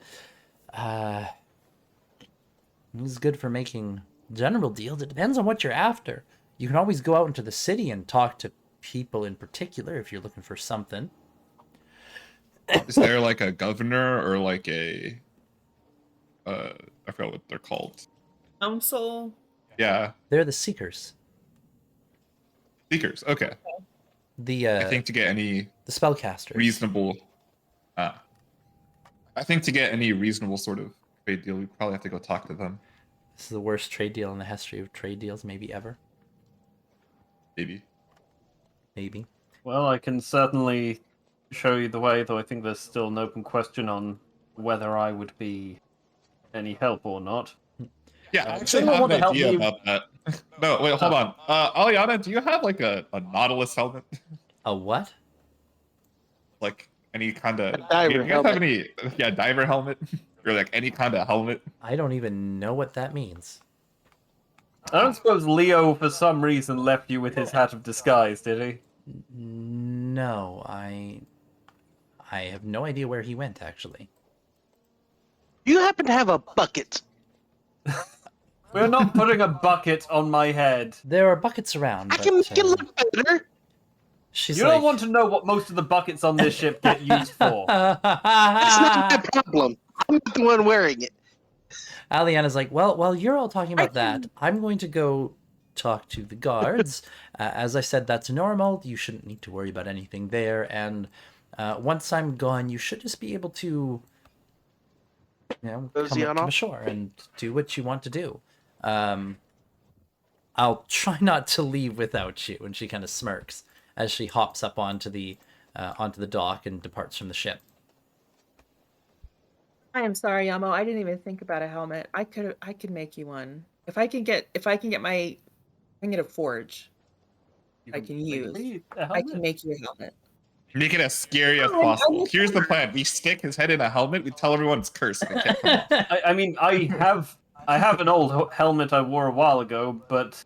he's good for making general deals. It depends on what you're after. You can always go out into the city and talk to people in particular if you're looking for something. Is there like a governor or like a I forgot what they're called. Council. Yeah, They're the Seekers. seekers. Okay. I think to get any The spellcasters. reasonable, I think to get any reasonable sort of trade deal, we probably have to go talk to them. This is the worst trade deal in the history of trade deals, maybe ever. Maybe. Maybe. Well, I can certainly show you the way, though I think there's still an open question on whether I would be any help or not. Yeah, I Does actually anyone have want an to help idea me? about that. No, wait, hold on. Aliana, do you have like a Nautilus helmet? A what? Like any kind of A diver you guys have helmet. any diver helmet? Or like any kind of helmet? I don't even know what that means. I don't suppose Leo, for some reason, left you with his hat of disguise, did he? No, I have no idea where he went, actually. You happen to have a bucket? We're not putting a bucket on my head. There are buckets around, I but can make it look better. she's You like... don't want to know what most of the buckets on this ship get used for. That's not my problem. I'm not the one wearing it. Aliana's like, well, while you're all talking about that, I'm going to go talk to the guards. As I said, that's normal. You shouldn't need to worry about anything there. And once I'm gone, you should just be able to, Cozy come on up to off? the shore and do what you want to do. I'll try not to leave without you. And she kind of smirks as she hops up onto the dock and departs from the ship. I am sorry, Yamo. I didn't even think about a helmet. I could make you one. If I can get a forge. I can use. I can make you a helmet. Make it as scary as Oh, possible. I- Here's the plan: we stick his head in a helmet. We tell everyone it's cursed. And it can't come off. I mean, I have an old helmet I wore a while ago, but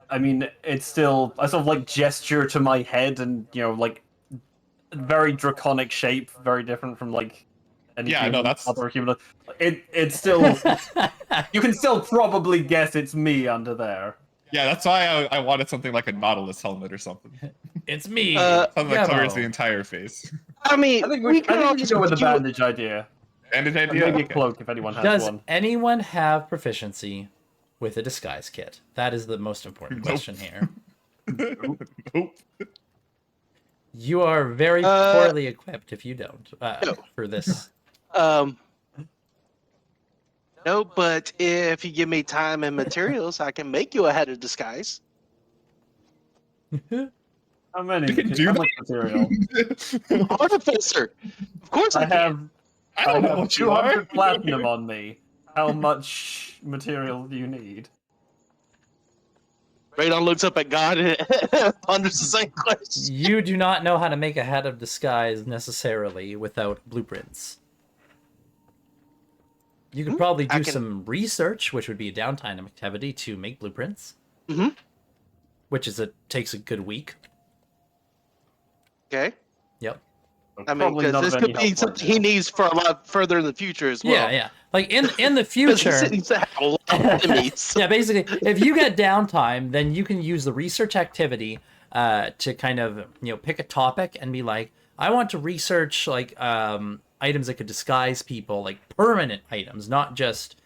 I mean, it's still I sort of like gesture to my head, and like very draconic shape, very different from like any Yeah, no, human, that's- other human. It's still you can still probably guess it's me under there. Yeah, that's why I wanted something like a Nautilus helmet or something. It's me. Something that covers Yamo. the entire face. I mean, I think we we can all should just go with the make you- bandage idea. Bandage And idea? maybe a Okay. cloak if anyone has Does one. anyone have proficiency with a disguise kit? That is the most important Nope. question here. Nope. You are very poorly equipped if you don't No. for this. No, but if you give me time and materials, I can make you a head of disguise. How many? You can do How that? much material? Artificer. Of course I I can. have I don't know what you are. 200 platinum on me. How much material do you need? Radon looks up at God and ponders the same question. You do not know how to make a head of disguise necessarily without blueprints. You could probably do I can- some research, which would be a downtime activity to make blueprints. Mhm. Which takes a good week. Okay. Yep. I mean, Probably because not this of could any be help something right he now. needs for a lot further in the future as well. Yeah, yeah. Like in the 'Cause future. he needs to have a lot of enemies. Yeah, basically, if you get downtime, then you can use the research activity to kind of pick a topic and be like, I want to research like items that could disguise people, like permanent items, not just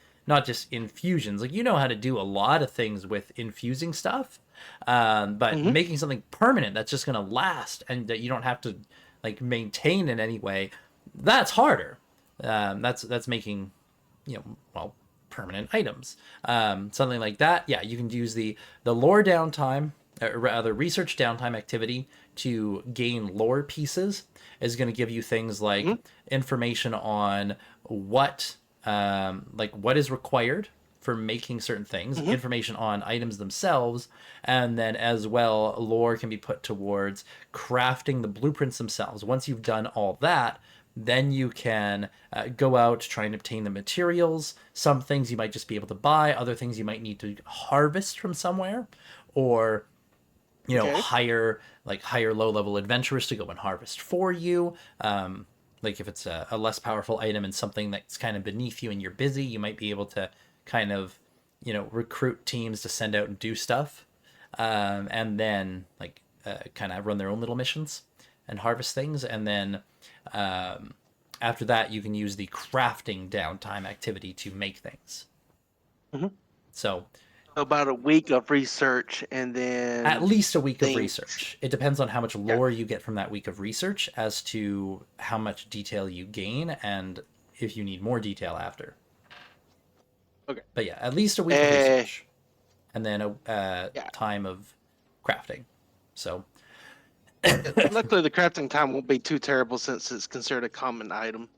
infusions. Like you know how to do a lot of things with infusing stuff, but making something permanent that's just gonna last and that you don't have to like maintain in any way, that's harder. That's making permanent items, something like that. Yeah, you can use the lore downtime, or rather research downtime activity to gain lore pieces. Is going to give you things like information on what is required for making certain things, information on items themselves, and then as well lore can be put towards crafting the blueprints themselves. Once you've done all that, then you can go out, try and obtain the materials. Some things you might just be able to buy, other things you might need to harvest from somewhere, or hire low-level adventurers to go and harvest for you. Like if it's a less powerful item and something that's kind of beneath you and you're busy, you might be able to kind of recruit teams to send out and do stuff. and then like kind of run their own little missions and harvest things, and then after that you can use the crafting downtime activity to make things. Mm-hmm. So about a week of research, and then at least a week of things. research. It depends on how much lore you get from that week of research as to how much detail you gain and if you need more detail after. Okay. But yeah, at least a week of research. And then a time of crafting. So luckily the crafting time won't be too terrible since it's considered a common item.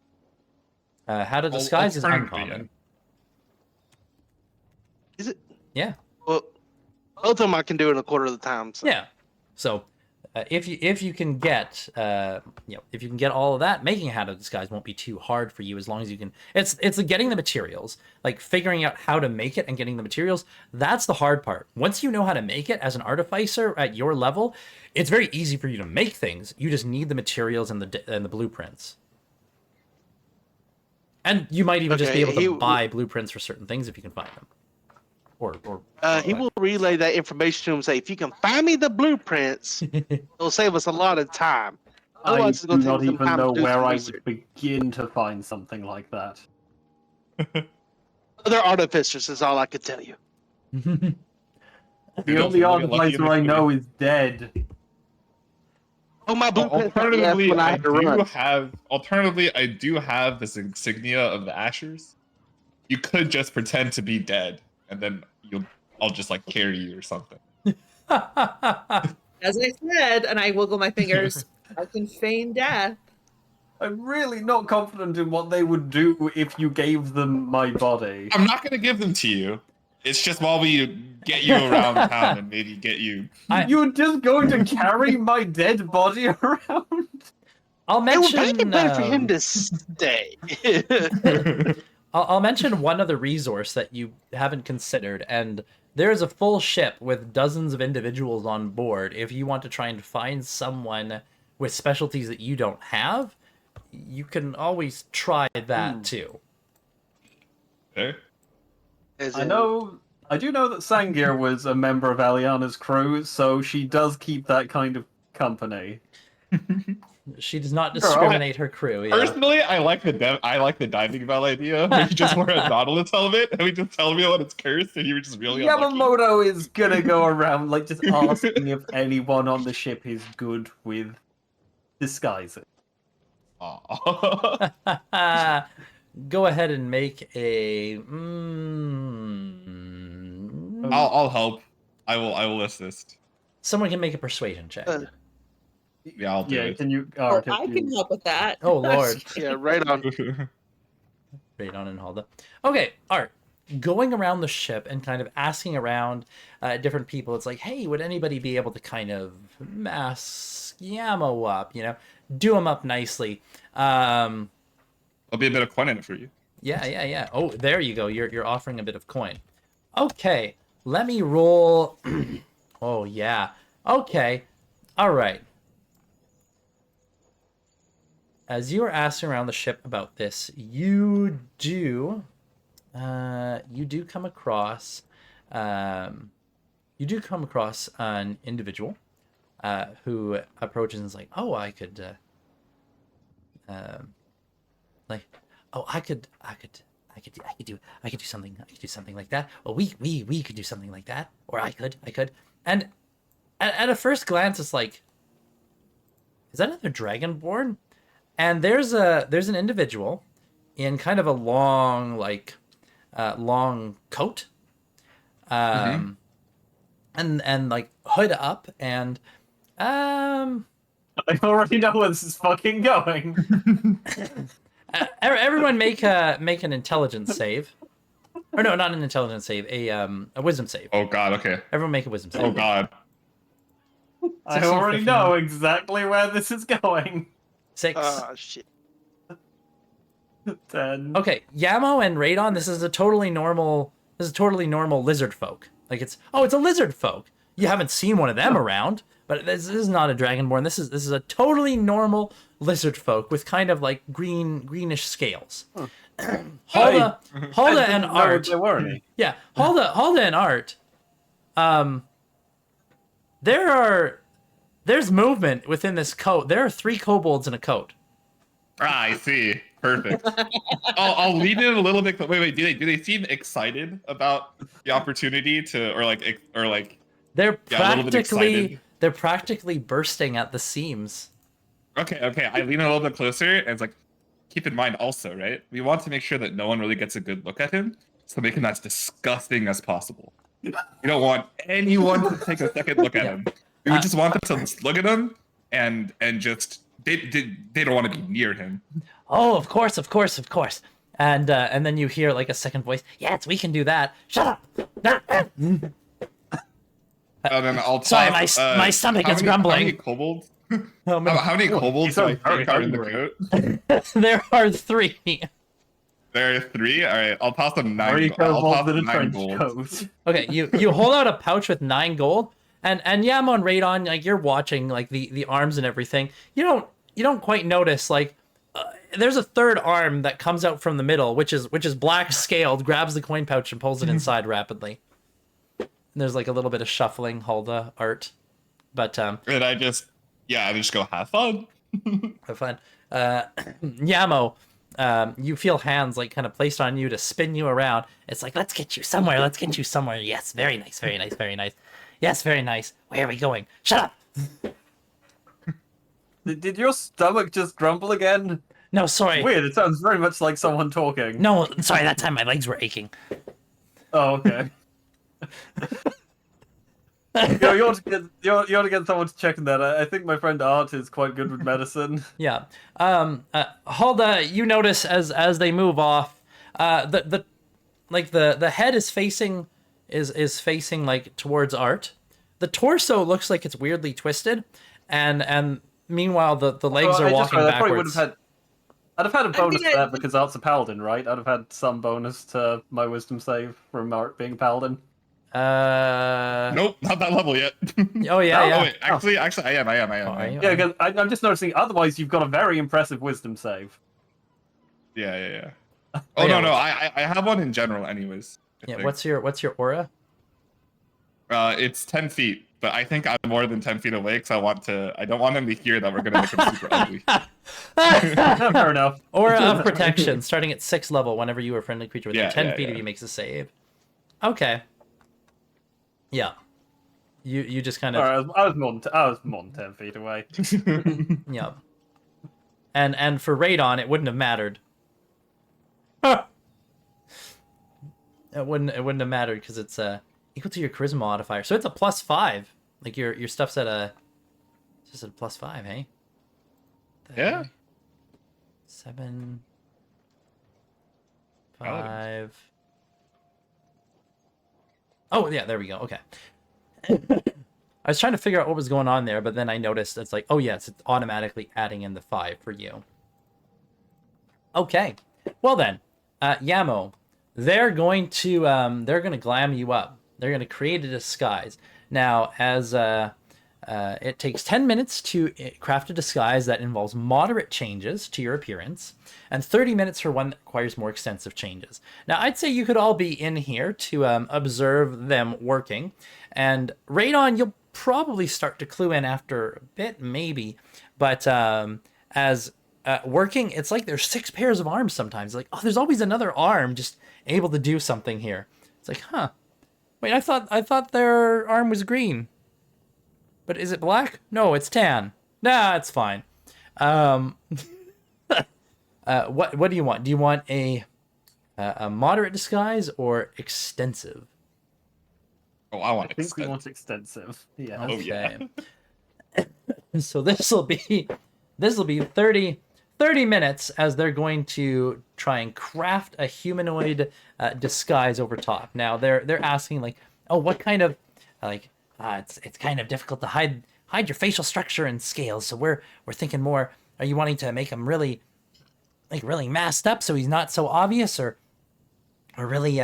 how to disguise is Alternatively, uncommon. Is it? Yeah. Well, both of them I can do in a quarter of the time. So. Yeah. So if you can get if you can get all of that, making a hat of disguise won't be too hard for you as long as you can. It's getting the materials, like figuring out how to make it and getting the materials. That's the hard part. Once you know how to make it as an artificer at your level, it's very easy for you to make things. You just need the materials and the blueprints. And you might even just be able to buy blueprints for certain things if you can find them. He will relay that information to him and say, if you can find me the blueprints, it'll save us a lot of time. I do not even know where I would begin to find something like that. Other artificers is all I could tell you. The only artificer I know is dead. Oh, my blueprints. Alternatively, I do have this insignia of the Ashers. You could just pretend to be dead, and then I'll just like carry you or something. As I said, and I wiggle my fingers, I can feign death. I'm really not confident in what they would do if you gave them my body. I'm not gonna give them to you. It's just while we get you around town and maybe get you. You're just going to carry my dead body around? I'll mention. It would be better for him to stay. I'll mention one other resource that you haven't considered, and there's a full ship with dozens of individuals on board. If you want to try and find someone with specialties that you don't have, you can always try that too. Okay. I do know that Sangir was a member of Aliana's crew, so she does keep that kind of company. She does not discriminate her crew. Yeah. Personally, I like the diving bell idea. Where you just wear a Nautilus helmet and we just tell me when it's cursed, and you were just really unlucky. Yamamoto is gonna go around like just asking if anyone on the ship is good with disguising. Go ahead and make a. I'll help. I will assist. Someone can make a persuasion check. Yeah, I'll do it. Can you? I can help with that. Oh Lord. Yeah, right on. Radon and Halda. Okay, Art. Going around the ship and kind of asking around different people. It's like, hey, would anybody be able to kind of mask Yamo up? Do him up nicely. There'll be a bit of coin in it for you. Yeah. Oh, there you go. You're offering a bit of coin. Okay, let me roll. Oh yeah. Okay. All right. As you are asking around the ship about this, you do come across an individual who approaches and is like, oh, I could do something like that. Well, we could do something like that, or I could. And at a first glance, it's like, is that another Dragonborn? And there's an individual in kind of a long long coat, and like hood up, and I already know where this is fucking going. Everyone make an intelligence save. Or no, not an intelligence save, a wisdom save. Oh God, okay. Everyone make a wisdom save. Oh God. I already know exactly where this is going. 6. Oh shit. 10. Okay, Yamo and Radon, this is a totally normal lizard folk. Like it's a lizard folk. You haven't seen one of them around, but this is not a Dragonborn. This is a totally normal lizard folk with kind of like greenish scales. Halda and Art. There were any. Yeah, Halda and Art. There's movement within this coat. There are 3 kobolds in a coat. Ah, I see. Perfect. I'll lean in a little bit. Wait. Do they seem excited about the opportunity to, or like They're yeah, a little bit excited? practically bursting at the seams. Okay. I lean a little bit closer, and it's like, keep in mind also, right? We want to make sure that no one really gets a good look at him, so make him as disgusting as possible. You don't want anyone to take a second look at him. We would just want them to just look at him and just they don't want to be near him. Oh, of course. And then you hear like a second voice. Yes, we can do that. Shut up. And then I'll Sorry, toss, my stomach is grumbling. How many kobolds? How many- How many kobolds do I think are in the coat? There are 3. There are 3. All right, I'll toss them 9. 3 I'll toss kobolds in a them 9 trench gold. coat. Okay, you hold out a pouch with 9 gold, and Yamo and Radon, like you're watching like the arms and everything. You don't quite notice like there's a 3rd arm that comes out from the middle, which is black scaled, grabs the coin pouch and pulls it inside rapidly. And there's like a little bit of shuffling Hulda art, but And I just go have fun. have fun. Yamo, you feel hands like kind of placed on you to spin you around. It's like, let's get you somewhere. Yes, very nice. Yes, very nice. Where are we going? Shut up. Did your stomach just grumble again? No, sorry. Weird, it sounds very much like someone talking. No, sorry, that time my legs were aching. Oh, okay. You ought to get someone to check on that. I think my friend Art is quite good with medicine. Yeah. Hulda, you notice as they move off, the head is facing like towards Art. The torso looks like it's weirdly twisted, and meanwhile the legs are walking backwards. I'd have had a bonus for that because Art's a paladin, right? I'd have had some bonus to my wisdom save from Art being a paladin. Nope, not that level yet. Oh yeah. Oh, wait, actually, I am. Yeah, Yeah, because I'm just noticing. Otherwise, you've got a very impressive wisdom save. Yeah. Oh no, I have one in general, anyways. Yeah. What's your aura? It's 10 feet, but I think I'm more than 10 feet away because I don't want them to hear that we're gonna make them super ugly. Fair enough. Aura of protection, starting at 6th level. Whenever you or a friendly creature within 10 feet of you makes a save. Okay. Yeah. You just kind of. Alright, I was more than 10 feet away. Yeah. And for Radon, it wouldn't have mattered. It wouldn't have mattered because it's equal to your charisma modifier, so it's a +5. Like your stuff's at a. It's just at a +5, hey? Yeah. 7. 5. Oh yeah, there we go. Okay. I was trying to figure out what was going on there, but then I noticed it's like, oh yes, it's automatically adding in the 5 for you. Okay. Well then, Yamo, they're going to glam you up. They're going to create a disguise. Now, as it takes 10 minutes to craft a disguise that involves moderate changes to your appearance, and 30 minutes for one that requires more extensive changes. Now, I'd say you could all be in here to observe them working, and Radon, you'll probably start to clue in after a bit, maybe, but as working, it's like there's 6 pairs of arms sometimes. Like, oh, there's always another arm just able to do something here. It's like, huh. Wait, I thought their arm was green. But is it black? No, it's tan. Nah, it's fine. What do you want? Do you want a moderate disguise or extensive? Oh, I want I think we want extensive. Yeah. Okay. So this will be 30 minutes as they're going to try and craft a humanoid disguise over top. Now they're asking like, oh, what kind of like it's kind of difficult to hide your facial structure and scales. So we're thinking more. Are you wanting to make him really masked up so he's not so obvious, or really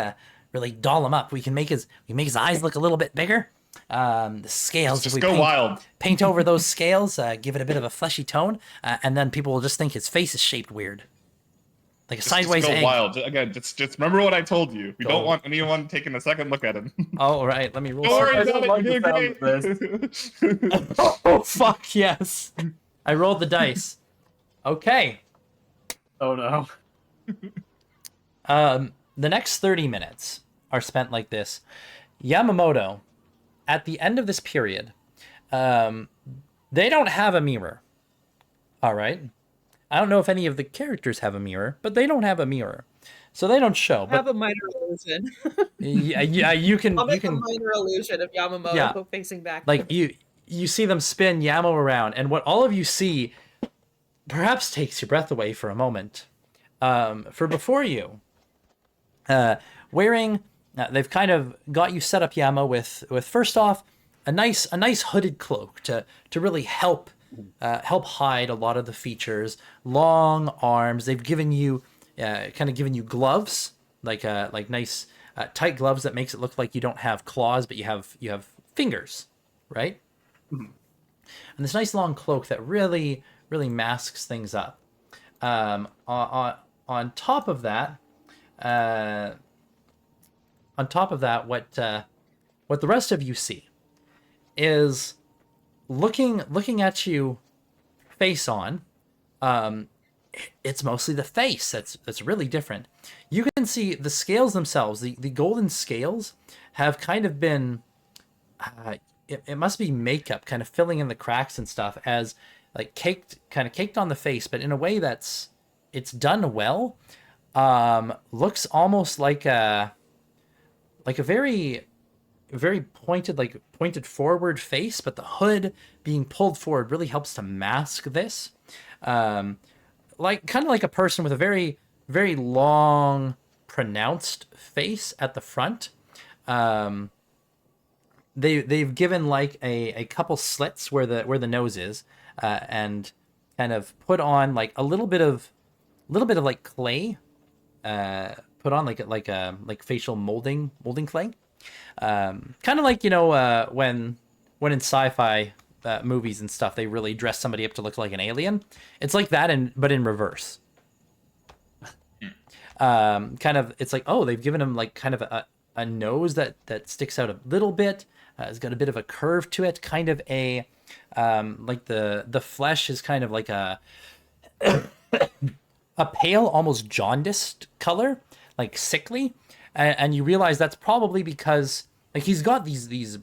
doll him up? We can make his eyes look a little bit bigger. The scales, just go wild. Paint over those scales, give it a bit of a fleshy tone, and then people will just think his face is shaped weird. like a Just sideways go egg. wild. Again, just remember what I told you. We Go. don't want anyone taking a second look at him. All right, let me roll. Don't worry I about don't it. like You the did sound great. Oh fuck yes! I rolled the dice. Okay. Oh no. The next 30 minutes are spent like this. Yamamoto, at the end of this period, they don't have a mirror. All right. I don't know if any of the characters have a mirror, but they don't have a mirror, so they don't show. I have But a minor illusion. yeah, you can. I'll You make a can minor illusion of Yamamoto Yeah. facing back. like you see them spin Yamo around, and what all of you see perhaps takes your breath away for a moment. For before you, wearing, they've kind of got you set up Yamo with first off a nice hooded cloak to really help hide a lot of the features. Long arms. They've given you given you gloves, like nice tight gloves that makes it look like you don't have claws, but you have fingers, right? And this nice long cloak that really masks things up. On top of that, what the rest of you see is looking at you face on. It's mostly the face that's really different. You can see the scales themselves. The golden scales have kind of been. It must be makeup, kind of filling in the cracks and stuff, as like caked on the face, but in a way it's done well. Looks almost like a very pointed forward face, but the hood being pulled forward really helps to mask this. Kind of like a person with a very long, pronounced face at the front. They've given like a couple slits where the nose is, and kind of put on like a little bit of like clay, put on like facial molding clay, kind of like when in sci-fi movies and stuff they really dress somebody up to look like an alien. It's like that, but in reverse. Kind of, it's like, oh, they've given him like kind of a nose that sticks out a little bit. It's got a bit of a curve to it, kind of a like the flesh is kind of like a pale, almost jaundiced color, like sickly, and you realize that's probably because like he's got these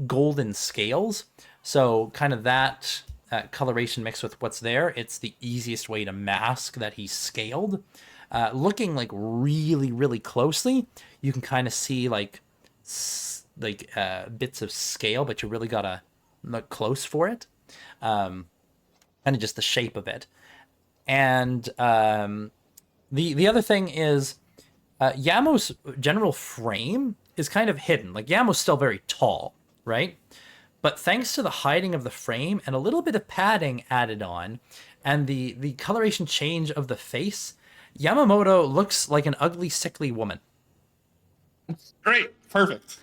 golden scales, so kind of that coloration mixed with what's there, it's the easiest way to mask that he's scaled. Looking like really closely, you can kind of see like bits of scale, but you really gotta look close for it. Kind of just the shape of it. And the other thing is Yamo's general frame is kind of hidden. Like Yamo's still very tall, right? But thanks to the hiding of the frame and a little bit of padding added on, and the coloration change of the face, Yamamoto looks like an ugly, sickly woman. Great, perfect.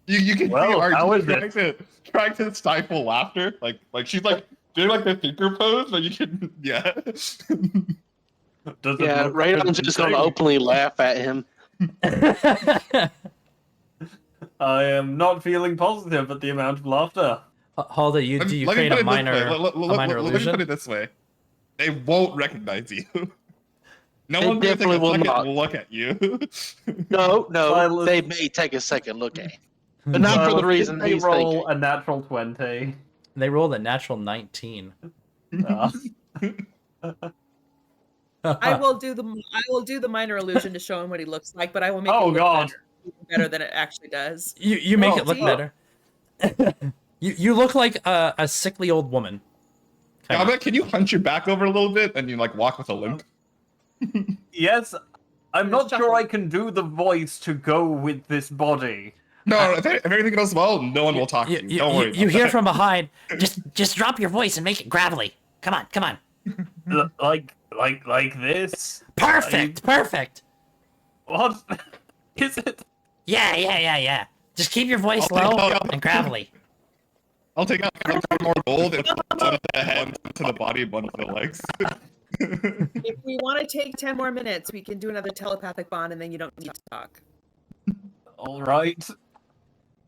you can Well, see trying to stifle laughter, like she's like doing like the thinker pose, but you can Does it Yeah, look right. like I'm a just gonna thing? openly laugh at him. I am not feeling positive at the amount of laughter. Halda, do you create a minor Let me illusion? put it this way: they won't recognize you. No They one's gonna take definitely a will second not. look at you. No, Silas- they may take a second look at him, but not for the reason Did they he's roll thinking. a natural 20. They rolled a natural 19. I will do the minor illusion to show him what he looks like, but I will make Oh, it look God. better than it actually does. You make Oh, it look see? better. You look like a sickly old woman. Yeah, but can you hunch your back over a little bit and you like walk with a limp? Yes, I'm It's not sure chuckle. I can do the voice to go with this body. No, if everything goes well, no one will talk to you. Don't worry. You about hear that. from behind. Just drop your voice and make it gravelly. Come on. Like this? Perfect. What? Is it? Yeah. Just keep your voice Oh, low no. and gravelly. I'll take out 4 more gold and one to the head, one to the body, and one to the legs. If we want to take 10 more minutes, we can do another telepathic bond, and then you don't need to talk. All right.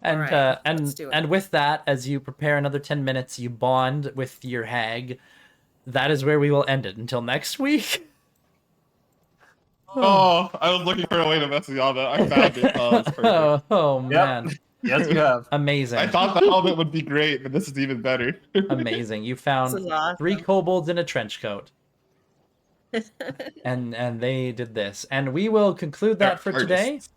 And Alright, let's do it. and with that, as you prepare another 10 minutes, you bond with your hag. That is where we will end it until next week. Oh, I was looking for a way to mess with y'all, but I found it. Oh, it's perfect. Oh Yep. man, Yes, you have. amazing, I thought the helmet would be great, but this is even better. amazing. You This found is awesome. 3 kobolds in a trench coat, and they did this, and we will conclude that for today. Artists.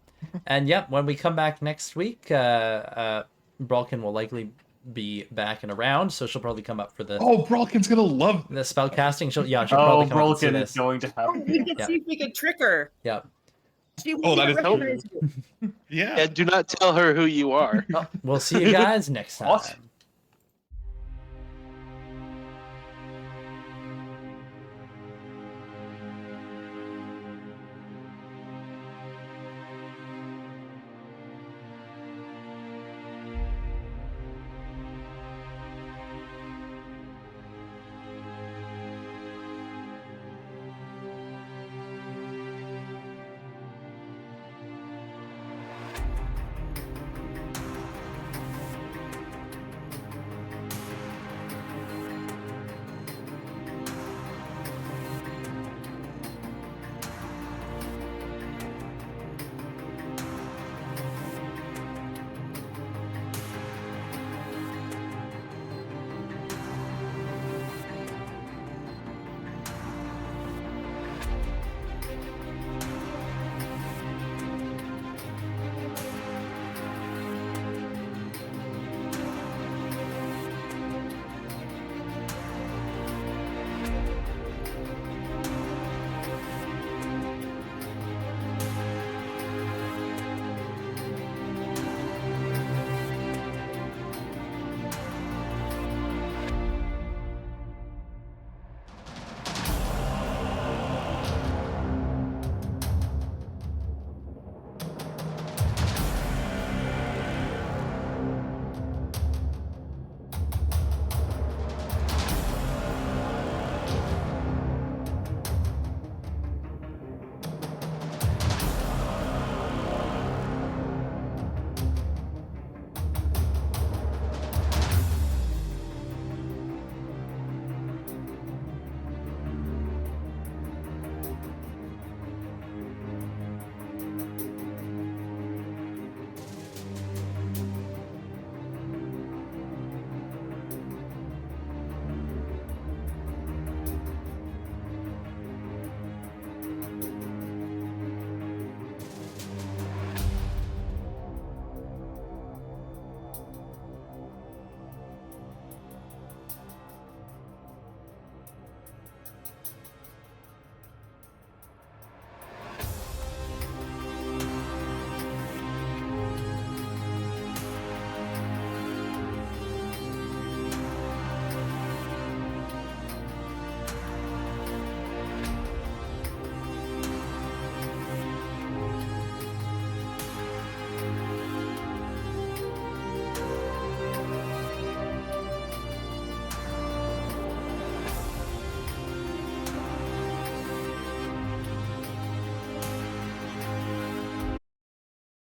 And yep, when we come back next week, Bralkin will likely be back and around, so she'll probably come up for the Oh, Bralkin's gonna love. the spell casting. She'll Oh, probably come up and see Brolkin this. is going to have. We can Yeah. see if we can trick her. Yep. She Oh, will that is recognize you. Yeah. Yeah, do not tell her who you are. We'll see you guys next time. What?